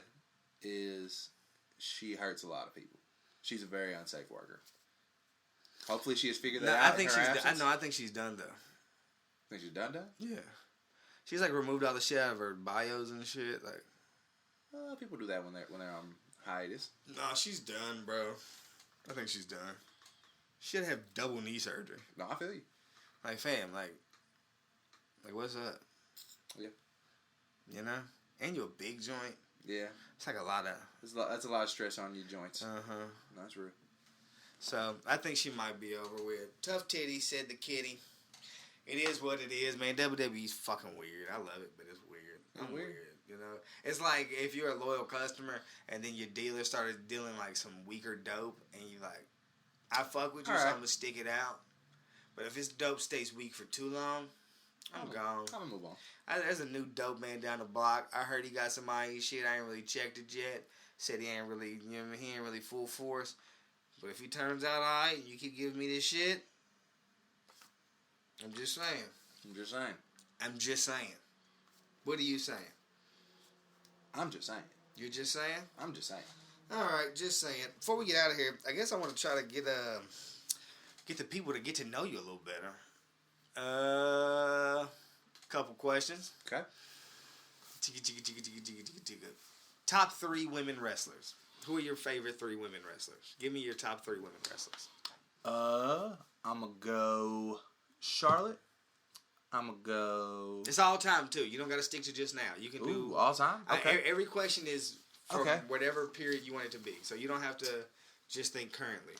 is she hurts a lot of people. She's a very unsafe worker. Hopefully she has figured that out.
I think I think she's done though.
Think she's done?
Yeah. She's like removed all the shit out of her bios and shit. Like,
people do that when they're on hiatus.
no, she's done, bro. I think she's done. She'd have double knee surgery.
No, I feel you.
Like, fam, like what's up?
Yeah.
You know, and you a big joint.
Yeah.
It's like a lot of.
That's a lot of stress on your joints.
Uh-huh.
That's real.
So I think she might be over with. Tough titty, said the kitty. It is what it is, man. WWE's fucking weird. I love it, but it's weird. I'm weird. You know, it's like if you're a loyal customer and then your dealer started dealing like some weaker dope, and you like, I fuck with you, so I'm gonna stick it out. But if his dope stays weak for too long, I'm gone.
I'm gonna move on.
There's a new dope man down the block. I heard he got some IE shit. I ain't really checked it yet. Said he ain't really, you know what I mean? He ain't really full force. But if he turns out alright and you keep giving me this shit, I'm just saying. I'm just saying. What are you saying?
I'm just saying.
You're just saying?
I'm just saying.
Alright, just saying. Before we get out of here, I guess I want to try to get the people to get to know you a little better. Couple questions.
Okay.
Top 3 women wrestlers. Who are your favorite 3 women wrestlers? Give me your top 3 women wrestlers.
I'm gonna go Charlotte. I'm gonna go.
It's all time too. You don't got to stick to just now. You can do
all time. Okay.
Every question is from
Okay.
whatever period you want it to be. So you don't have to just think currently.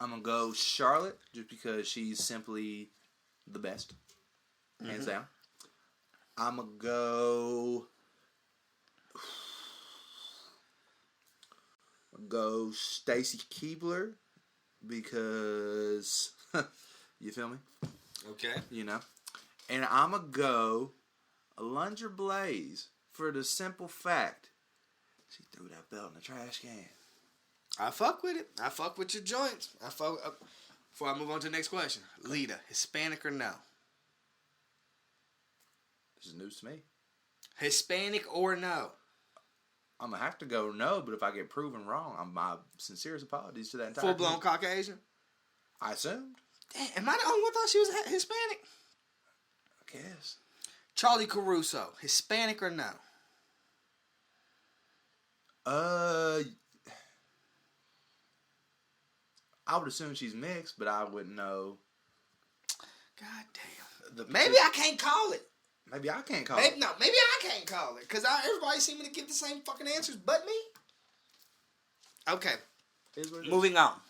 I'm gonna go Charlotte just because she's simply the best, hands down. I'm gonna go Stacy Keibler because you feel me?
Okay.
You know, and I'm gonna go Alundra Blaze for the simple fact she threw that belt in the trash can.
I fuck with it. I fuck with your joints. Before I move on to the next question, Lita, Hispanic or no?
This is news to me.
Hispanic or no?
I'm gonna have to go no, but if I get proven wrong, my sincerest apologies to that entire
Full blown
team.
Caucasian?
I assumed.
Damn, am I the only one thought she was Hispanic?
I guess.
Charlie Caruso, Hispanic or no?
I would assume she's mixed, but I wouldn't know.
God damn. Maybe I can't call it.
Maybe I can't call it.
No, maybe I can't call it. Because everybody seeming to give the same fucking answers but me. Okay. Moving on.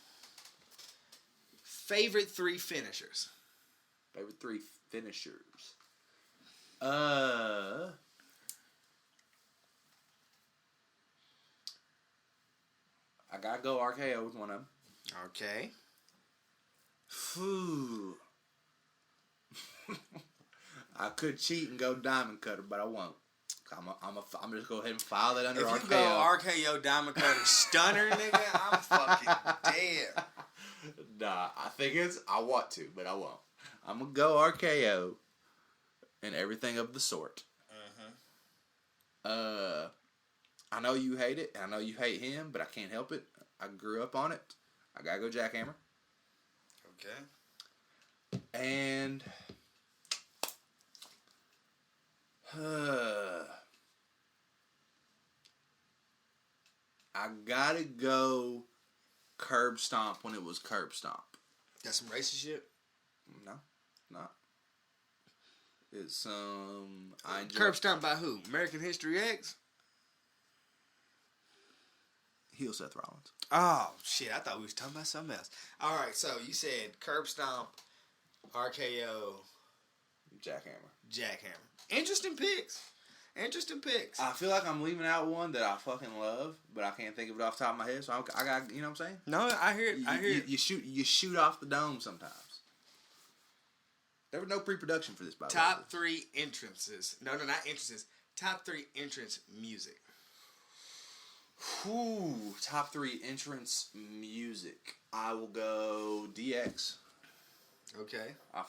Favorite 3 finishers.
Favorite 3 finishers. I gotta go RKO with one of them.
Okay.
Phew. I could cheat and go Diamond Cutter, but I won't. I'm just go ahead and file that under RKO.
If you go RKO Diamond Cutter Stunner, nigga, I'm fucking dead.
Nah, I want to, but I won't. I'm gonna go RKO and everything of the sort. I know you hate it, and I know you hate him, but I can't help it. I grew up on it. I gotta go Jackhammer.
Okay.
And I gotta go Curb Stomp when it was Curb Stomp.
That's some racist shit.
No, not. It's I enjoy
Curb Stomp by who? American History X?
heel Seth Rollins.
Oh shit! I thought we was talking about something else. All right, so you said Curb Stomp, RKO, Jackhammer. Interesting picks.
I feel like I'm leaving out one that I fucking love, but I can't think of it off the top of my head. So I got, you know what I'm saying?
No, I hear it. I hear it.
You shoot off the dome sometimes. There was no pre-production for this, by the way.
Top 3 entrances. No, not entrances. Top 3 entrance music.
Ooh, top 3 entrance music. I will go DX.
Okay.
I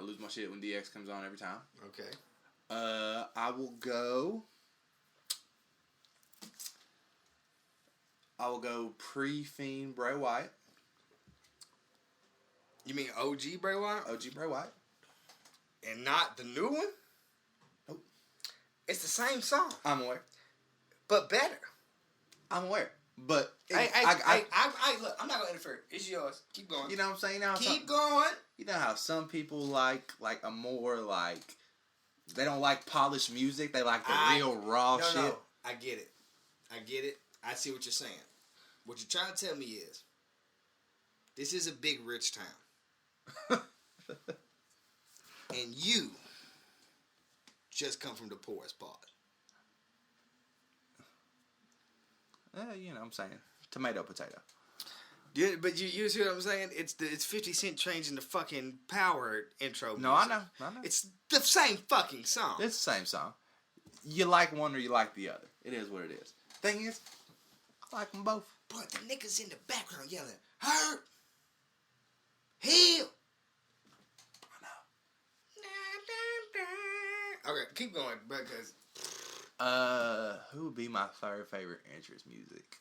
lose my shit when DX comes on every time.
Okay.
I will go pre-Fiend Bray Wyatt.
You mean OG Bray Wyatt?
OG Bray Wyatt.
And not the new one?
Nope.
It's the same song.
I'm aware.
But better.
I'm aware. But
Hey, look, I'm not gonna interfere. It's yours. Keep going.
You know what I'm saying? Now
Keep going.
You know how some people like a more like they don't like polished music. They like the real raw shit.
No, I get it. I see what you're saying. What you're trying to tell me is this is a big rich town. And you just come from the poorest part.
You know what I'm saying. Tomato, potato.
Yeah, but you see what I'm saying? It's 50 Cent changing the fucking Power intro music.
No, I know.
It's the same fucking song.
It's the same song. You like one or you like the other. It is what it is. Thing is, I like them both.
But the niggas in the background yelling, hurt, heal. I know. Okay, keep going, because...
Who would be my third favorite entrance music?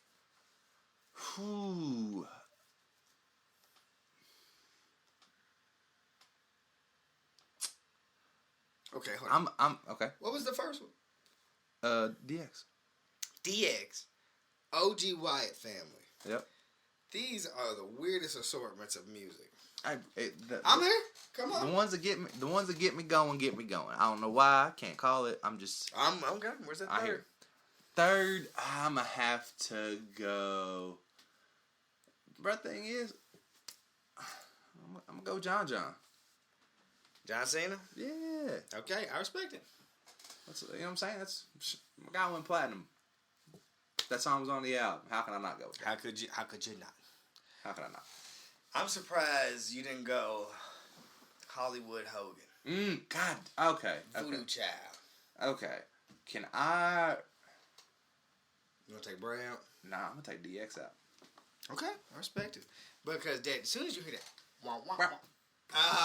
Whew.
Okay, hold on.
I'm okay.
What was the first one?
DX.
DX. OG Wyatt family.
Yep.
These are the weirdest assortments of music.
I'm here.
Come on.
The ones that get me going. I don't know why. I can't call it. I'm
okay. Where's that
I
third?
hear. Third, I'ma have to go. But the thing is, I'm gonna go John.
John Cena?
Yeah.
Okay, I respect it.
You know what I'm saying? That's my guy went platinum. That song was on the album. How can I not go with that?
How could you not?
How can I not?
I'm surprised you didn't go Hollywood Hogan.
God. Okay.
Voodoo Child.
Okay. Can I?
You want to take Bray out?
Nah, I'm gonna take DX out.
Okay, I respect it. Because that, as soon as you hear that, wah, wah,
Wah.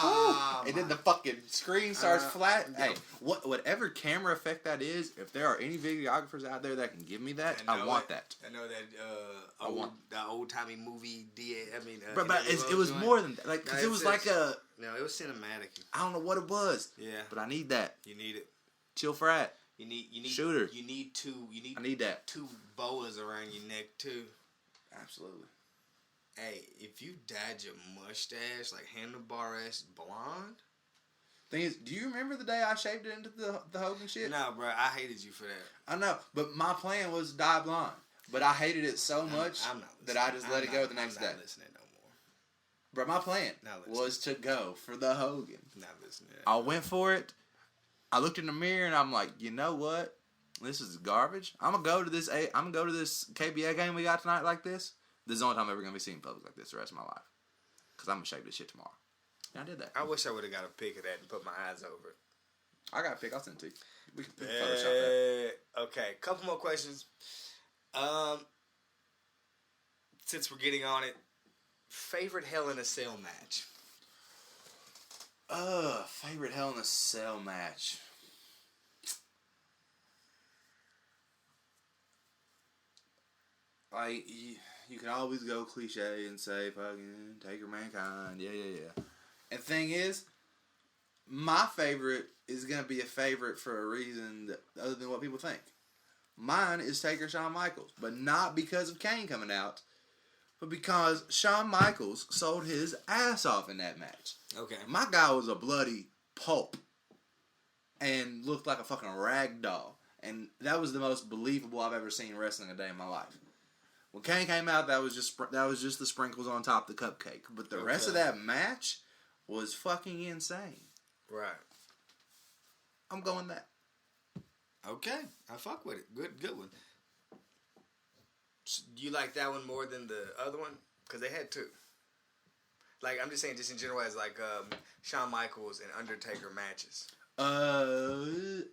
wah,
and then the fucking screen starts flat. Hey, whatever camera effect that is, if there are any videographers out there that can give me that, I want that.
I know that the old timey movie.
But it was more than that. Like, cause it was like a.
No, it was cinematic.
I don't know what it was.
Yeah,
but I need that.
You need it.
Chill frat.
You need
shooter.
You need two.
I need that.
2 boas around your neck too.
Absolutely.
Hey, if you dyed your mustache like handlebar-ass blonde.
Thing is, do you remember the day I shaved it into the Hogan shit?
No, bro, I hated you for that.
I know, but my plan was to dye blonde. But I hated it so much that I just let it go the next day.
I'm not listening no more.
Bro, my plan was to go for the Hogan.
Not listening.
I went for it. I looked in the mirror and I'm like, you know what? This is garbage. I'm gonna go to this KBA game we got tonight like this. This is the only time I'm ever gonna be seeing public like this the rest of my life. Cause I'm gonna shave this shit tomorrow. And I did that.
I wish I would have got a pic of that and put my eyes over it.
I got a pic. I'll send it to you. We can Photoshop that.
Okay, couple more questions. Since we're getting on it, favorite Hell in a Cell match.
Favorite Hell in a Cell match. Like, you can always go cliche and say, fucking, Taker Mankind. Yeah. And the thing is, my favorite is going to be a favorite for a reason other than what people think. Mine is Taker Shawn Michaels, but not because of Kane coming out, but because Shawn Michaels sold his ass off in that match.
Okay.
My guy was a bloody pulp and looked like a fucking rag doll. And that was the most believable I've ever seen wrestling a day in my life. When Kane came out, that was just the sprinkles on top of the cupcake. But the rest of that match was fucking insane.
Right.
I'm going that.
Okay, I fuck with it. Good one. Do you like that one more than the other one? Because they had two. Like, I'm just saying, just in general, as like Shawn Michaels and Undertaker matches.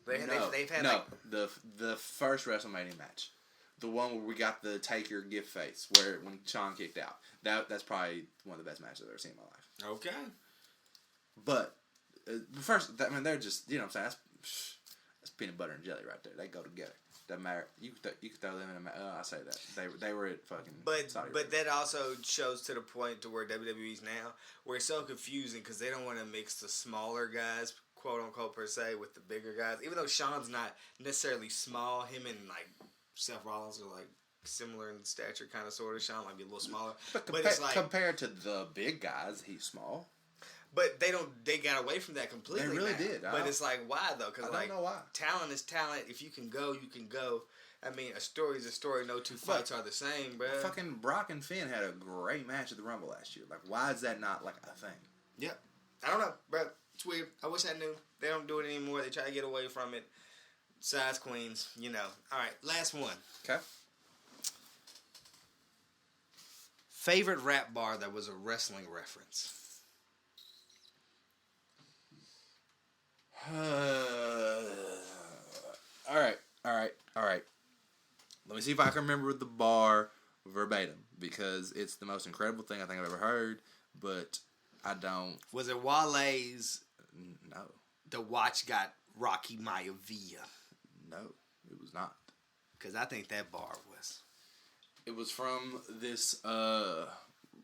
They've had
no.
like
The first WrestleMania match, the one where we got the Taker gift face, where when Shawn kicked out, that's probably one of the best matches I've ever seen in my life.
Okay.
But first, they're just, you know what I'm saying. That's peanut butter and jelly right there. They go together. Doesn't matter. You could throw them in a. I say that they were at fucking.
But that also shows to the point to where WWE's now, where it's so confusing because they don't want to mix the smaller guys, quote unquote per se, with the bigger guys. Even though Shawn's not necessarily small, him and like Seth Rollins are like similar in stature, kind of sort of. Shawn might be a little smaller,
but
it's like
compared to the big guys, he's small.
But they got away from that completely.
They really
now.
did.
But it's like, why though? Because
I don't know why.
Talent is talent. If you can go, you can go. I mean, a story is a story. No two fights are the same, bro.
Fucking Brock and Finn had a great match at the Rumble last year. Like, why is that not like a thing?
Yep. I don't know, bro. It's weird. I wish I knew. They don't do it anymore. They try to get away from it. Size queens, you know. All right, last one.
Okay.
Favorite rap bar that was a wrestling reference.
All right. Let me see if I can remember the bar verbatim, because it's the most incredible thing I think I've ever heard, but I don't.
Was it Wale's?
No.
The watch got Rocky Maivia.
No, it was not.
Because I think that bar was.
It was from this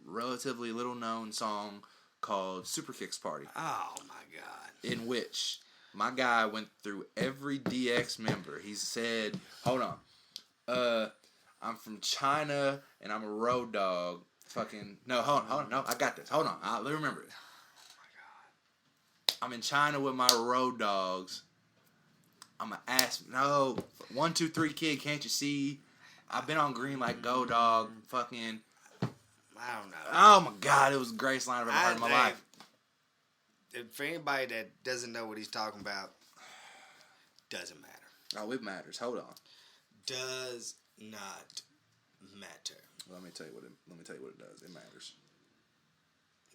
relatively little known song called Super Kicks Party.
Oh my God.
In which my guy went through every DX member. He said, hold on. I'm from China and I'm a road dog. Fucking no, hold on, no, I got this. Hold on, let me remember it. Oh my God. I'm in China with my road dogs. I'm an ass. No, 1, 2, 3 kid. Can't you see? I've been on green like Go Dog. Fucking.
I don't know.
Oh my God, it was the greatest line I've ever heard in my life.
For anybody that doesn't know what he's talking about, doesn't matter.
Oh, it matters. Hold on.
Does not matter.
Let me tell you what it does. It matters.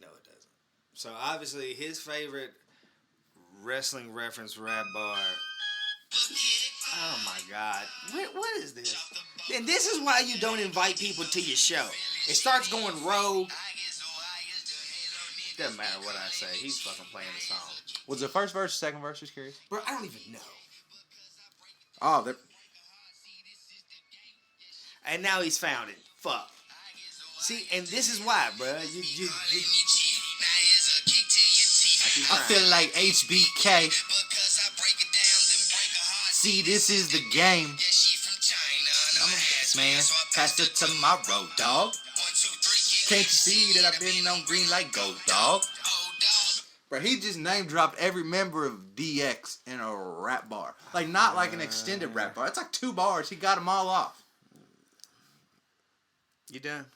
No, it doesn't. So obviously, his favorite wrestling reference rap bar. Oh my God! What is this? And this is why you don't invite people to your show. It starts going rogue. Doesn't matter what I say. He's fucking playing the song.
Was it first verse, second verse? Just curious.
Bro, I don't even know.
Oh,
and now he's found it. Fuck. See, and this is why, bro.
I feel like HBK. See, this is the game. I'm a best man. Pass it to my road dog. Can't you see that I've been on green like Go Dog? Bro, he just name dropped every member of DX in a rap bar. Like, not like an extended rap bar. It's like 2 bars. He got them all off.
You done?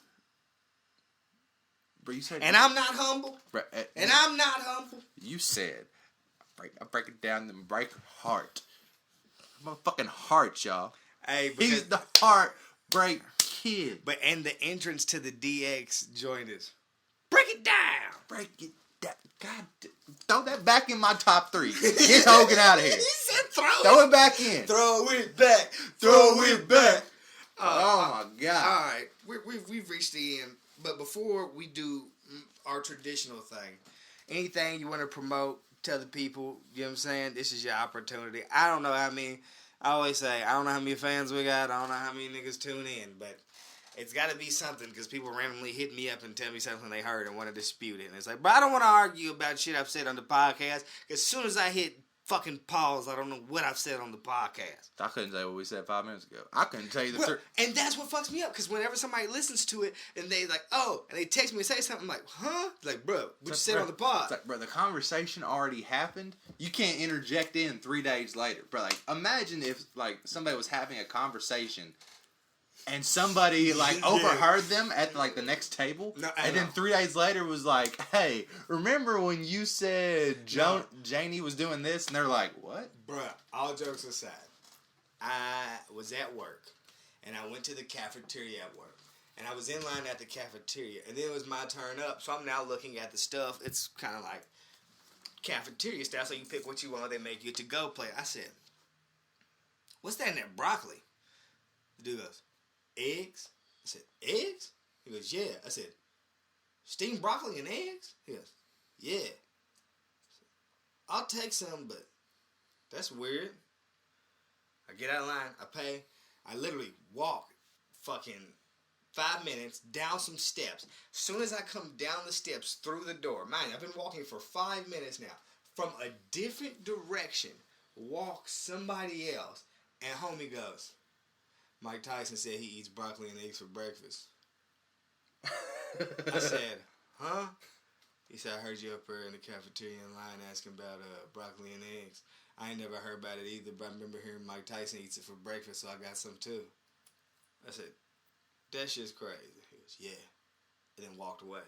Bro, you said.
And I'm not humble.
Bro,
and I'm not humble.
You said, I break it down and break heart. Motherfucking heart, y'all.
Hey,
he's the heartbreak kid.
But and the entrance to the DX joint is break it down.
Break it down. God, throw that back in my top 3. Get Hogan out of here.
He said
throw it back in.
Throw it back.
Throw it back. Oh my God.
All right, we've reached the end. But before we do our traditional thing, anything you want to promote, tell the people, you know what I'm saying? This is your opportunity. I don't know how many, I always say, I don't know how many fans we got. I don't know how many niggas tune in, but it's got to be something because people randomly hit me up and tell me something they heard and want to dispute it. And it's like, but I don't want to argue about shit I've said on the podcast because as soon as I hit fucking pause. I don't know what I've said on the podcast.
I couldn't tell you what we said 5 minutes ago. I couldn't tell you the
Well, and that's what fucks me up, because whenever somebody listens to it and they like, oh, and they text me and say something, I'm like, huh? Like, bro, what you said on the pod?
It's like, bro, the conversation already happened. You can't interject in 3 days later. Bro, like, imagine if, like, somebody was having a conversation and somebody, like, overheard them at, like, the next table.
No,
and then 3 days later was like, hey, remember when you said Janie was doing this? And they're like, what?
Bruh, all jokes aside, I was at work, and I went to the cafeteria at work. And I was in line at the cafeteria, and then it was my turn up, so I'm now looking at the stuff. It's kind of like cafeteria style, so you pick what you want, they make you a to-go plate. I said, what's that in that broccoli? The dude goes, eggs? I said, eggs? He goes, yeah. I said, steamed broccoli and eggs? He goes, yeah. I'll take some, but that's weird. I get out of line, I pay, I literally walk fucking 5 minutes down some steps. As soon as I come down the steps through the door, mind, I've been walking for 5 minutes now, from a different direction, walk somebody else, and homie goes, Mike Tyson said he eats broccoli and eggs for breakfast. I said, huh? He said, I heard you up there in the cafeteria in line asking about broccoli and eggs. I ain't never heard about it either, but I remember hearing Mike Tyson eats it for breakfast, so I got some too. I said, that shit's crazy. He goes, yeah. And then walked away.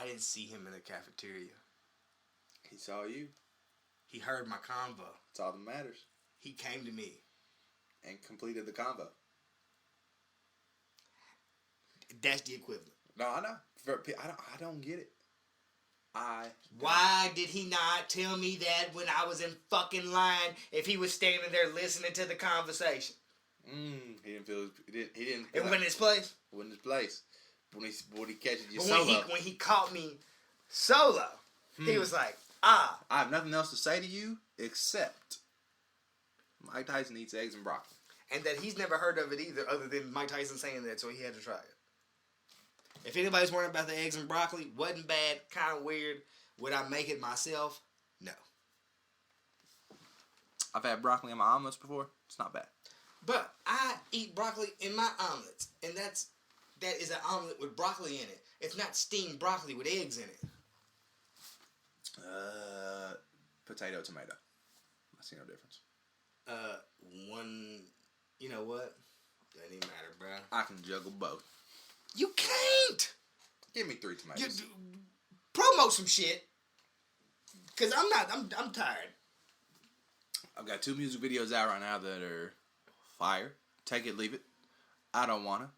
I didn't see him in the cafeteria.
He saw you.
He heard my convo.
That's all that matters.
He came to me.
And completed the convo.
That's the equivalent.
No, I know. I don't get it.
Why did he not tell me that when I was in fucking line if he was standing there listening to the conversation?
He didn't feel. He didn't.
It wasn't his place.
It wasn't his place. When he catches you
But
solo.
when he caught me solo, he was like, I
have nothing else to say to you except Mike Tyson eats eggs and broccoli.
And that he's never heard of it either, other than Mike Tyson saying that, so he had to try it. If anybody's worrying about the eggs and broccoli, wasn't bad, kind of weird. Would I make it myself? No.
I've had broccoli in my omelets before. It's not bad.
But I eat broccoli in my omelets, and that is an omelet with broccoli in it. It's not steamed broccoli with eggs in it.
Potato, tomato. I see no difference.
You know what? Doesn't even matter, bro.
I can juggle both.
You can't.
Give me 3 tomatoes.
Promote some shit. Cause I'm tired.
I've got 2 music videos out right now that are fire. Take it, leave it. I don't wanna.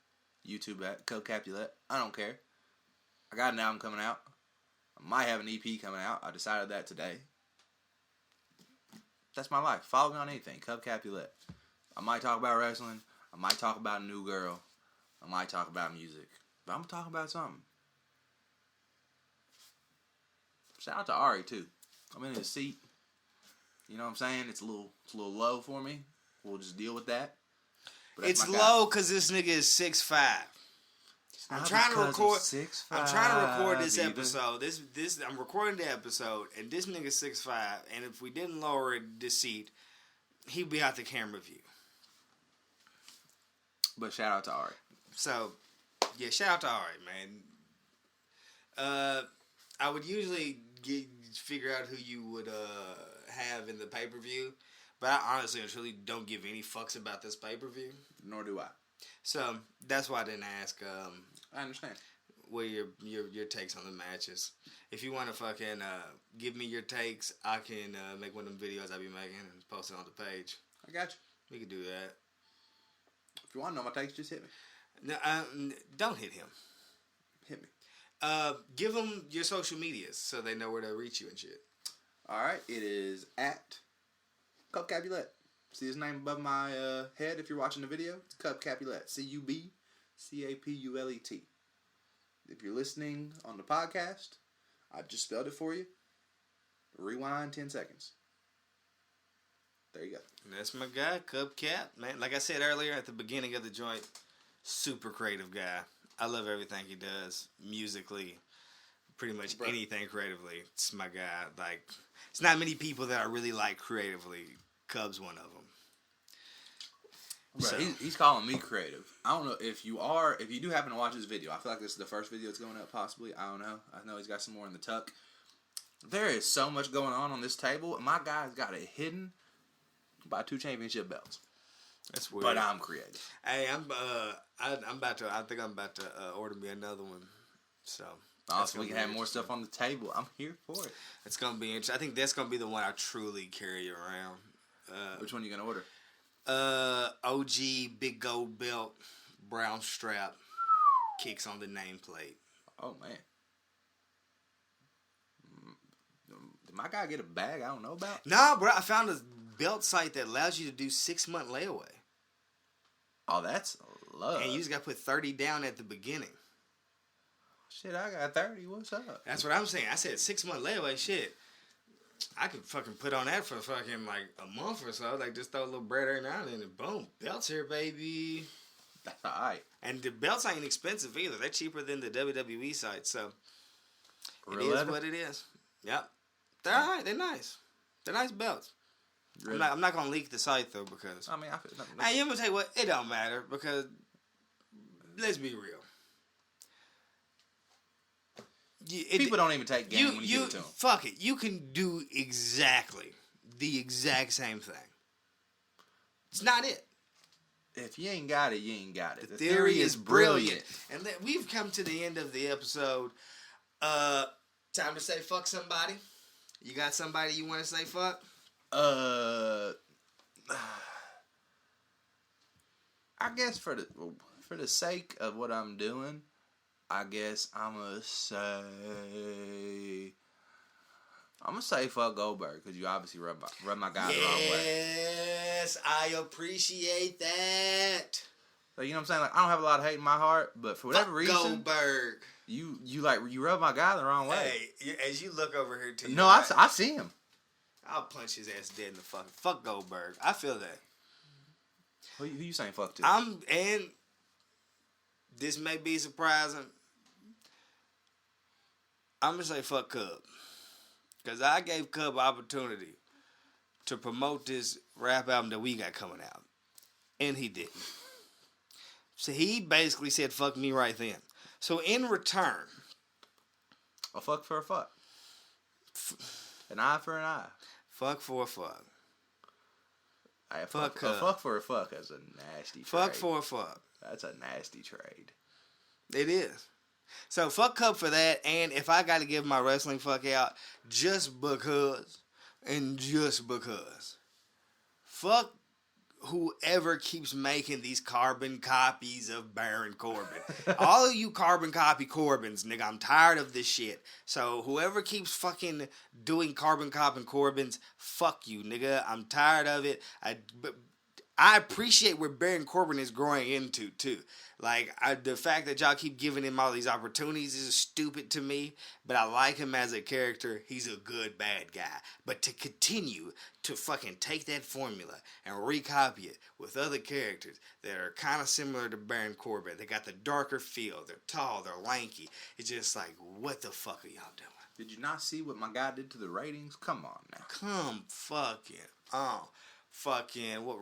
YouTube at Capulet. I don't care. I got an album coming out. I might have an EP coming out. I decided that today. That's my life. Follow me on anything. Capulet. I might talk about wrestling. I might talk about a new girl. I might talk about music. But I'm going to talk about something. Shout out to Ari, too. I'm in his seat. You know what I'm saying? It's a little low for me. We'll just deal with that.
It's low because this nigga is 6'5". I'm trying to record this episode. I'm recording the episode, and this nigga's 6'5", and if we didn't lower this seat, he'd be out the camera view.
But shout out to Ari.
So, yeah, shout out to Ari, man. I would usually figure out who you would have in the pay-per-view, but I honestly and truly don't give any fucks about this pay-per-view.
Nor do I.
So, that's why I didn't ask.
I understand.
What your takes on the matches. If you want to fucking give me your takes, I can make one of them videos I be making and post it on the page.
I got you.
We can do that.
If you want to know my takes, just hit me.
No, don't hit him.
Hit me.
Give them your social medias so they know where to reach you and shit.
All right. It is at Capulet. See his name above my head if you're watching the video? It's Capulet. CUBCAPULET. If you're listening on the podcast, I just spelled it for you. Rewind 10 seconds. There you go.
And that's my guy, Cap. Man, like I said earlier at the beginning of the joint, super creative guy. I love everything he does musically, pretty much
Bro.
anything creatively. It's my guy. Like, it's not many people that I really like creatively. Cub's one of them.
Bro,
So-
he's calling me creative. I don't know if you do happen to watch this video. I feel like this is the first video that's going up, possibly. I don't know. I know he's got some more in the tuck. There is so much going on this table, and my guy's got it hidden by 2 championship belts.
That's weird.
But I'm creative.
Hey, I'm about to. I think I'm about to order me another one. So
Also, we can have more stuff on the table. I'm here for it.
it's gonna be interesting. I think that's gonna be the one I truly carry around.
Which one are you gonna order?
OG big gold belt, brown strap, kicks on the nameplate.
Oh man, did my guy get a bag I don't know about?
Nah, bro, I found a belt site that allows you to do 6-month layaway,
Oh, that's love.
and you just got to put 30 down at the beginning.
Shit, I got 30. What's up?
That's what I'm saying. I said 6-month layaway. Shit, I could fucking put on that for fucking like a month or so. Like just throw a little bread every now and then, and boom, belts here, baby.
That's all right.
And the belts ain't expensive either. They're cheaper than the WWE site, so it
Real
is
leather?
what it is. Yep, they're alright. They're nice. They're nice belts.
Really?
I'm not gonna leak the site though because
I mean, I feel
hey, I'm gonna tell you what, it don't matter because let's be real.
people don't even take game when you give it to them.
Fuck it. You can do exactly the exact same thing. It's not it.
If you ain't got it, you ain't got it.
The theory is brilliant. And we've come to the end of the episode. Time to say fuck somebody. You got somebody you want to say fuck?
I guess for the sake of what I'm doing, I guess I'm gonna say fuck Goldberg because you obviously rub my guy the wrong way.
Yes, I appreciate that.
So, you know what I'm saying? Like, I don't have a lot of hate in my heart, but for whatever
Fuck
reason,
Goldberg.
you rub my guy the wrong way.
Hey, as you look over here to
No, I see him.
I'll punch his ass dead in the fuck Goldberg. I feel that.
Who you saying fuck to?
And this may be surprising. I'm gonna say fuck Cub. Cause I gave Cub opportunity to promote this rap album that we got coming out. And he didn't. So he basically said fuck me right then. So in return,
A fuck for a fuck. An eye for an eye.
fuck for a fuck.
Hey, a
Fuck
fuck for a fuck is a nasty trade.
Fuck for a fuck.
That's a nasty trade.
It is. So fuck Cub for that, and if I got to give my wrestling fuck out, just because, and just because, fuck whoever keeps making these carbon copies of Baron Corbin. All of you carbon copy Corbins, nigga, I'm tired of this shit. So whoever keeps fucking doing carbon copy Corbins, fuck you, nigga. I'm tired of it. I appreciate where Baron Corbin is growing into, too. Like, the fact that y'all keep giving him all these opportunities is stupid to me, but I like him as a character. He's a good, bad guy. But to continue to fucking take that formula and recopy it with other characters that are kind of similar to Baron Corbin, they got the darker feel, they're tall, they're lanky. It's just like, what the fuck are y'all doing?
Did you not see what my guy did to the ratings? Come on now.
Come fucking on. Fucking what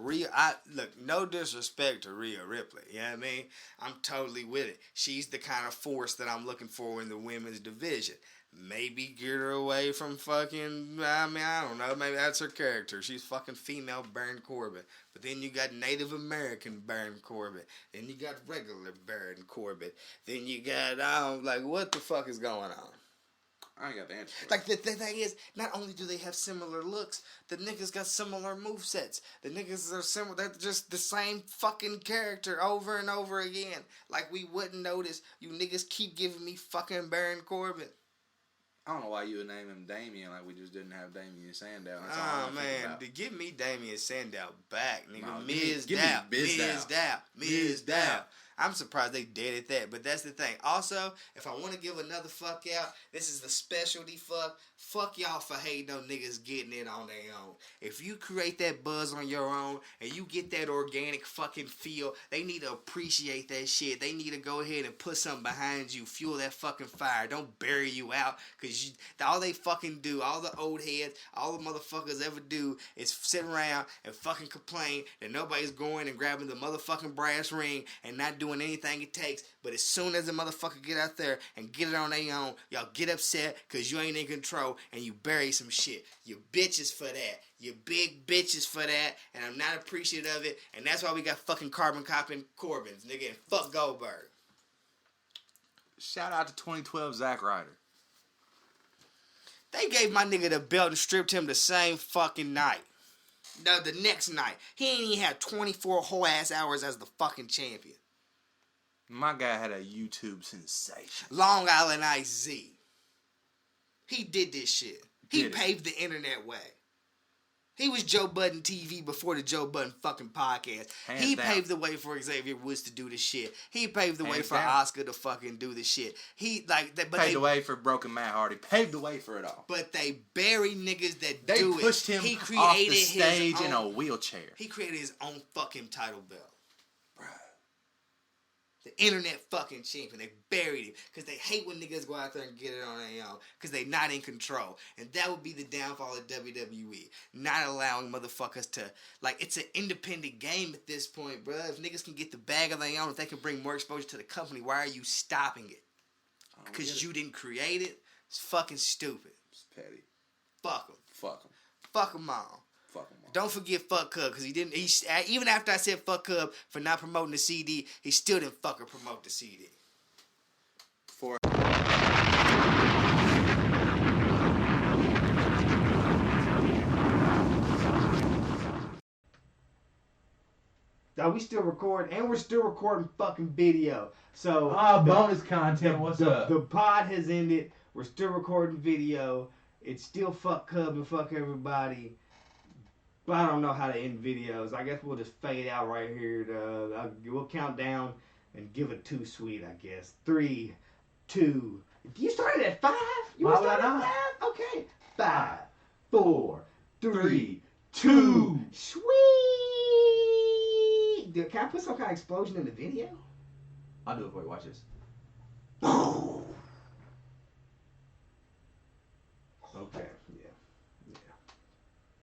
look, no disrespect to Rhea Ripley, you know what I mean? I'm totally with it. She's the kind of force that I'm looking for in the women's division. Maybe get her away from fucking, I don't know, maybe that's her character. She's fucking female Baron Corbin. But then you got Native American Baron Corbin. Then you got regular Baron Corbin. Then you got, what the fuck is going on?
I ain't got the answer for
Like, the thing is, not only do they have similar looks, the niggas got similar movesets. The niggas are similar. They're just the same fucking character over and over again. Like, we wouldn't notice. You niggas keep giving me fucking Baron Corbin.
I don't know why you would name him Damien like we just didn't have Damien Sandow. That's all
Oh,
I'm
man.
about.
To give me Damien Sandow back, nigga.
No,
Miz
give me
Dow.
Biz
Miz
Dow.
Dow. Miz Dow. I'm surprised they dead at that, but that's the thing. Also, if I want to give another fuck out, this is the specialty fuck. Fuck y'all for hating on niggas getting it on their own. If you create that buzz on your own and you get that organic fucking feel, they need to appreciate that shit. They need to go ahead and put something behind you, fuel that fucking fire. Don't bury you out, because all they fucking do, all the old heads, all the motherfuckers ever do is sit around and fucking complain that nobody's going and grabbing the motherfucking brass ring and not doing anything it takes. But as soon as the motherfucker get out there and get it on their own, y'all get upset because you ain't in control and you bury some shit. You bitches for that. You big bitches for that, and I'm not appreciative of it, and that's why we got fucking Carbon Cop and Corbins, nigga, and fuck Goldberg.
Shout out to 2012 Zack Ryder.
They gave my nigga the belt and stripped him the same fucking night. No, the next night. He ain't even had 24 whole ass hours as the fucking champion.
My guy had a YouTube sensation.
Long Island Ice Z. He did this shit. He paved the internet way. He was Joe Budden TV before the Joe Budden fucking podcast. He paved the way for Xavier Woods to do the shit. He paved the way for Oscar to fucking do the shit. He paved
the way for Broken Matt Hardy. Paved the way for it all.
But they bury niggas that
they
do it.
They pushed him off the stage in a wheelchair.
He created his own fucking title belt. The internet fucking champion. They buried him because they hate when niggas go out there and get it on their own because they not in control. And that would be the downfall of WWE. Not allowing motherfuckers to, like, it's an independent game at this point, bro. If niggas can get the bag of their own, if they can bring more exposure to the company, why are you stopping it? Because you didn't create it? It's fucking stupid.
It's petty.
Fuck them.
Fuck them.
Fuck them all.
Fuck him.
Don't forget fuck Cub, because he didn't. Even after I said fuck Cub for not promoting the CD, he still didn't fucking promote the CD.
Now we still recording, and we're still recording fucking video. So
bonus content. What's up?
The pod has ended. We're still recording video. It's still fuck Cub and fuck everybody. But I don't know how to end videos. I guess we'll just fade out right here. We'll count down and give it 2 sweet, I guess. 3, 2. You started at 5? You
Why would I
started
not?
at 5? Okay. 5, 4, 3, 2. Sweet. Can I put some kind of explosion in the video?
I'll do it for you. Watch this.
Okay.